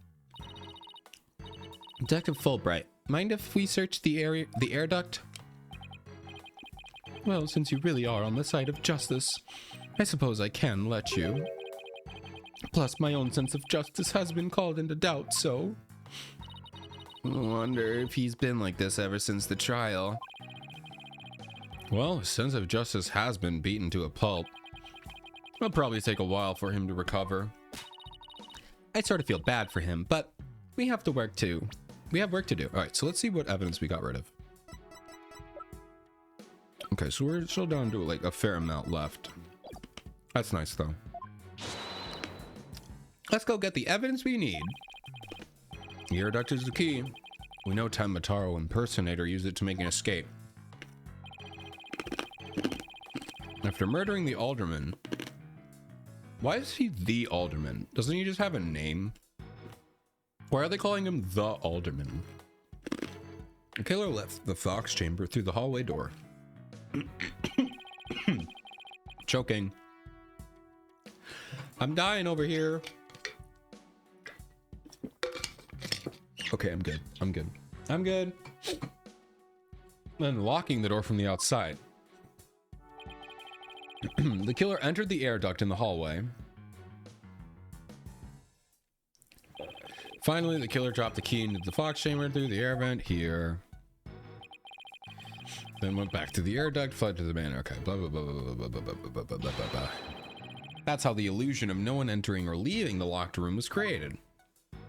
Detective Fulbright, mind if we search the air duct? Well, since you really are on the side of justice, I suppose I can let you. Plus, my own sense of justice has been called into doubt, so... Wonder if he's been like this ever since the trial. Well, his sense of justice has been beaten to a pulp. It'll probably take a while for him to recover. I sort of feel bad for him, but we have to work too. We have work to do. All right, so let's see what evidence we got rid of. Okay, so we're still down to like a fair amount left. That's nice though. Let's go get the evidence we need. The air duct is the key. We know Mataro impersonator used it to make an escape. After murdering the alderman... Why is he the alderman? Doesn't he just have a name? Why are they calling him the alderman? The killer left the Fox Chamber through the hallway door. Choking. I'm dying over here. Okay, I'm good. I'm good. I'm good. Then locking the door from the outside. The killer entered the air duct in the hallway. Finally, the killer dropped the key into the Fox Chamber through the air vent here. Then went back to the air duct, fled to the manor. Okay, blah, blah, blah, blah, blah, blah, blah, blah, blah, blah, blah. That's how the illusion of no one entering or leaving the locked room was created.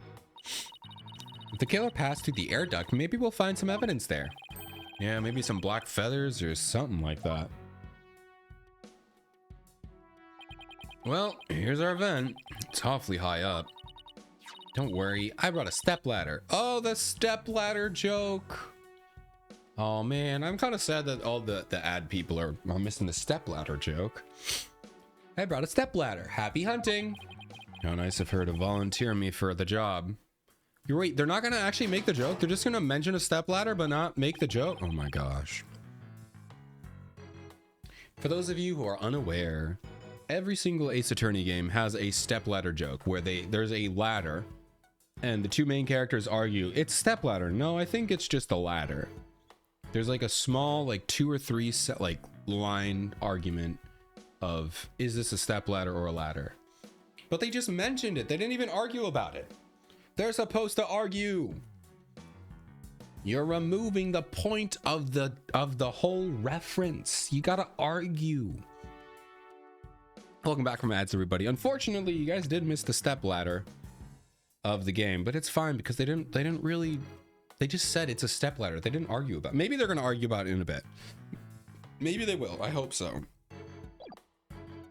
If the killer passed through the air duct, maybe we'll find some evidence there. Yeah, maybe some black feathers or something like that. Well, here's our vent. It's awfully high up. Don't worry, I brought a stepladder. Oh, the stepladder joke. Oh man, I'm kind of sad that all the ad people are missing the stepladder joke. I brought a stepladder. Happy hunting. How nice of her to volunteer me for the job. You're wait, they're not gonna actually make the joke? They're just gonna mention a stepladder but not make the joke? Oh my gosh. For those of you who are unaware, every single Ace Attorney game has a stepladder joke where there's a ladder and the two main characters argue, it's stepladder. No, I think it's just a ladder. There's like a small, like 2 or 3 set, like line argument of, is this a stepladder or a ladder? But they just mentioned it. They didn't even argue about it. They're supposed to argue. You're removing the point of the whole reference. You gotta argue. Welcome back from ads, everybody. Unfortunately, you guys did miss the stepladder of the game, but it's fine because they didn't really. They just said it's a stepladder. They didn't argue about it. Maybe they're going to argue about it in a bit. Maybe they will. I hope so.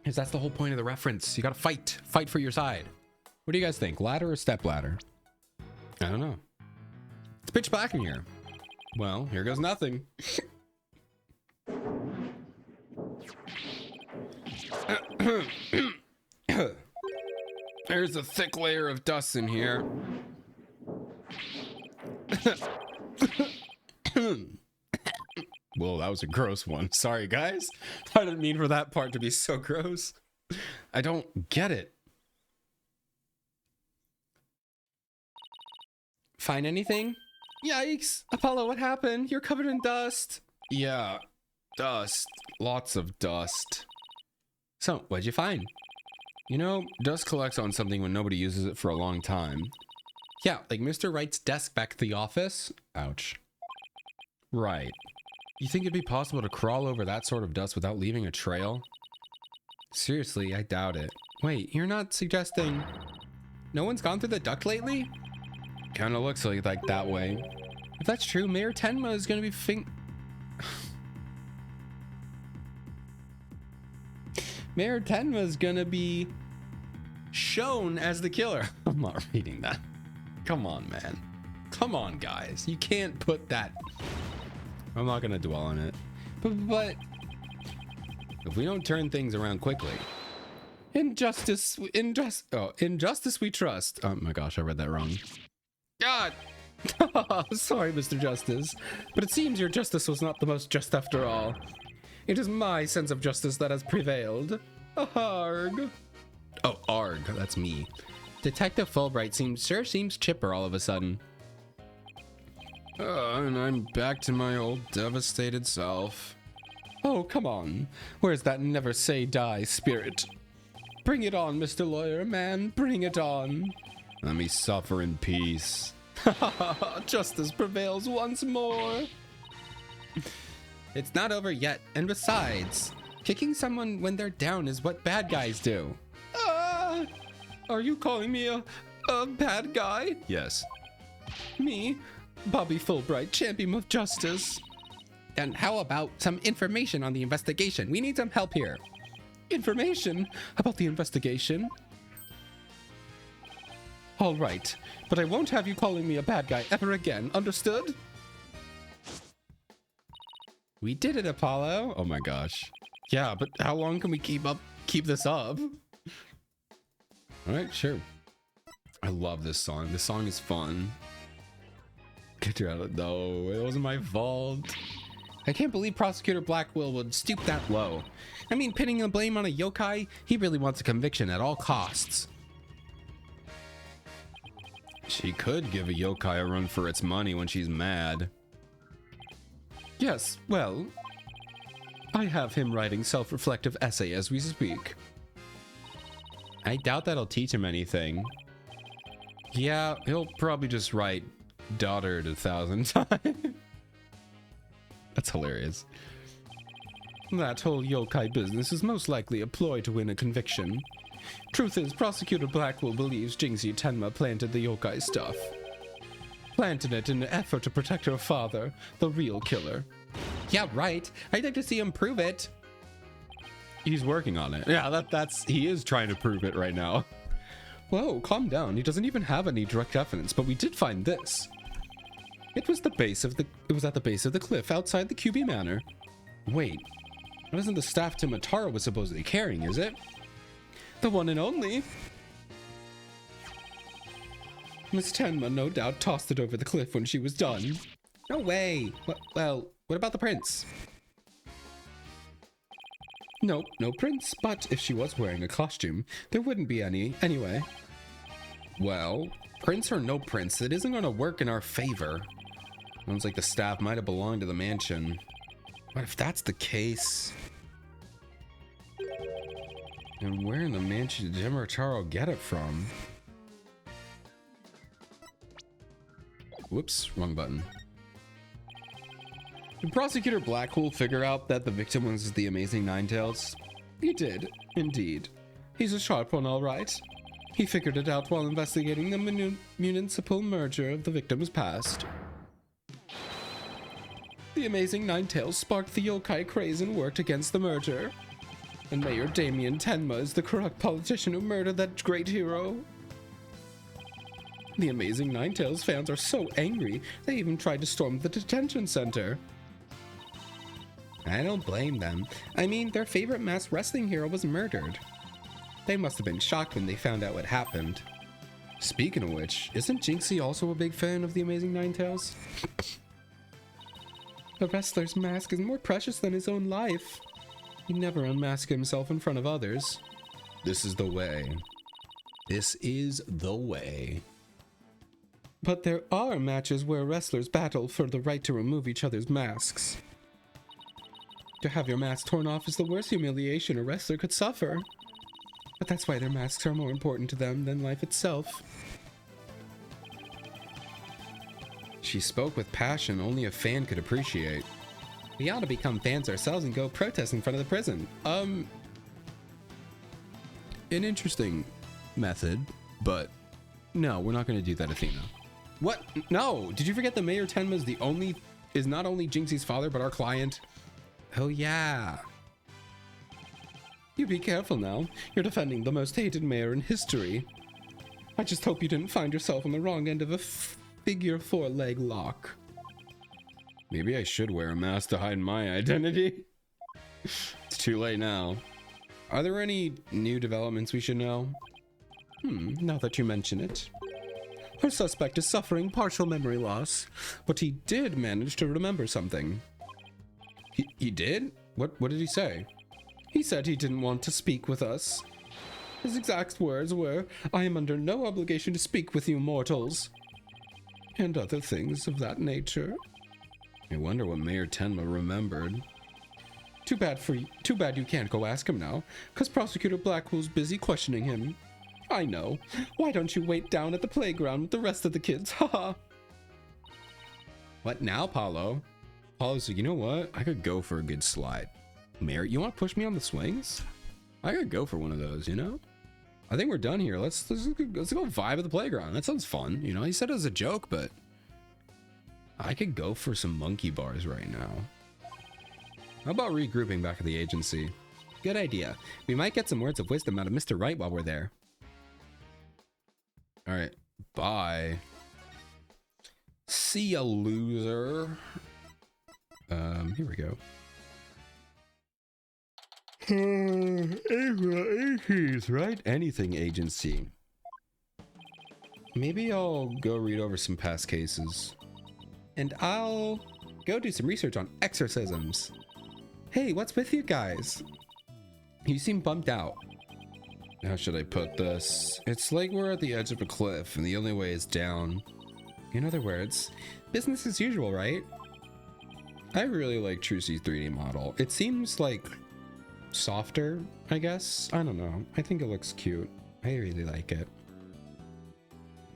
Because that's the whole point of the reference. You got to fight. Fight for your side. What do you guys think? Ladder or stepladder? I don't know. It's pitch black in here. Well, here goes nothing. There's a thick layer of dust in here. Whoa, that was a gross one. Sorry, guys. I didn't mean for that part to be so gross. I don't get it. Find anything? Yikes. Apollo, what happened? You're covered in dust. Yeah, dust. Lots of dust. So, what'd you find? You know, dust collects on something when nobody uses it for a long time. Yeah, like Mr. Wright's desk back at the office. Ouch. Right. You think it'd be possible to crawl over that sort of dust without leaving a trail? Seriously, I doubt it. Wait, you're not suggesting... No one's gone through the duct lately? Kinda looks like that way. If that's true, Mayor Tenma is gonna be Mayor Tenma is gonna be shown as the killer. I'm not reading that. Come on, man. Come on, guys. You can't put that. I'm not gonna dwell on it. But if we don't turn things around quickly. In justice we trust. Oh my gosh, I read that wrong. God! Sorry, Mr. Justice. But it seems your justice was not the most just after all. It is my sense of justice that has prevailed. Arg. Oh, arg. That's me. Detective Fulbright seems chipper all of a sudden. And I'm back to my old devastated self. Oh, come on. Where's that never say die spirit? Bring it on, Mr. Lawyer Man. Bring it on. Let me suffer in peace. Justice prevails once more. It's not over yet. And besides, kicking someone when they're down is what bad guys do. Are you calling me a bad guy? Yes. Me, Bobby Fulbright, champion of justice. And how about some information on the investigation? We need some help here. Information about the investigation? All right, but I won't have you calling me a bad guy ever again, understood? We did it, Apollo. Oh my gosh. Yeah, but how long can we keep this up? All right, sure. I love this song. This song is fun. Get you out of... No, it wasn't my fault. I can't believe Prosecutor Blackwell would stoop that low. I mean, pinning the blame on a yokai, he really wants a conviction at all costs. She could give a yokai a run for its money when she's mad. Yes, well, I have him writing self-reflective essay as we speak. I doubt that'll teach him anything. Yeah, he'll probably just write "daughter" 1,000 times. That's hilarious. That whole yokai business is most likely a ploy to win a conviction. Truth is, Prosecutor Blackwell believes Jinxie Tenma planted the yokai stuff. Planted it in an effort to protect her father, the real killer. Yeah, right. I'd like to see him prove it. He's working on it. Yeah, he is trying to prove it right now. Whoa, calm down. He doesn't even have any direct evidence, but we did find this. It was at the base of the cliff outside the QB Manor. Wait, that isn't the staff Timatara was supposedly carrying, is it? The one and only. Miss Tenma no doubt tossed it over the cliff when she was done. No way. Well, what about the prince? Nope, no prince, but if she was wearing a costume, there wouldn't be any anyway. Well, prince or no prince, it isn't going to work in our favor. Sounds like the staff might have belonged to the mansion. What if that's the case? And where in the mansion did Timatara get it from? Whoops, wrong button. Did Prosecutor Blackwell figure out that the victim was the Amazing Ninetales? He did, indeed. He's a sharp one, all right. He figured it out while investigating the municipal merger of the victim's past. The Amazing Ninetales sparked the yokai craze and worked against the merger. And Mayor Damien Tenma is the corrupt politician who murdered that great hero. The Amazing Ninetales fans are so angry, they even tried to storm the detention center. I don't blame them. I mean, their favorite masked wrestling hero was murdered. They must have been shocked when they found out what happened. Speaking of which, isn't Jinxie also a big fan of the Amazing Ninetales? The wrestler's mask is more precious than his own life. He never unmasked himself in front of others. This is the way. This is the way. But there are matches where wrestlers battle for the right to remove each other's masks. To have your mask torn off is the worst humiliation a wrestler could suffer. But that's why their masks are more important to them than life itself. She spoke with passion only a fan could appreciate. We ought to become fans ourselves and go protest in front of the prison. An interesting method, but no, we're not going to do that, Athena. What? No! Did you forget that Mayor Tenma is not only Jinxie's father, but our client? Oh yeah. You be careful now. You're defending the most hated mayor in history. I just hope you didn't find yourself on the wrong end of a figure 4 leg lock. Maybe I should wear a mask to hide my identity. It's too late now. Are there any new developments we should know? Now that you mention it. Our suspect is suffering partial memory loss, but he did manage to remember something. He did? What did he say? He said he didn't want to speak with us. His exact words were, "I am under no obligation to speak with you mortals." And other things of that nature. I wonder what Mayor Tenma remembered. Too bad you can't go ask him now, because Prosecutor Blackwell's busy questioning him. I know. Why don't you wait down at the playground with the rest of the kids? Haha. What now, Paulo? Paulo's like, you know what? I could go for a good slide. Mayor, you want to push me on the swings? I could go for one of those, you know? I think we're done here. Let's go vibe at the playground. That sounds fun. You know, he said it as a joke, but I could go for some monkey bars right now. How about regrouping back at the agency? Good idea. We might get some words of wisdom out of Mr. Wright while we're there. All right, bye. See ya, loser. Here we go. He's right. Anything agency. Maybe I'll go read over some past cases. And I'll go do some research on exorcisms. Hey, what's with you guys? You seem bummed out. How should I put this? It's like we're at the edge of a cliff and the only way is down. In other words, business as usual, right? I really like Trucy's 3D model. It seems like softer, I guess. I don't know. I think it looks cute. I really like it.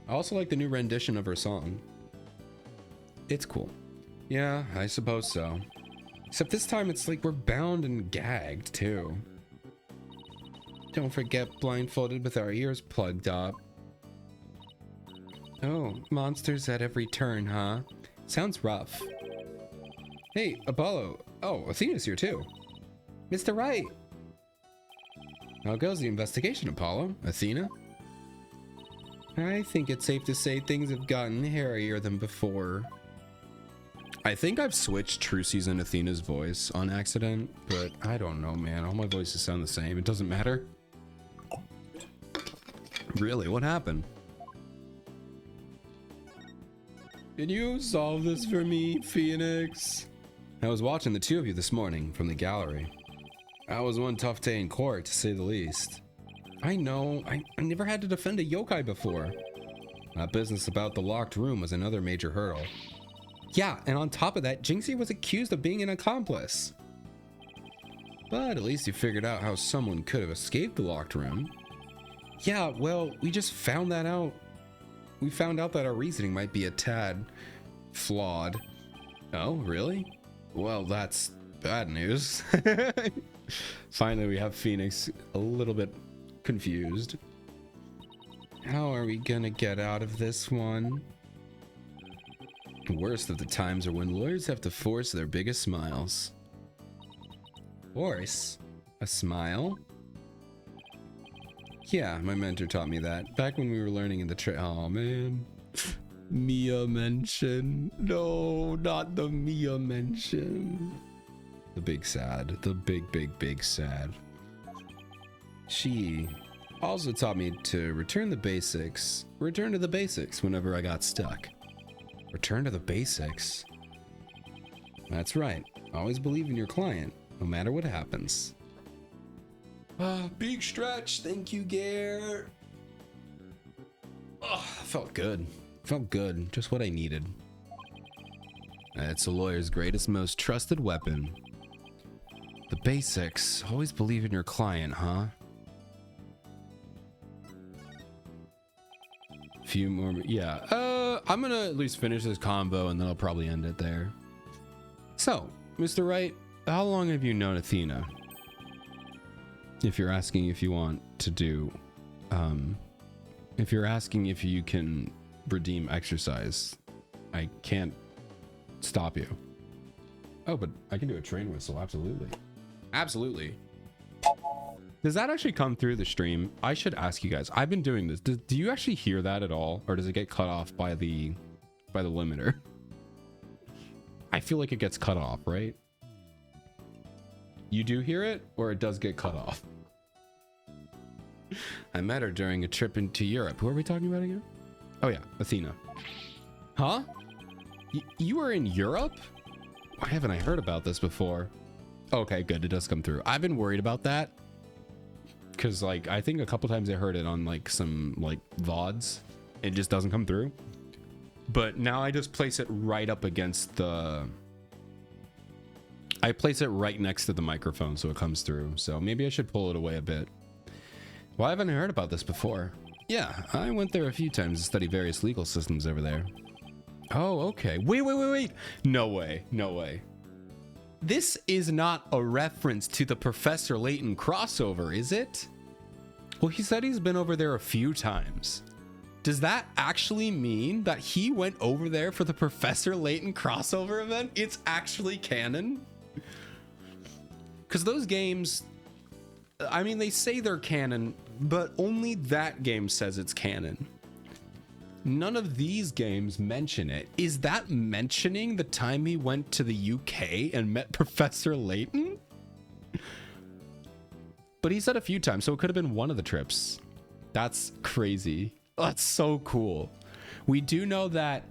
I also like the new rendition of her song. It's cool. Yeah, I suppose so. Except this time it's like we're bound and gagged too. Don't forget blindfolded with our ears plugged up. Oh, monsters at every turn, huh? Sounds rough. Hey, Apollo. Oh, Athena's here too. Mr. Wright. How goes the investigation, Apollo? Athena? I think it's safe to say things have gotten hairier than before. I think I've switched Trucy's and Athena's voice on accident, but I don't know, man. All my voices sound the same. It doesn't matter. Really, what happened? Can you solve this for me, Phoenix? I was watching the two of you this morning from the gallery. That was one tough day in court, to say the least. I know. I never had to defend a yokai before. That business about the locked room was another major hurdle. Yeah, and on top of that, Jinxie was accused of being an accomplice. But at least you figured out how someone could have escaped the locked room. Yeah, well, we just found that out. We found out that our reasoning might be a tad flawed. Oh, really? Well, that's bad news. Finally, we have Phoenix a little bit confused. How are we gonna get out of this one? The worst of the times are when lawyers have to force their biggest smiles. Force? A smile? Yeah, my mentor taught me that back when we were learning in the oh man. Mia mention. No, not the Mia mention. The big sad. The big sad. She also taught me to return to the basics whenever I got stuck. Return to the basics. That's right. Always believe in your client, no matter what happens. Big stretch. Thank you, Gare. Felt good. Felt good. Just what I needed. It's a lawyer's greatest, most trusted weapon. The basics. Always believe in your client, huh? Few more. Yeah. I'm gonna at least finish this combo and then I'll probably end it there. So, Mr. Wright, how long have you known Athena? If you're asking if you want to do, if you're asking if you can redeem exercise, I can't stop you. Oh, but I can do a train whistle, absolutely. Absolutely. Does that actually come through the stream? I should ask you guys. I've been doing this. Do you actually hear that at all? Or does it get cut off by the limiter? I feel like it gets cut off, right? You do hear it, or it does get cut off? I met her during a trip into Europe. Who are we talking about again? Oh yeah, Athena. Huh? You were in Europe? Why haven't I heard about this before? Okay, good. It does come through. I've been worried about that. Because, like, I think a couple times I heard it on, like, some, like, VODs. It just doesn't come through. But now I just place it right up against the... I place it right next to the microphone so it comes through. So maybe I should pull it away a bit. Why haven't I heard about this before? Yeah, I went there a few times to study various legal systems over there. Oh, okay. Wait. No way. This is not a reference to the Professor Layton crossover, is it? Well, he said he's been over there a few times. Does that actually mean that he went over there for the Professor Layton crossover event? It's actually canon? Because those games, I mean, they say they're canon, but only that game says it's canon. None of these games mention it. Is that mentioning the time he went to the UK and met Professor Layton? But he said a few times, so it could have been one of the trips. That's crazy. That's so cool. We do know that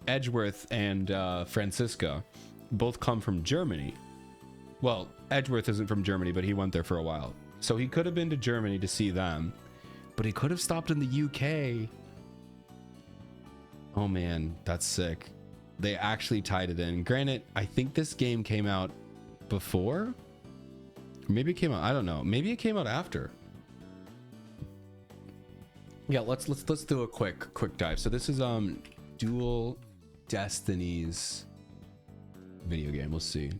Edgeworth and Francisca both come from Germany. Well, Edgeworth isn't from Germany, but he went there for a while. So he could have been to Germany to see them, but he could have stopped in the UK. Oh man, that's sick. They actually tied it in. Granted, I think this game came out before. Maybe it came out, I don't know. Maybe it came out after. Yeah, let's do a quick dive. So this is Dual Destinies video game. We'll see.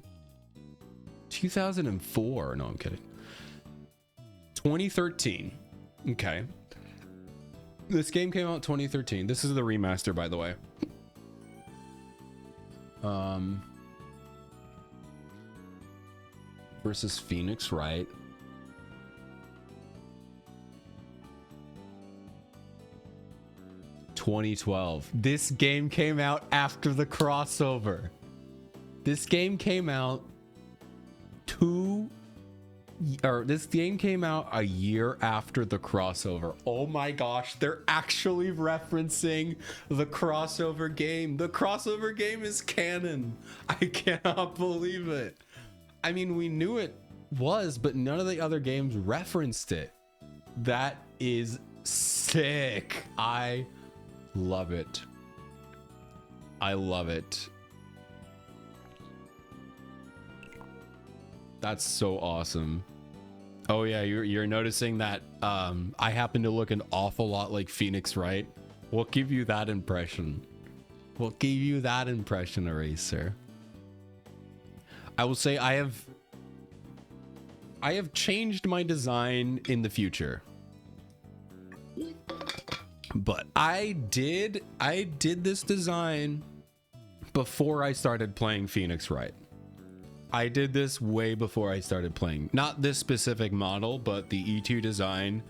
2004. No, I'm kidding. 2013. Okay. This game came out in 2013. This is the remaster, by the way. Versus Phoenix Wright. (2012). This game came out after the crossover. This game came out this game came out a year after the crossover. Oh my gosh, they're actually referencing the crossover game. The crossover game is canon. I cannot believe it. I mean, we knew it was, but none of the other games referenced it. That is sick. I love it. I love it. That's so awesome. Oh yeah, you're noticing that I happen to look an awful lot like Phoenix, right? We'll give you that impression. We'll give you that impression, Eraser. I will say I have changed my design in the future. But I did this design before I started playing Phoenix Wright. I did this way before I started playing. Not this specific model, but the E2 design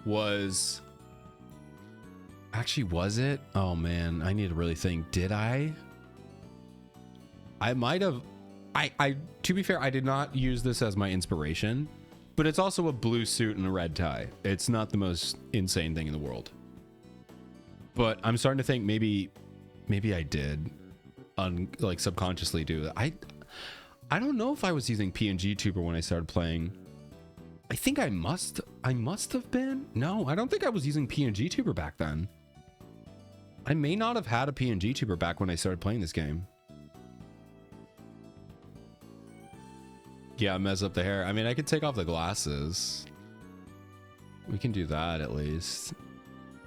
was... Actually, was it? Oh man, I need to really think. Did I? I might have... to be fair, I did not use this as my inspiration, but it's also a blue suit and a red tie. It's not the most insane thing in the world. But I'm starting to think maybe I did like subconsciously do that. I don't know if I was using PNG Tuber when I started playing. I think I must have been. No, I don't think I was using PNG Tuber back then. I may not have had a PNG Tuber back when I started playing this game. Yeah, mess up the hair. I mean, I could take off the glasses. We can do that at least.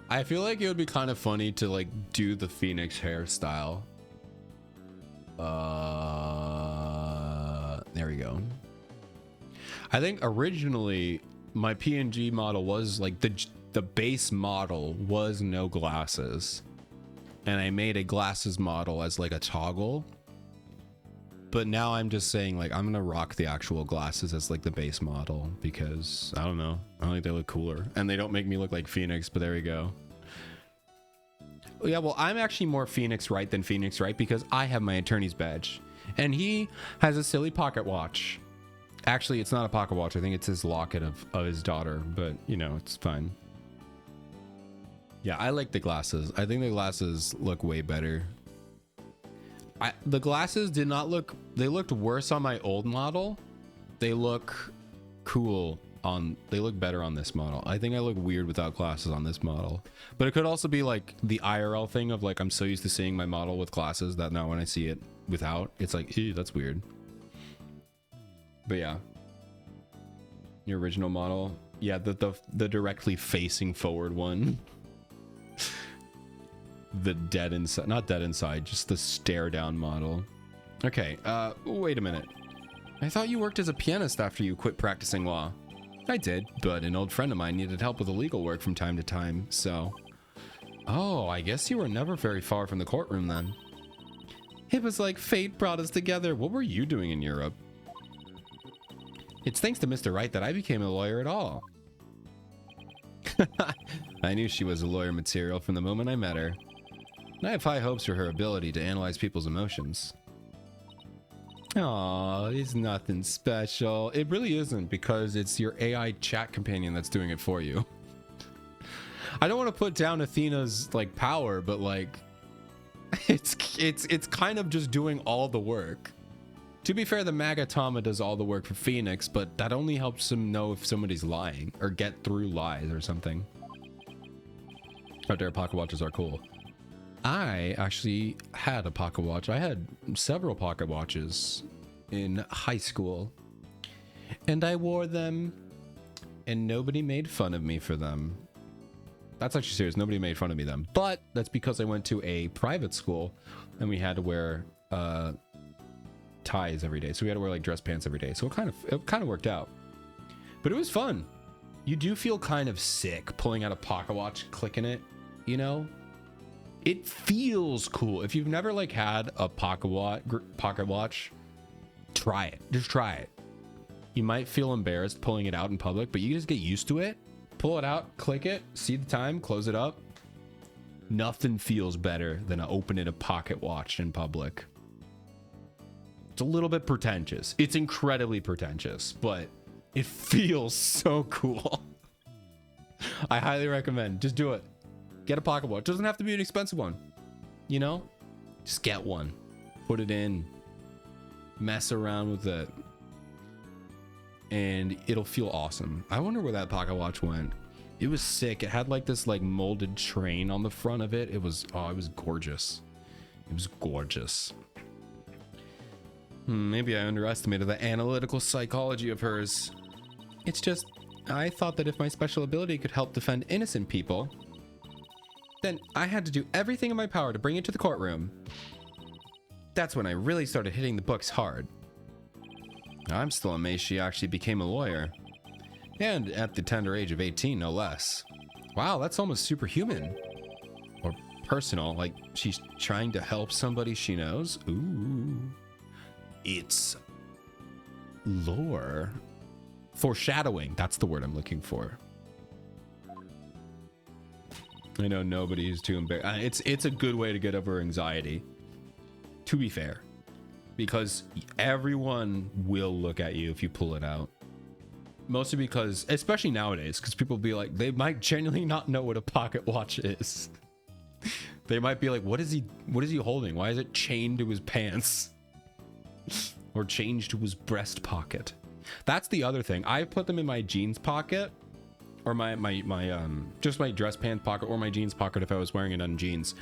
I feel like it would be kind of funny to like do the Phoenix hairstyle. There we go. I think originally my PNG model was like the base model was no glasses, and I made a glasses model as like a toggle. But now I'm just saying, like, I'm gonna rock the actual glasses as like the base model because I don't know. I think they look cooler and they don't make me look like Phoenix. But there we go. Yeah, well, I'm actually more Phoenix Wright than Phoenix Wright because I have my attorney's badge and he has a silly pocket watch. Actually, it's not a pocket watch. I think it's his locket of his daughter, but you know, it's fine. Yeah, I like the glasses. I think the glasses look way better. The glasses did not look, they looked worse on my old model. They look cool on, they look better on this model. I think I look weird without glasses on this model. But it could also be like the IRL thing of like, I'm so used to seeing my model with glasses that now when I see it without, it's like, ew, that's weird. But yeah. Your original model. Yeah, the directly facing forward one. The dead inside, not dead inside, just the stare down model. Okay, wait a minute. I thought you worked as a pianist after you quit practicing law. I did, but an old friend of mine needed help with the legal work from time to time, so... Oh, I guess you were never very far from the courtroom then. It was like fate brought us together. What were you doing in Europe? It's thanks to Mr. Wright that I became a lawyer at all. I knew she was a lawyer material from the moment I met her. And I have high hopes for her ability to analyze people's emotions. Aw, it's nothing special. It really isn't because it's your AI chat companion that's doing it for you. I don't want to put down Athena's like power, but like it's kind of just doing all the work. To be fair, the Magatama does all the work for Phoenix, but that only helps him know if somebody's lying or get through lies or something. Out there, pocket watches are cool. I actually had a pocket watch. I had several pocket watches in high school, and I wore them, and nobody made fun of me for them. That's actually serious. Nobody made fun of me then, but that's because I went to a private school, and we had to wear ties every day. So we had to wear like dress pants every day. So it kind of worked out, but it was fun. You do feel kind of sick pulling out a pocket watch, clicking it, you know? It feels cool. If you've never like had a pocket watch, try it. Just try it. You might feel embarrassed pulling it out in public, but you just get used to it. Pull it out, click it, see the time, close it up. Nothing feels better than opening a pocket watch in public. It's a little bit pretentious. It's incredibly pretentious, but it feels so cool. I highly recommend. Just do it. Get a pocket watch. It doesn't have to be an expensive one. You know? Just get one. Put it in. Mess around with it. And it'll feel awesome. I wonder where that pocket watch went. It was sick. It had like this like molded train on the front of it. It was gorgeous. It was gorgeous. Maybe I underestimated the analytical psychology of hers. It's just, I thought that if my special ability could help defend innocent people, then I had to do everything in my power to bring it to the courtroom. That's when I really started hitting the books hard. I'm still amazed she actually became a lawyer. And at the tender age of 18, no less. Wow, that's almost superhuman. Or personal, like she's trying to help somebody she knows. Ooh. It's lore. Foreshadowing, that's the word I'm looking for. I know nobody's too embarrassed. It's a good way to get over anxiety, to be fair, because everyone will look at you if you pull it out. Mostly because, especially nowadays, because people be like, they might genuinely not know what a pocket watch is. They might be like, what is he holding? Why is it chained to his pants? Or chained to his breast pocket? That's the other thing. I put them in my jeans pocket. Or my just my dress pants pocket or my jeans pocket if I was wearing it on jeans.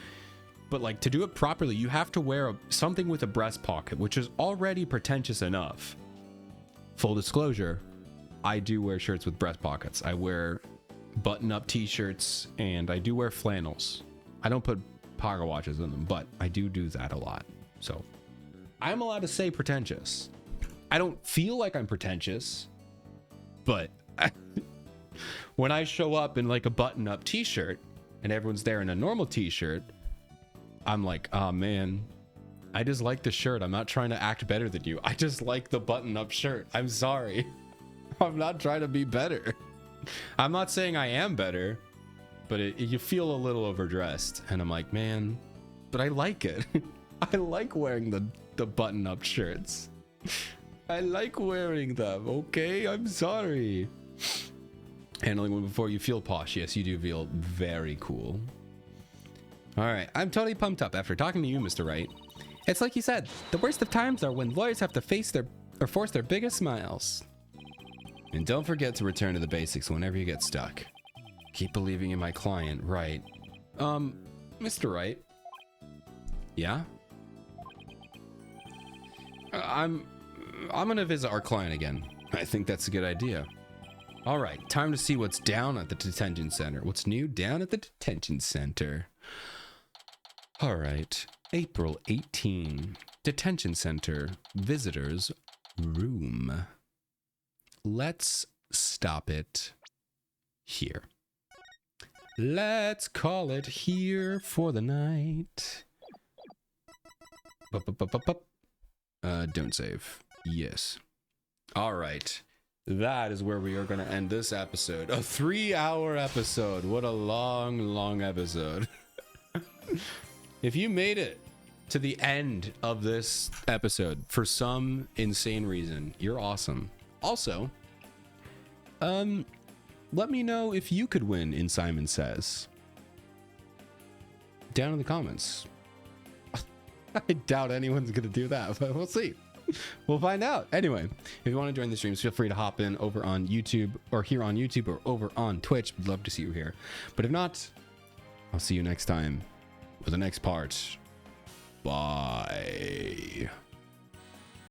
But like to do it properly, you have to wear something with a breast pocket, which is already pretentious enough. Full disclosure, I do wear shirts with breast pockets. I wear button-up t-shirts and I do wear flannels. I don't put pocket watches in them, but I do that a lot. So I'm allowed to say pretentious. I don't feel like I'm pretentious, but when I show up in like a button-up t-shirt and everyone's there in a normal t-shirt, I'm like, oh man, I just like the shirt. I'm not trying to act better than you. I just like the button-up shirt. I'm sorry. I'm not trying to be better. I'm not saying I am better, but you feel a little overdressed. And I'm like, man, but I like it. I like wearing the button-up shirts. I like wearing them, okay? I'm sorry. Handling one before you feel posh. Yes, you do feel very cool. All right, I'm totally pumped up after talking to you, Mr. Wright. It's like you said, the worst of times are when lawyers have to face force their biggest smiles. And don't forget to return to the basics whenever you get stuck. Keep believing in my client, Wright. Mr. Wright. Yeah? I'm gonna visit our client again. I think that's a good idea. All right, time to see what's down at the detention center. What's new down at the detention center? All right, April 18, detention center, visitors room. Let's stop it here. Let's call it here for the night. Don't save. Yes. All right. That is where we are going to end this episode. A 3-hour episode. What a long, long episode. If you made it to the end of this episode for some insane reason, you're awesome. Also, let me know if you could win in Simon Says. Down in the comments. I doubt anyone's going to do that, but we'll see. We'll find out. Anyway, if you want to join the streams, feel free to hop in over on YouTube or here on YouTube or over on Twitch. We'd love to see you here. But if not, I'll see you next time with the next part. Bye.